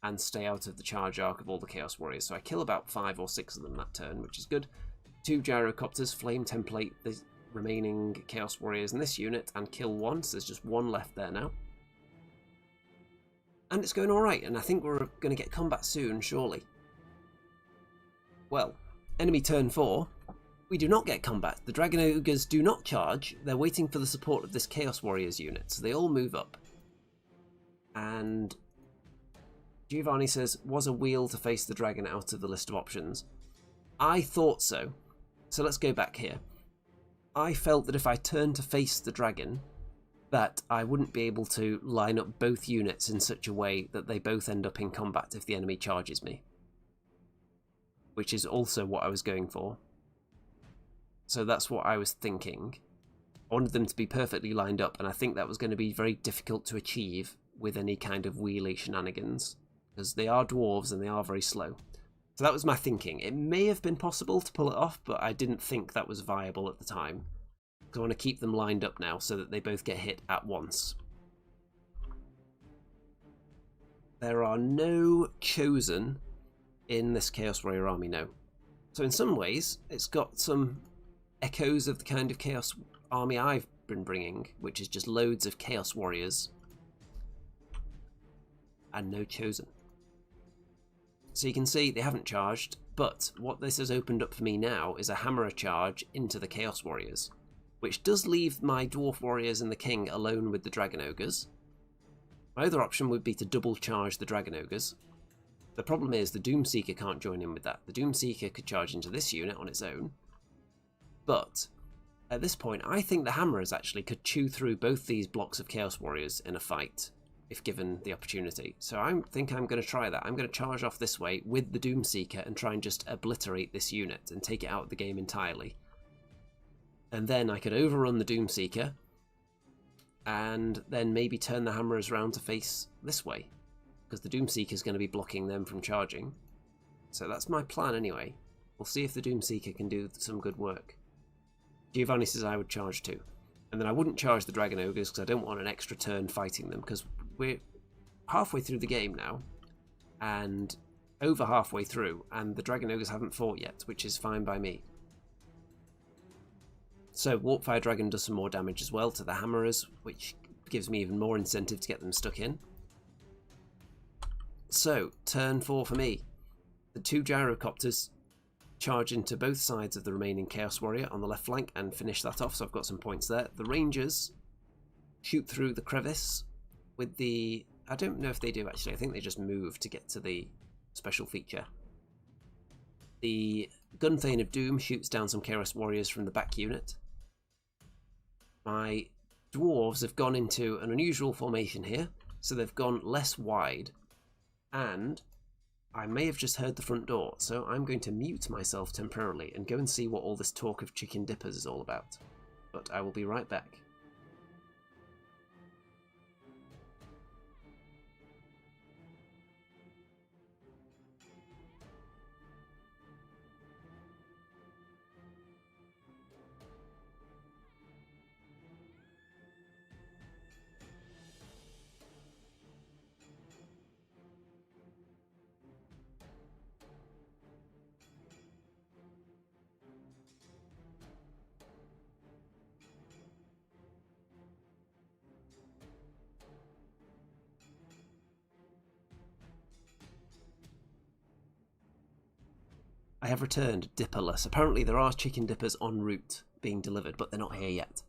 and stay out of the charge arc of all the Chaos Warriors. So I kill about 5 or 6 of them that turn, which is good. 2 Gyrocopters flame template the remaining Chaos Warriors in this unit and kill 1, so there's just 1 left there now. And it's going alright, and I think we're going to get combat soon, surely. Well, enemy turn 4, we do not get combat. The Dragon Ogres do not charge, they're waiting for the support of this Chaos Warriors unit, so they all move up. And Giovanni says, was a wheel to face the dragon out of the list of options? I thought so. So let's go back here. I felt that if I turned to face the dragon, that I wouldn't be able to line up both units in such a way that they both end up in combat if the enemy charges me. Which is also what I was going for. So that's what I was thinking. I wanted them to be perfectly lined up, and I think that was going to be very difficult to achieve with any kind of wheelie shenanigans, because they are dwarves and they are very slow. So that was my thinking. It may have been possible to pull it off, but I didn't think that was viable at the time. I want to keep them lined up now so that they both get hit at once. There are no chosen in this Chaos Warrior army, no. So in some ways, it's got some echoes of the kind of Chaos army I've been bringing, which is just loads of Chaos Warriors and no chosen. So you can see they haven't charged, but what this has opened up for me now is a hammerer charge into the Chaos Warriors, which does leave my Dwarf Warriors and the King alone with the Dragon Ogres. My other option would be to double charge the Dragon Ogres. The problem is the Doomseeker can't join in with that. The Doomseeker could charge into this unit on its own, but at this point I think the hammerers actually could chew through both these blocks of Chaos Warriors in a fight, if given the opportunity. So I think I'm going to try that. I'm going to charge off this way with the Doomseeker and try and just obliterate this unit and take it out of the game entirely. And then I could overrun the Doomseeker and then maybe turn the hammerers around to face this way, because the Doomseeker is going to be blocking them from charging. So that's my plan anyway. We'll see if the Doomseeker can do some good work. Giovanni says I would charge too. And then I wouldn't charge the Dragon Ogres because I don't want an extra turn fighting them, because we're halfway through the game now, and over halfway through, and the Dragon Ogres haven't fought yet, which is fine by me. So Warpfire Dragon does some more damage as well to the hammerers, which gives me even more incentive to get them stuck in. So, turn 4 for me. The 2 Gyrocopters charge into both sides of the remaining Chaos Warrior on the left flank and finish that off, so I've got some points there. The Rangers shoot through the crevice with the... I don't know if they do actually, I think they just move to get to the special feature. The Gunthane of Doom shoots down some Chaos Warriors from the back unit. My Dwarves have gone into an unusual formation here, so they've gone less wide. And I may have just heard the front door, so I'm going to mute myself temporarily and go and see what all this talk of chicken dippers is all about. But I will be right back. I have returned dipperless. Apparently there are chicken dippers en route being delivered, but they're not here yet.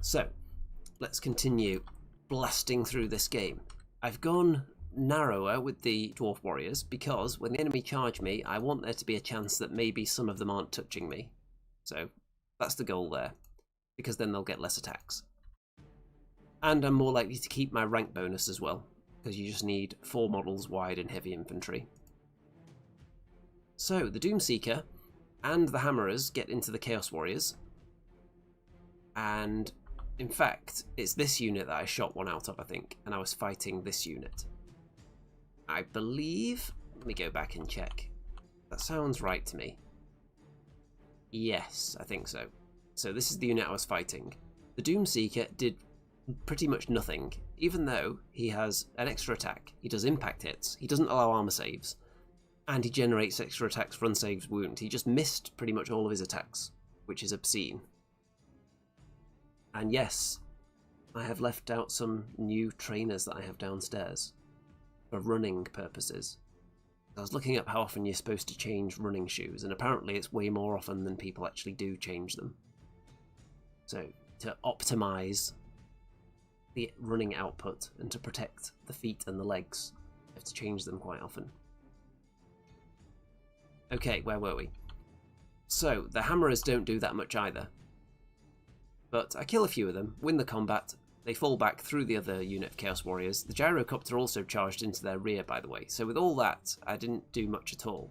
So, let's continue blasting through this game. I've gone narrower with the dwarf warriors because when the enemy charge me, I want there to be a chance that maybe some of them aren't touching me. So, that's the goal there, because then they'll get less attacks. And I'm more likely to keep my rank bonus as well, because you just need 4 models wide and heavy infantry. So, the Doomseeker and the Hammerers get into the Chaos Warriors, and in fact, it's this unit that I shot one out of, I think, and I was fighting this unit. I believe... Let me go back and check. That sounds right to me. Yes, I think so. So this is the unit I was fighting. The Doomseeker did pretty much nothing, even though he has an extra attack. He does impact hits, he doesn't allow armor saves, and he generates extra attacks for unsaved wound. He just missed pretty much all of his attacks, which is obscene. And yes, I have left out some new trainers that I have downstairs for running purposes. I was looking up how often you're supposed to change running shoes, and apparently it's way more often than people actually do change them. So, to optimize the running output and to protect the feet and the legs, you have to change them quite often. Okay, where were we? So, the Hammerers don't do that much either. But I kill a few of them, win the combat, they fall back through the other unit of Chaos Warriors. The Gyrocopter also charged into their rear, by the way, so with all that, I didn't do much at all.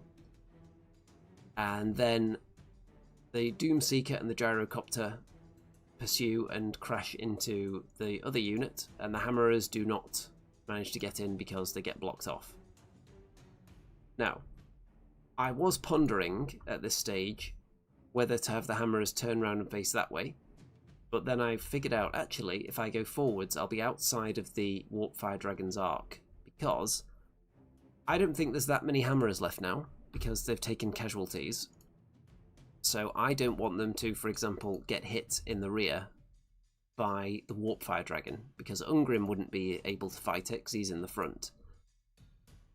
And then the Doomseeker and the Gyrocopter pursue and crash into the other unit, and the Hammerers do not manage to get in because they get blocked off. Now, I was pondering at this stage whether to have the Hammerers turn around and face that way, but then I figured out, actually, if I go forwards, I'll be outside of the Warp Fire Dragon's arc, because I don't think there's that many Hammerers left now, because they've taken casualties. So I don't want them to, for example, get hit in the rear by the Warp Fire Dragon, because UNGRIM wouldn't be able to fight it, because he's in the front.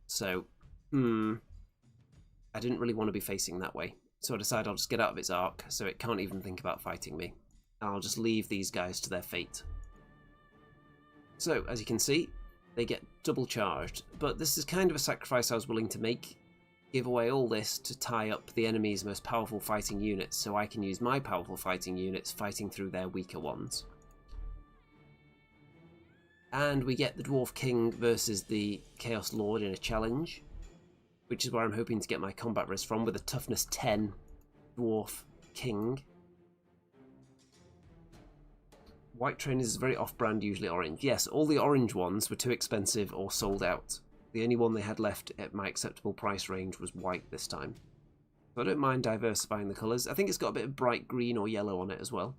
So, I didn't really want to be facing that way, so I decided I'll just get out of its arc, so it can't even think about fighting me. And I'll just leave these guys to their fate. So, as you can see, they get double charged, but this is kind of a sacrifice I was willing to make. Give away all this to tie up the enemy's most powerful fighting units, so I can use my powerful fighting units fighting through their weaker ones. And we get the Dwarf King versus the Chaos Lord in a challenge, which is where I'm hoping to get my combat res from, with a toughness 10 Dwarf King. White trainers is very off-brand, usually orange. Yes, all the orange ones were too expensive or sold out. The only one they had left at my acceptable price range was white this time. So I don't mind diversifying the colours. I think it's got a bit of bright green or yellow on it as well.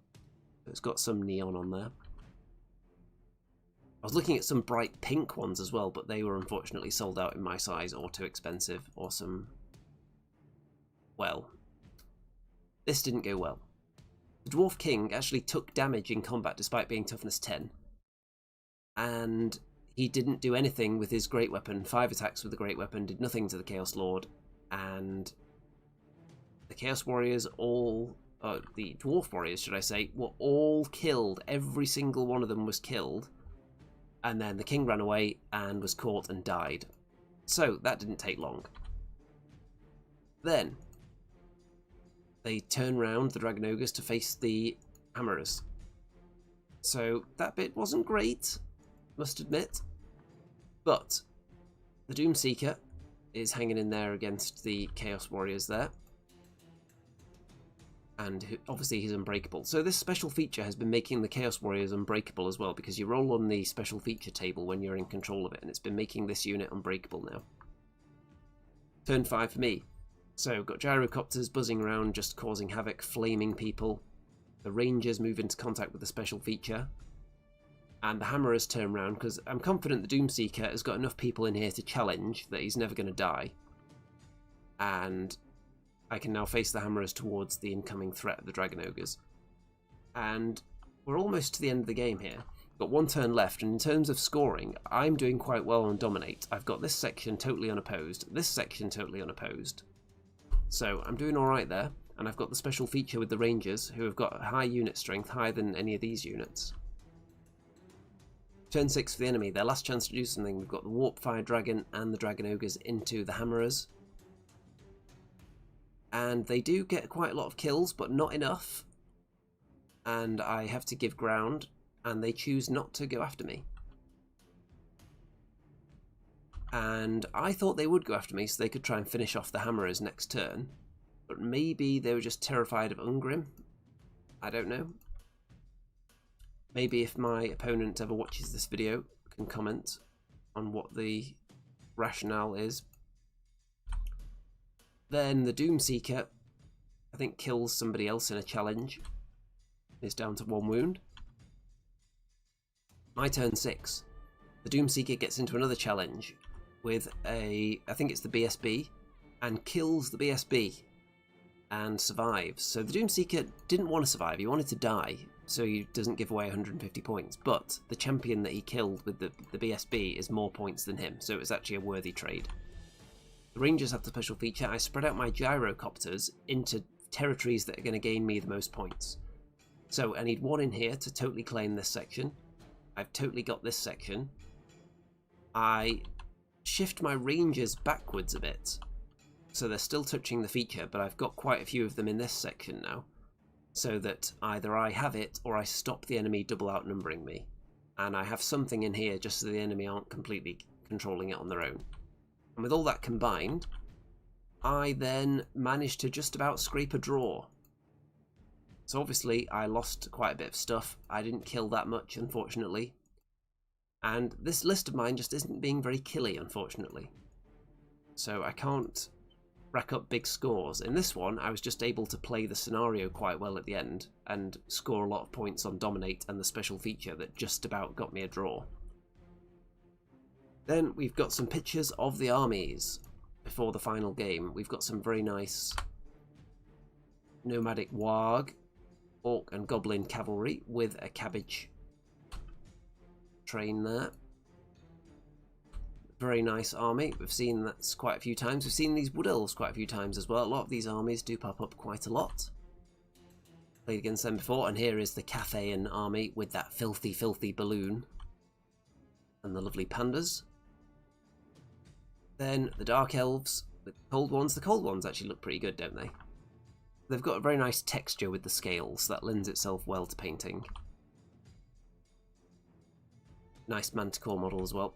It's got some neon on there. I was looking at some bright pink ones as well, but they were unfortunately sold out in my size or too expensive or some... Well, this didn't go well. The Dwarf King actually took damage in combat despite being toughness 10. And he didn't do anything with his great weapon. 5 attacks with the great weapon, did nothing to the Chaos Lord. And the Chaos Warriors all... the Dwarf Warriors, should I say, were all killed. Every single one of them was killed. And then the king ran away and was caught and died. So that didn't take long. Then they turn round the Dragon Ogres to face the Hammerers. So that bit wasn't great, must admit. But The Doomseeker is hanging in there against the Chaos Warriors there. And obviously he's unbreakable. So this special feature has been making the Chaos Warriors unbreakable as well, because you roll on the special feature table when you're in control of it, and it's been making this unit unbreakable now. Turn 5 for me. So got gyrocopters buzzing around, just causing havoc, flaming people. The Rangers move into contact with the special feature. And the Hammerers turn around, because I'm confident the Doomseeker has got enough people in here to challenge that he's never going to die. And I can now face the Hammerers towards the incoming threat of the Dragon Ogres. And we're almost to the end of the game here. Got one turn left, and in terms of scoring, I'm doing quite well on Dominate. I've got this section totally unopposed, this section totally unopposed. So I'm doing alright there, and I've got the special feature with the Rangers, who have got high unit strength, higher than any of these units. Turn 6 for the enemy, their last chance to do something. We've got the Warp Fire Dragon and the Dragon Ogres into the Hammerers. And they do get quite a lot of kills, but not enough. And I have to give ground, and they choose not to go after me. And I thought they would go after me so they could try and finish off the Hammerers next turn. But maybe they were just terrified of UNGRIM. I don't know. Maybe if my opponent ever watches this video, can comment on what the rationale is. Then the Doomseeker, I think, kills somebody else in a challenge. It's down to 1 wound. My turn 6. The Doomseeker gets into another challenge with I think it's the BSB, and kills the BSB and survives. So the Doomseeker didn't want to survive, he wanted to die, so he doesn't give away 150 points. But the champion that he killed with the BSB is more points than him, so it was actually a worthy trade. The Rangers have the special feature. I spread out my gyrocopters into territories that are going to gain me the most points. So I need 1 in here to totally claim this section. I've totally got this section. I shift my Rangers backwards a bit, so they're still touching the feature, but I've got quite a few of them in this section now, so that either I have it or I stop the enemy double outnumbering me. And I have something in here just so the enemy aren't completely controlling it on their own. And with all that combined, I then managed to just about scrape a draw. So obviously I lost quite a bit of stuff. I didn't kill that much, unfortunately. And this list of mine just isn't being very killy, unfortunately. So I can't rack up big scores. In this one, I was just able to play the scenario quite well at the end and score a lot of points on Dominate and the special feature that just about got me a draw. Then we've got some pictures of the armies before the final game. We've got some very nice nomadic warg, orc and goblin cavalry with a cabbage train there. Very nice army. We've seen that quite a few times. We've seen these wood elves quite a few times as well. A lot of these armies do pop up quite a lot. Played against them before, and here is the Cathayan army with that filthy, filthy balloon and the lovely pandas. Then the dark elves, the cold ones. The cold ones actually look pretty good, don't they? They've got a very nice texture with the scales that lends itself well to painting. Nice manticore model as well.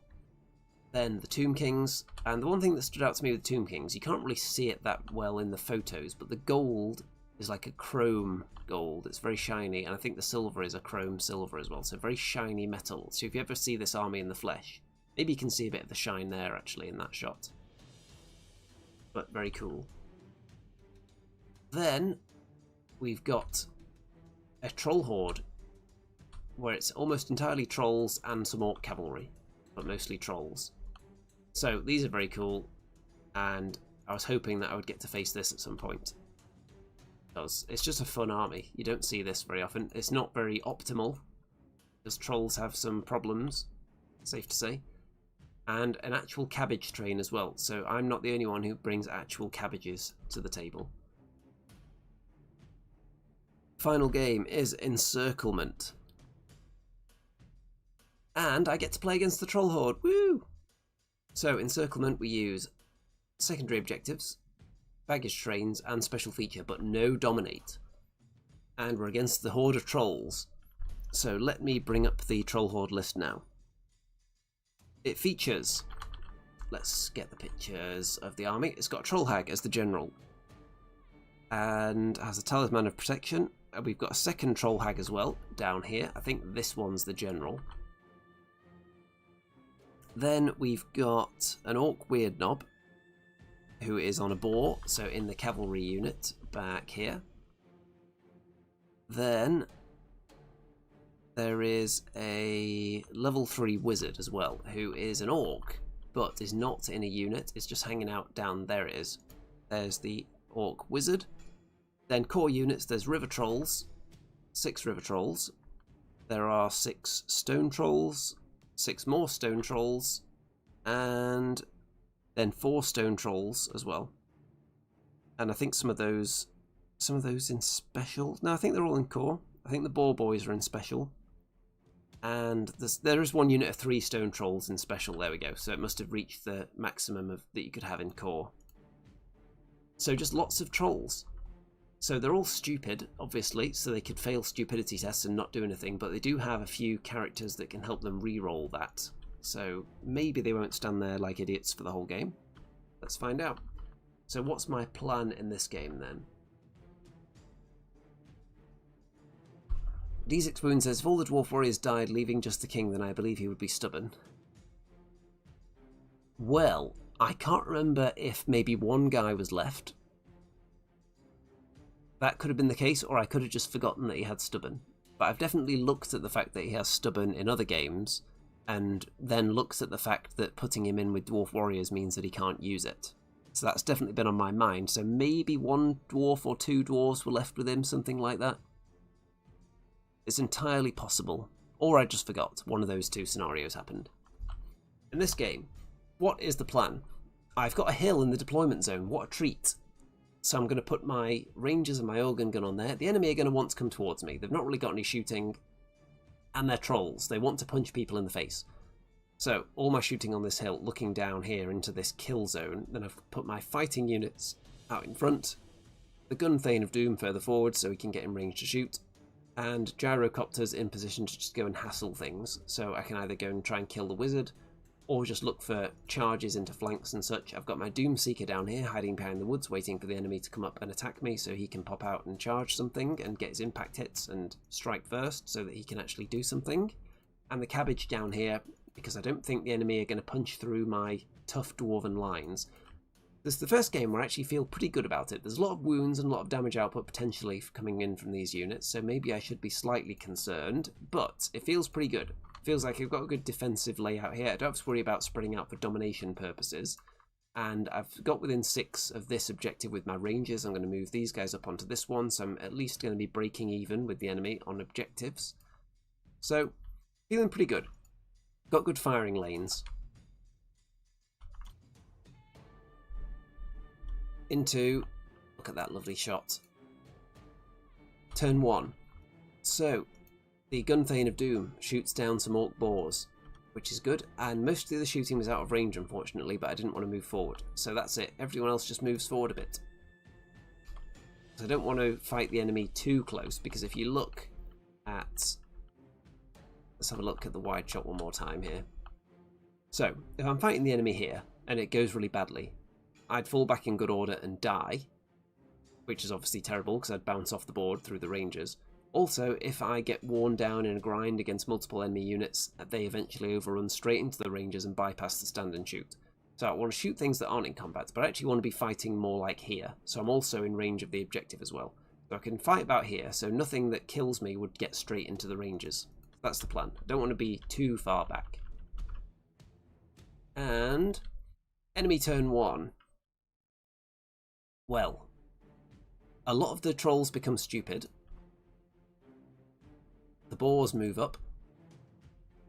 Then the Tomb Kings, and the one thing that stood out to me with Tomb Kings, you can't really see it that well in the photos, but the gold is like a chrome gold. It's very shiny, and I think the silver is a chrome silver as well, so very shiny metal. So if you ever see this army in the flesh, maybe you can see a bit of the shine there actually in that shot. But very cool. Then we've got a troll horde, where it's almost entirely trolls and some orc cavalry, but mostly trolls. So these are very cool, and I was hoping that I would get to face this at some point, because it's just a fun army. You don't see this very often. It's not very optimal, because trolls have some problems, safe to say, and an actual cabbage train as well, so I'm not the only one who brings actual cabbages to the table. Final game is Encirclement. And I get to play against the Troll Horde. Woo! So, Encirclement, we use secondary objectives, baggage trains, and special feature, but no Dominate. And we're against the Horde of Trolls. So, let me bring up the Troll Horde list now. It features let's get the pictures of the army. It's got a troll hag as the general, and has a talisman of protection. And we've got a second troll hag as well down here. I think this one's the general. Then we've got an orc weird knob who is on a boar, so in the cavalry unit back here. Then there is a level 3 wizard as well, who is an orc, but is not in a unit, it's just hanging out down. There it is. There's the orc wizard. Then core units, there's river trolls, 6 river trolls. There are 6 stone trolls, 6 more stone trolls, and then 4 stone trolls as well. And I think some of those in special. No, I think they're all in core. I think the boar boys are in special. And there is one unit of 3 stone trolls in special. There we go. So it must have reached the maximum that you could have in core. So just lots of trolls. So they're all stupid, obviously, so they could fail stupidity tests and not do anything, but they do have a few characters that can help them re-roll that. So maybe they won't stand there like idiots for the whole game. Let's find out. So what's my plan in this game then? D6 Boon says, if all the dwarf warriors died, leaving just the king, then I believe he would be stubborn. Well, I can't remember if maybe one guy was left. That could have been the case, or I could have just forgotten that he had stubborn. But I've definitely looked at the fact that he has stubborn in other games, and then looked at the fact that putting him in with dwarf warriors means that he can't use it. So that's definitely been on my mind. So maybe one dwarf or 2 dwarves were left with him, something like that. It's entirely possible. Or I just forgot. One of those 2 scenarios happened. In this game, what is the plan? I've got a hill in the deployment zone. What a treat. So I'm going to put my rangers and my organ gun on there. The enemy are going to want to come towards me. They've not really got any shooting. And they're trolls. They want to punch people in the face. So all my shooting on this hill, looking down here into this kill zone. Then I've put my fighting units out in front. The gun Thane of Doom further forward so he can get in range to shoot. And gyrocopters in position to just go and hassle things. So I can either go and try and kill the wizard, or just look for charges into flanks and such. I've got my Doomseeker down here, hiding behind the woods, waiting for the enemy to come up and attack me so he can pop out and charge something and get his impact hits and strike first so that he can actually do something. And the cabbage down here, because I don't think the enemy are going to punch through my tough dwarven lines. This is the first game where I actually feel pretty good about it. There's a lot of wounds and a lot of damage output potentially coming in from these units, so maybe I should be slightly concerned, but it feels pretty good. Feels like I've got a good defensive layout here. I don't have to worry about spreading out for domination purposes. And I've got within 6 of this objective with my rangers. I'm going to move these guys up onto this one, so I'm at least going to be breaking even with the enemy on objectives. So, feeling pretty good. Got good firing lanes. Into, look at that lovely shot. Turn 1. So, the gun Thane of Doom shoots down some orc boars, which is good, and most of the shooting was out of range unfortunately, but I didn't want to move forward. So that's it, everyone else just moves forward a bit. So I don't want to fight the enemy too close, because if you look at... Let's have a look at the wide shot one more time here. So, if I'm fighting the enemy here, and it goes really badly, I'd fall back in good order and die, which is obviously terrible because I'd bounce off the board through the rangers. Also, if I get worn down in a grind against multiple enemy units, they eventually overrun straight into the rangers and bypass the stand and shoot. So I want to shoot things that aren't in combat, but I actually want to be fighting more like here, so I'm also in range of the objective as well. So I can fight about here, so nothing that kills me would get straight into the rangers. That's the plan. I don't want to be too far back. And enemy turn 1. Well, a lot of the trolls become stupid. The boars move up.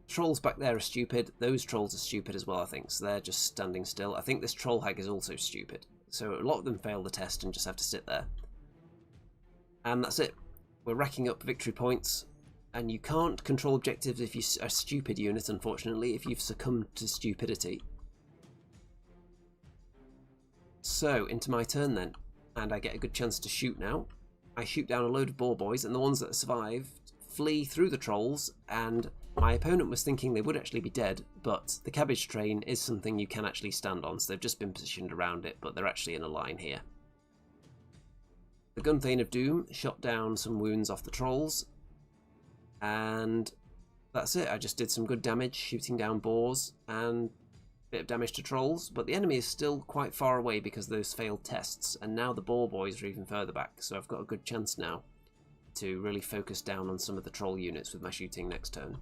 Trolls back there are stupid. Those trolls are stupid as well, I think. So they're just standing still. I think this troll hag is also stupid. So a lot of them fail the test and just have to sit there. And that's it. We're racking up victory points. And you can't control objectives if you're a stupid unit, unfortunately, if you've succumbed to stupidity. So, into my turn then. And I get a good chance to shoot now. I shoot down a load of boar boys, and the ones that survive flee through the trolls and My opponent was thinking they would actually be dead, but the cabbage train is something you can actually stand on, so they've just been positioned around it, but they're actually in a line here. The Gunthane of Doom shot down some wounds off the trolls, and that's it. I just did some good damage shooting down boars and a bit of damage to trolls, but the enemy is still quite far away because of those failed tests, and now the boar boys are even further back, so I've got a good chance now to really focus down on some of the troll units with my shooting next turn.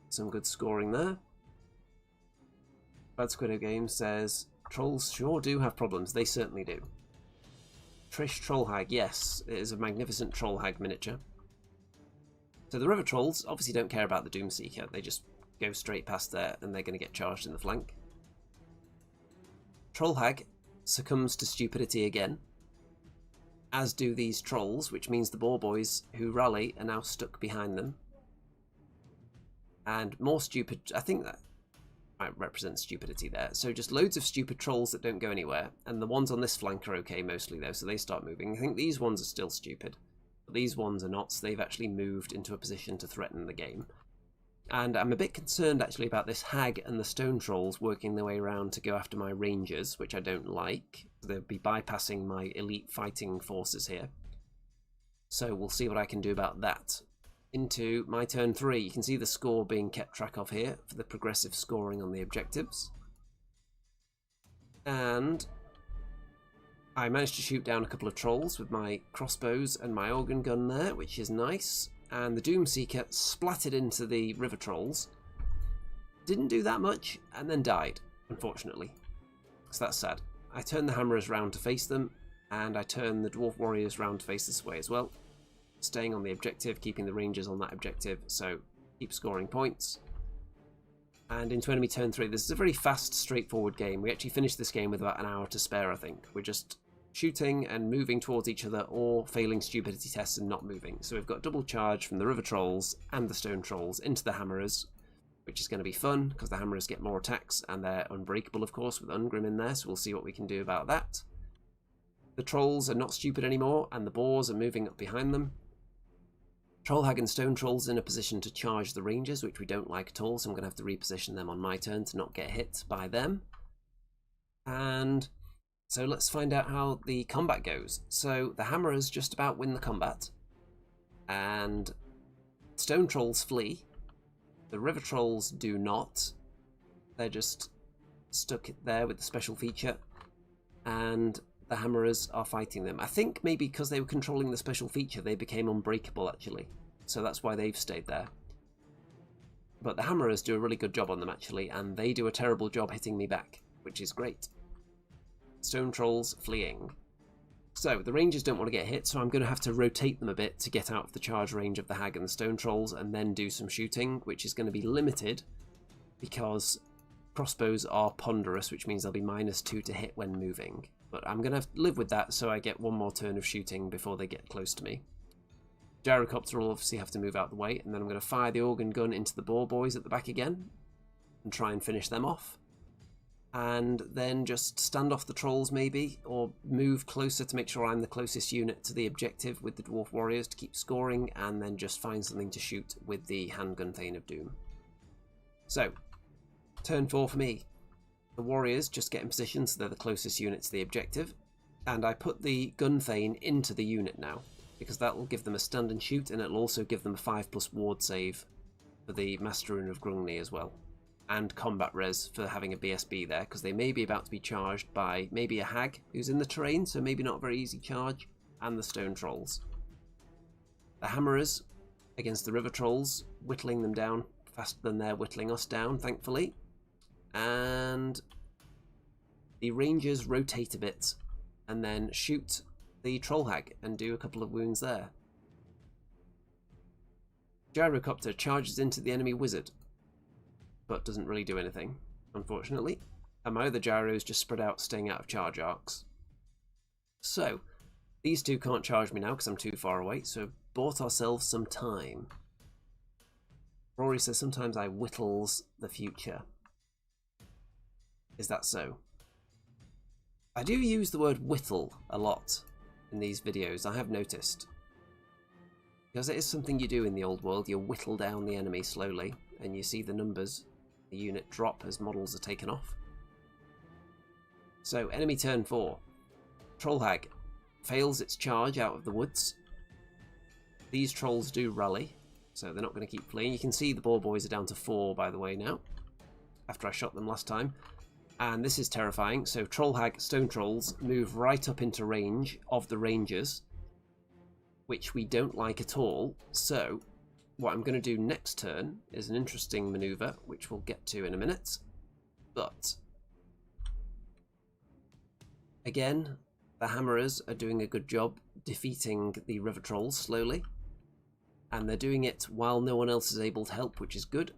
Some good scoring there. Bad Squiddo Game says, trolls sure do have problems. They certainly do. Trish Trollhag, yes, it is a magnificent Trollhag miniature. So the river trolls obviously don't care about the Doomseeker. They just go straight past there and they're going to get charged in the flank. Trollhag succumbs to stupidity again, as do these trolls, which means the boar boys who rally are now stuck behind them. And more stupid, I think that might represent stupidity there. So just loads of stupid trolls that don't go anywhere, and the ones on this flank are okay mostly though, so they start moving. I think these ones are still stupid, but these ones are not, so they've actually moved into a position to threaten the game. And I'm a bit concerned actually about this hag and the stone trolls working their way around to go after my rangers, which I don't like. They'll be bypassing my elite fighting forces here. So we'll see what I can do about that. Into my turn 3, you can see the score being kept track of here for the progressive scoring on the objectives. And I managed to shoot down a couple of trolls with my crossbows and my organ gun there, which is nice. And the Doomseeker splattered into the river trolls. Didn't do that much, and then died, unfortunately. So that's sad. I turned the hammerers round to face them, and I turned the dwarf warriors round to face this way as well. Staying on the objective, keeping the rangers on that objective, so keep scoring points. And into enemy turn 3, this is a very fast, straightforward game. We actually finished this game with about an hour to spare, I think. We're just shooting and moving towards each other, or failing stupidity tests and not moving. So we've got double charge from the river trolls and the stone trolls into the hammerers, which is going to be fun, because the hammerers get more attacks, and they're unbreakable, of course, with UNGRIM in there, so we'll see what we can do about that. The trolls are not stupid anymore, and the boars are moving up behind them. Trollhag and Stone Trolls in a position to charge the rangers, which we don't like at all, so I'm going to have to reposition them on my turn to not get hit by them. And so let's find out how the combat goes. So the Hammerers just about win the combat, and Stone Trolls flee. The River Trolls do not. They're just stuck there with the special feature, and the Hammerers are fighting them. I think maybe because they were controlling the special feature, they became unbreakable, actually. So that's why they've stayed there. But the Hammerers do a really good job on them, actually, and they do a terrible job hitting me back, which is great. Stone Trolls fleeing. So the Rangers don't want to get hit, so I'm going to have to rotate them a bit to get out of the charge range of the Hag and the Stone Trolls, and then do some shooting, which is going to be limited, because crossbows are ponderous, which means they'll be -2 to hit when moving. But I'm going to have to live with that, so I get one more turn of shooting before they get close to me. Gyrocopter will obviously have to move out the way, and then I'm going to fire the organ gun into the boar boys at the back again, and try and finish them off. And then just stand off the trolls maybe, or move closer to make sure I'm the closest unit to the objective with the dwarf warriors to keep scoring, and then just find something to shoot with the handgun Thane of Doom. So, turn 4 for me. The warriors just get in position so they're the closest unit to the objective, and I put the gun Thane into the unit now, because that will give them a stand and shoot, and it'll also give them a 5+ ward save for the Master Rune of Grungni as well, and combat res for having a BSB there, because they may be about to be charged by maybe a hag who's in the terrain, so maybe not a very easy charge, and the stone trolls. The hammerers against the river trolls, whittling them down faster than they're whittling us down, thankfully. And the rangers rotate a bit and then shoot the troll hag and do a couple of wounds there. Gyrocopter charges into the enemy wizard, but doesn't really do anything, unfortunately. And my other gyros just spread out, staying out of charge arcs. So these two can't charge me now because I'm too far away, so bought ourselves some time. Rory says sometimes I whittles the future. Is that so? I do use the word whittle a lot in these videos, I have noticed. Because it is something you do in the old world, you whittle down the enemy slowly, and you see the numbers, the unit drop as models are taken off. So, enemy turn 4. Troll Hag fails its charge out of the woods. These trolls do rally, so they're not going to keep fleeing. You can see the boar boys are down to 4, by the way, now, after I shot them last time. And this is terrifying. So Troll Hag stone trolls move right up into range of the rangers, which we don't like at all. So what I'm going to do next turn is an interesting maneuver, which we'll get to in a minute. But again, the hammerers are doing a good job defeating the river trolls slowly, and they're doing it while no one else is able to help, which is good.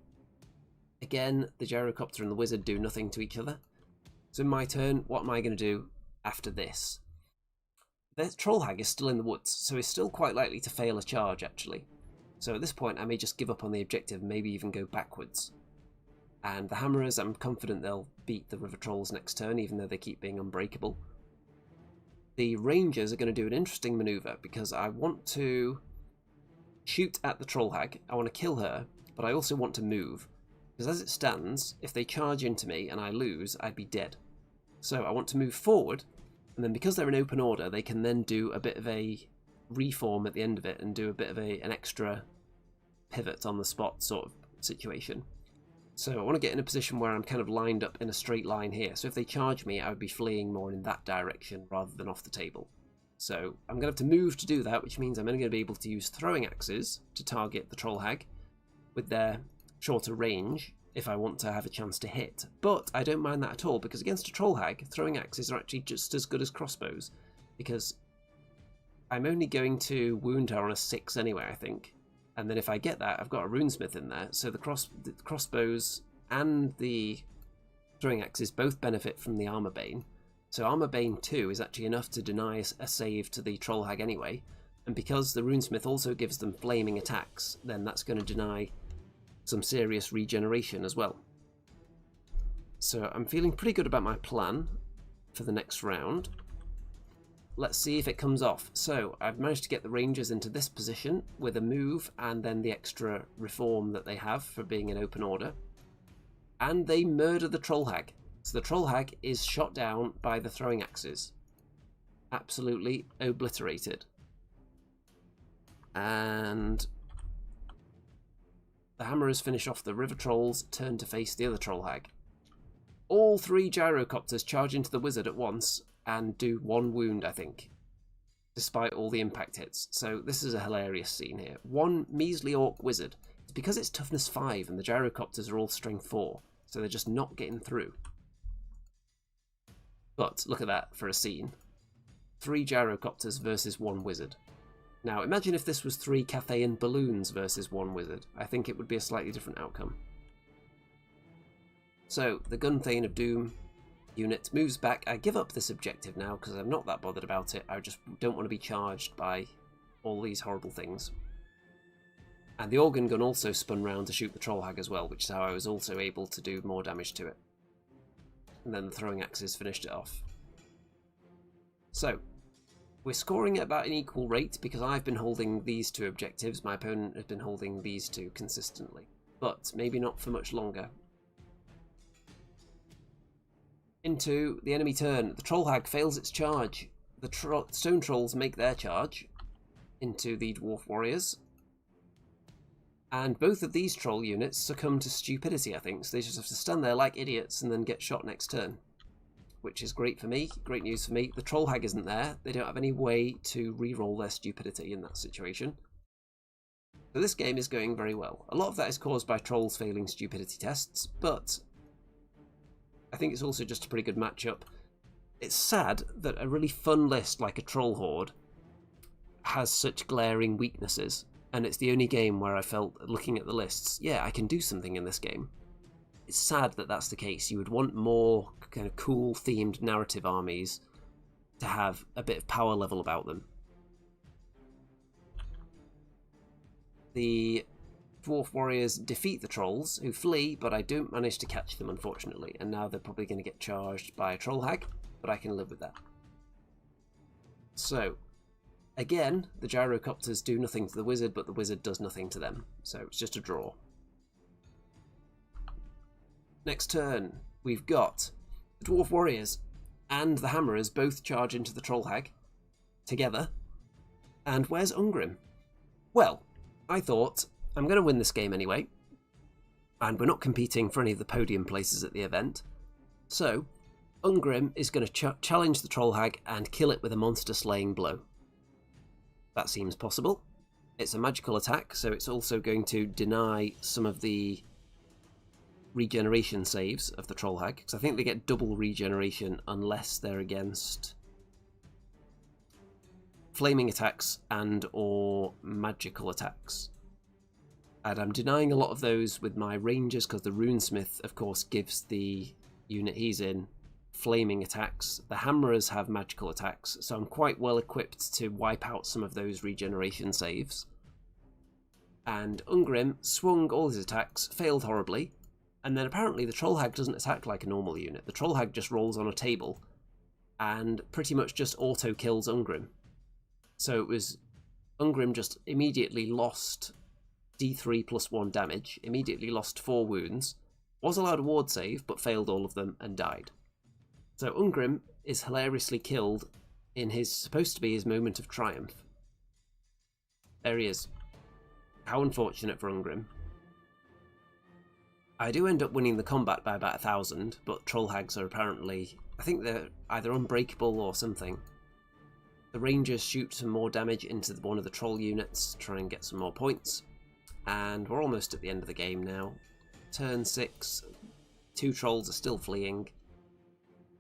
Again, the gyrocopter and the wizard do nothing to each other. So in my turn, what am I going to do after this? The Troll Hag is still in the woods, so he's still quite likely to fail a charge, actually. So at this point, I may just give up on the objective, maybe even go backwards. And the hammerers, I'm confident they'll beat the river trolls next turn, even though they keep being unbreakable. The rangers are going to do an interesting maneuver, because I want to shoot at the Troll Hag, I want to kill her, but I also want to move. Because as it stands, if they charge into me and I lose, I'd be dead. So I want to move forward, and then because they're in open order, they can then do a bit of a reform at the end of it and do a bit of an extra pivot on the spot sort of situation. So I want to get in a position where I'm kind of lined up in a straight line here. So if they charge me, I would be fleeing more in that direction rather than off the table. So I'm going to have to move to do that, which means I'm only going to be able to use throwing axes to target the Troll Hag with their shorter range if I want to have a chance to hit. But I don't mind that at all, because against a Troll Hag, throwing axes are actually just as good as crossbows, because I'm only going to wound her on a 6 anyway, I think. And then if I get that, I've got a runesmith in there, so the crossbows and the throwing axes both benefit from the armor bane. So armor bane 2 is actually enough to deny a save to the Troll Hag anyway, and because the runesmith also gives them flaming attacks, then that's going to deny some serious regeneration as well. So I'm feeling pretty good about my plan for the next round. Let's see if it comes off. So I've managed to get the rangers into this position with a move and then the extra reform that they have for being in open order. And they murder the Troll Hag. So the Troll Hag is shot down by the throwing axes. Absolutely obliterated. And the hammerers finish off the river trolls, turn to face the other Troll Hag. All 3 gyrocopters charge into the wizard at once and do 1 wound, I think, despite all the impact hits. So this is a hilarious scene here. 1 measly orc wizard. It's because it's toughness 5 and the gyrocopters are all strength 4, so they're just not getting through. But look at that for a scene. 3 gyrocopters versus 1 wizard. Now, imagine if this was 3 Cathayan balloons versus 1 wizard. I think it would be a slightly different outcome. So, the Gunthane of Doom unit moves back. I give up this objective now because I'm not that bothered about it. I just don't want to be charged by all these horrible things. And the Organ Gun also spun round to shoot the Troll Hag as well, which is how I was also able to do more damage to it. And then the throwing axes finished it off. So, we're scoring at about an equal rate because I've been holding these 2 objectives. My opponent has been holding these 2 consistently, but maybe not for much longer. Into the enemy turn. The Troll Hag fails its charge. The Stone Trolls make their charge into the Dwarf Warriors. And both of these troll units succumb to stupidity, I think, so they just have to stand there like idiots and then get shot next turn. Which is great for me, great news for me. The Troll Hag isn't there. They don't have any way to re-roll their stupidity in that situation. So this game is going very well. A lot of that is caused by trolls failing stupidity tests, but I think it's also just a pretty good matchup. It's sad that a really fun list like a troll horde has such glaring weaknesses, and it's the only game where I felt, looking at the lists, yeah, I can do something in this game. It's sad that that's the case. You would want more kind of cool themed narrative armies to have a bit of power level about them. The Dwarf Warriors defeat the trolls, who flee, but I don't manage to catch them, unfortunately, and now they're probably going to get charged by a Troll Hag, but I can live with that. So, Again, the gyrocopters do nothing to the wizard, but the wizard does nothing to them. So it's just a draw. Next turn, we've got the Dwarf Warriors and the Hammerers both charge into the Troll Hag together. And where's UNGRIM? Well, I thought, I'm going to win this game anyway. And we're not competing for any of the podium places at the event. So, UNGRIM is going to challenge the Troll Hag and kill it with a monster slaying blow. That seems possible. It's a magical attack, so it's also going to deny some of the regeneration saves of the Troll Hag, because I think they get double regeneration unless they're against flaming attacks and or magical attacks. And I'm denying a lot of those with my rangers, because the runesmith, of course, gives the unit he's in flaming attacks. The hammerers have magical attacks, so I'm quite well equipped to wipe out some of those regeneration saves. And UNGRIM swung all his attacks, failed horribly, and then apparently the Troll Hag doesn't attack like a normal unit. The Troll Hag just rolls on a table and pretty much just auto-kills UNGRIM. So it was UNGRIM just immediately lost D3 plus 1 damage, immediately lost 4 wounds, was allowed a ward save but failed all of them and died. So UNGRIM is hilariously killed in his supposed to be his moment of triumph. There he is. How unfortunate for UNGRIM. I do end up winning the combat by about 1,000, but Troll Hags are apparently, I think they're either unbreakable or something. The Rangers shoot some more damage into one of the troll units to try and get some more points. And we're almost at the end of the game now. Turn 6, 2 trolls are still fleeing.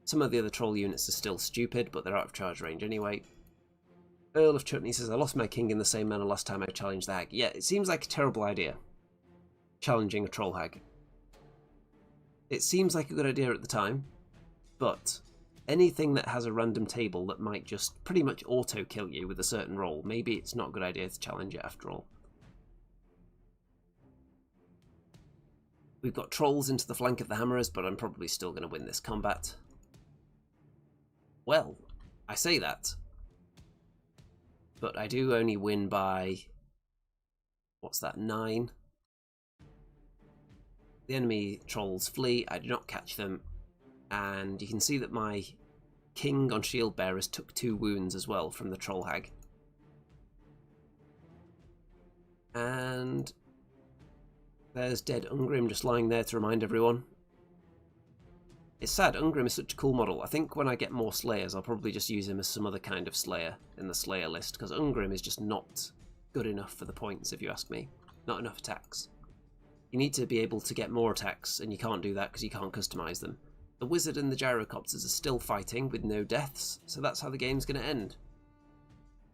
Some of the other troll units are still stupid, but they're out of charge range anyway. Earl of Chutney says, I lost my king in the same manner last time I challenged the hag. Yeah, it seems like a terrible idea, challenging a troll hag. It seems like a good idea at the time, but anything that has a random table that might just pretty much auto-kill you with a certain roll, maybe it's not a good idea to challenge it after all. We've got trolls into the flank of the hammerers, but I'm probably still going to win this combat. Well, I say that, but I do only win by, what's that, 9? The enemy trolls flee, I do not catch them, and you can see that my king on shield bearers took 2 wounds as well from the troll hag. And there's dead UNGRIM just lying there to remind everyone. It's sad, UNGRIM is such a cool model. I think when I get more Slayers, I'll probably just use him as some other kind of Slayer in the Slayer list, because UNGRIM is just not good enough for the points, if you ask me. Not enough attacks. You need to be able to get more attacks, and you can't do that because you can't customize them. The Wizard and the Gyrocopters are still fighting with no deaths, so that's how the game's going to end.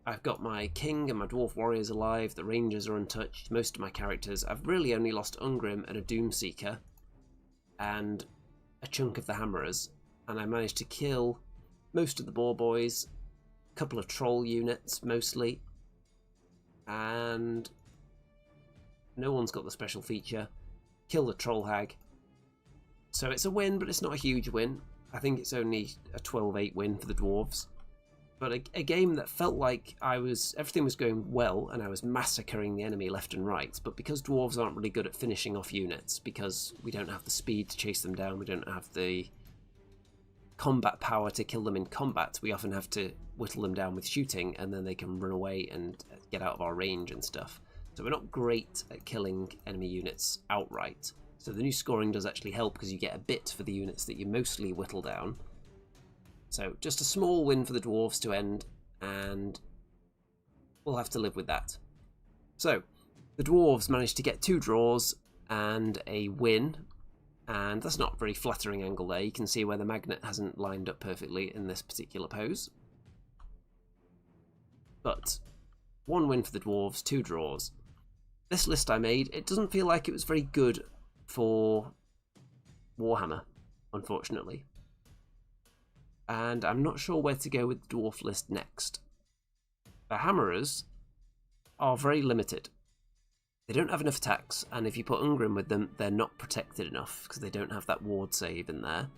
I've got my King and my Dwarf Warriors alive, the Rangers are untouched, most of my characters. I've really only lost UNGRIM and a Doomseeker, and a chunk of the Hammerers, and I managed to kill most of the Boar Boys, a couple of Troll units mostly, and no one's got the special feature. Kill the Troll Hag. So it's a win, but it's not a huge win. I think it's only a 12-8 win for the Dwarves. But a game that felt like everything was going well and I was massacring the enemy left and right, but because Dwarves aren't really good at finishing off units, because we don't have the speed to chase them down, we don't have the combat power to kill them in combat, we often have to whittle them down with shooting and then they can run away and get out of our range and stuff. So we're not great at killing enemy units outright. So the new scoring does actually help because you get a bit for the units that you mostly whittle down. So just a small win for the Dwarves to end, and we'll have to live with that. So the Dwarves managed to get 2 draws and a win, and that's not a very flattering angle there. You can see where the magnet hasn't lined up perfectly in this particular pose. But 1 win for the Dwarves, 2 draws. This list I made, it doesn't feel like it was very good for Warhammer, unfortunately. And I'm not sure where to go with the Dwarf list next. The Hammerers are very limited. They don't have enough attacks, and if you put UNGRIM with them, they're not protected enough, because they don't have that ward save in there.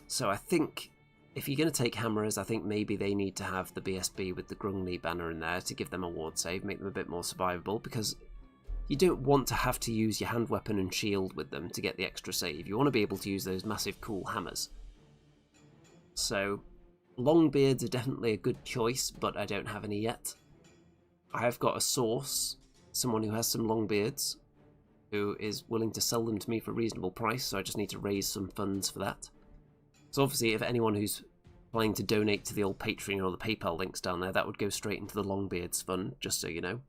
So I think if you're going to take hammerers, I think maybe they need to have the BSB with the Grungni banner in there to give them a ward save, make them a bit more survivable, because you don't want to have to use your hand weapon and shield with them to get the extra save. You want to be able to use those massive cool hammers. So Longbeards are definitely a good choice, but I don't have any yet. I have got a source, someone who has some Longbeards, who is willing to sell them to me for a reasonable price, so I just need to raise some funds for that. So obviously if anyone who's planning to donate to the old Patreon or the PayPal links down there, that would go straight into the Longbeards fund, just so you know.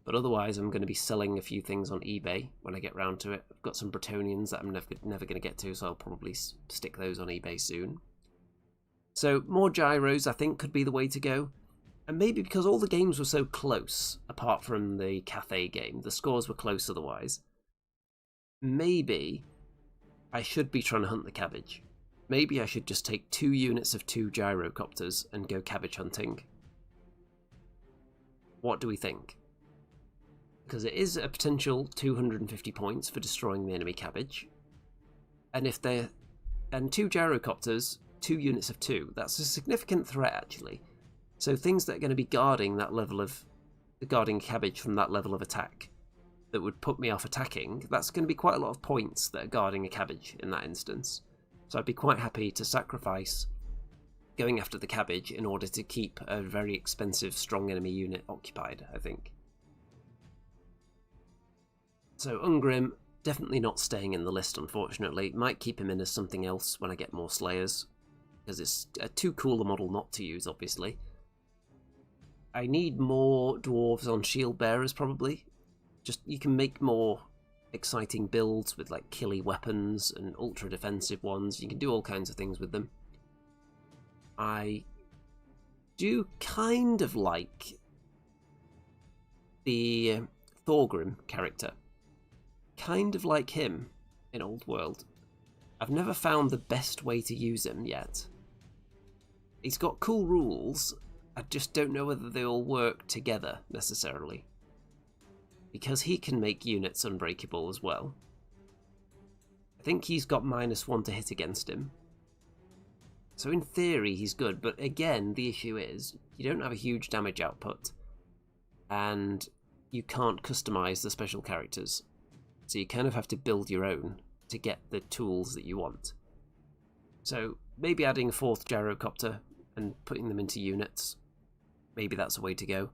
But otherwise I'm going to be selling a few things on eBay when I get round to it. I've got some Bretonians that I'm never going to get to, so I'll probably stick those on eBay soon. So more gyros I think could be the way to go. And maybe because all the games were so close, apart from the Cathay game, the scores were close otherwise, maybe I should be trying to hunt the cabbage. Maybe I should just take 2 units of 2 gyrocopters and go cabbage hunting. What do we think? Because it is a potential 250 points for destroying the enemy cabbage. And if they're... And 2 gyrocopters, 2 units of 2, that's a significant threat actually. So things that are going to be guarding that level of... guarding cabbage from that level of attack that would put me off attacking, that's going to be quite a lot of points that are guarding a cabbage in that instance. So I'd be quite happy to sacrifice going after the cabbage in order to keep a very expensive strong enemy unit occupied, I think. So UNGRIM, definitely not staying in the list unfortunately. Might keep him in as something else when I get more Slayers, because it's too cool a model not to use obviously. I need more dwarves on shield bearers probably. Just, you can make more exciting builds with like killy weapons and ultra defensive ones. You can do all kinds of things with them. I do kind of like the Thorgrim character. Kind of like him in Old World. I've never found the best way to use him yet. He's got cool rules, I just don't know whether they all work together necessarily. Because he can make units unbreakable as well. I think he's got -1 to hit against him. So in theory he's good, but again the issue is you don't have a huge damage output and you can't customize the special characters. So you kind of have to build your own to get the tools that you want. So maybe adding a 4th gyrocopter and putting them into units. Maybe that's a way to go.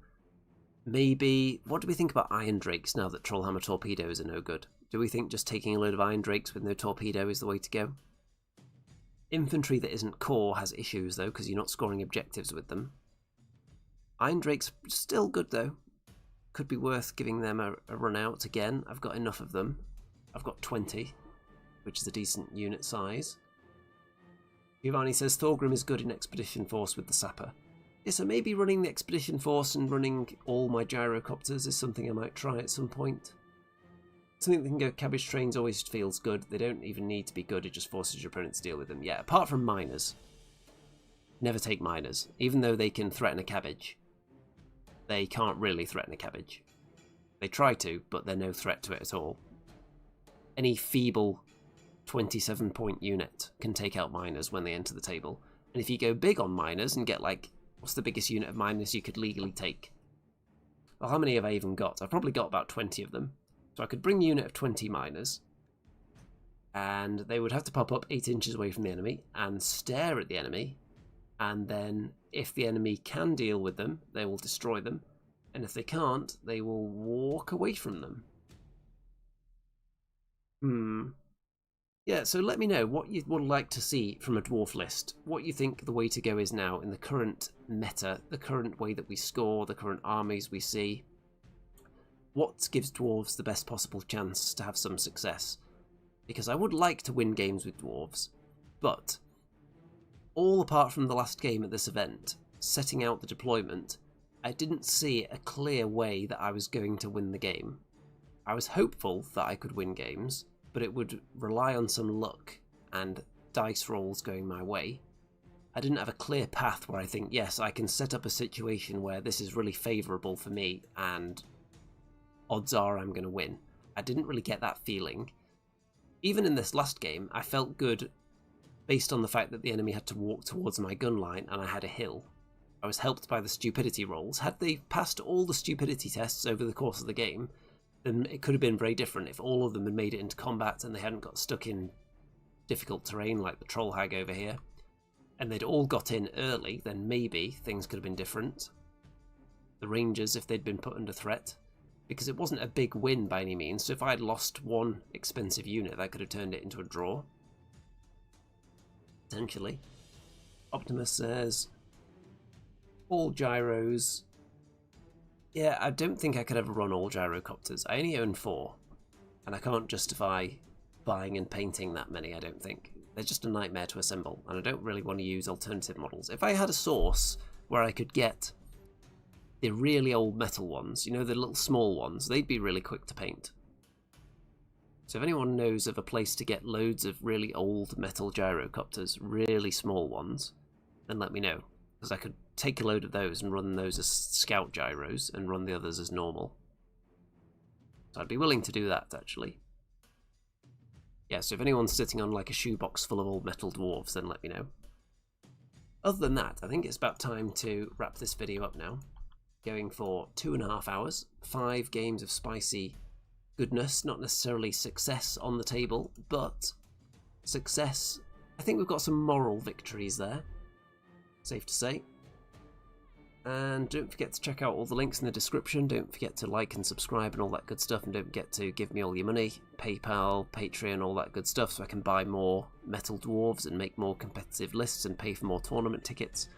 Maybe, what do we think about Iron Drakes now that Trollhammer torpedoes are no good? Do we think just taking a load of Iron Drakes with no torpedo is the way to go? Infantry that isn't core has issues though, because you're not scoring objectives with them. Iron Drakes still good though. Could be worth giving them a run out again. I've got enough of them. I've got 20, which is a decent unit size. Giovanni says Thorgrim is good in Expedition Force with the Sapper. Yeah, so maybe running the Expedition Force and running all my gyrocopters is something I might try at some point. Something that can go cabbage trains always feels good. They don't even need to be good, it just forces your opponent to deal with them. Yeah, apart from miners. Never take miners. Even though they can threaten a cabbage, they can't really threaten a cabbage. They try to, but they're no threat to it at all. Any feeble 27-point unit can take out miners when they enter the table. And if you go big on miners and get like, what's the biggest unit of miners you could legally take? Well, how many have I even got? I've probably got about 20 of them. So I could bring a unit of 20 miners, and they would have to pop up 8 inches away from the enemy and stare at the enemy, and then if the enemy can deal with them, they will destroy them, and if they can't, they will walk away from them. Yeah, so let me know what you would like to see from a dwarf list, what you think the way to go is now in the current meta, the current way that we score, the current armies we see. What gives dwarves the best possible chance to have some success? Because I would like to win games with dwarves, but all apart from the last game at this event, setting out the deployment, I didn't see a clear way that I was going to win the game. I was hopeful that I could win games, but it would rely on some luck and dice rolls going my way. I didn't have a clear path where I think, yes, I can set up a situation where this is really favourable for me and odds are I'm going to win. I didn't really get that feeling. Even in this last game, I felt good based on the fact that the enemy had to walk towards my gun line and I had a hill. I was helped by the stupidity rolls. Had they passed all the stupidity tests over the course of the game, then it could have been very different if all of them had made it into combat and they hadn't got stuck in difficult terrain like the troll hag over here, and they'd all got in early, then maybe things could have been different. The rangers, if they'd been put under threat, because it wasn't a big win by any means, so if I had lost one expensive unit, that could have turned it into a draw. Potentially. Optimus says, all gyros. Yeah, I don't think I could ever run all gyrocopters. I only own 4, and I can't justify buying and painting that many, I don't think. They're just a nightmare to assemble, and I don't really want to use alternative models. If I had a source where I could get the really old metal ones, you know, the little small ones, they'd be really quick to paint. So if anyone knows of a place to get loads of really old metal gyrocopters, really small ones, then let me know. Because I could take a load of those and run those as scout gyros and run the others as normal. So I'd be willing to do that, actually. Yeah, so if anyone's sitting on like a shoebox full of old metal dwarves, then let me know. Other than that, I think it's about time to wrap this video up now. Going for 2.5 hours, 5 games of spicy goodness, not necessarily success on the table, but success. I think we've got some moral victories there, safe to say. And don't forget to check out all the links in the description. Don't forget to like and subscribe and all that good stuff, and don't forget to give me all your money, PayPal, Patreon, all that good stuff, so I can buy more metal dwarves and make more competitive lists and pay for more tournament tickets.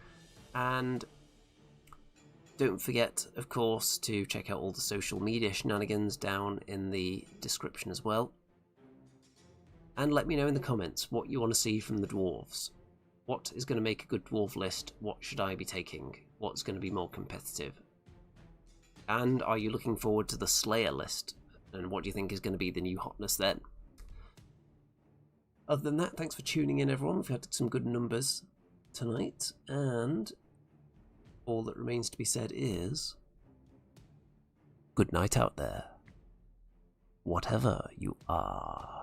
And don't forget, of course, to check out all the social media shenanigans down in the description as well. And let me know in the comments what you want to see from the dwarves. What is going to make a good dwarf list? What should I be taking? What's going to be more competitive? And are you looking forward to the Slayer list? And what do you think is going to be the new hotness then? Other than that, thanks for tuning in, everyone. We've had some good numbers tonight, and all that remains to be said is good night out there, whatever you are.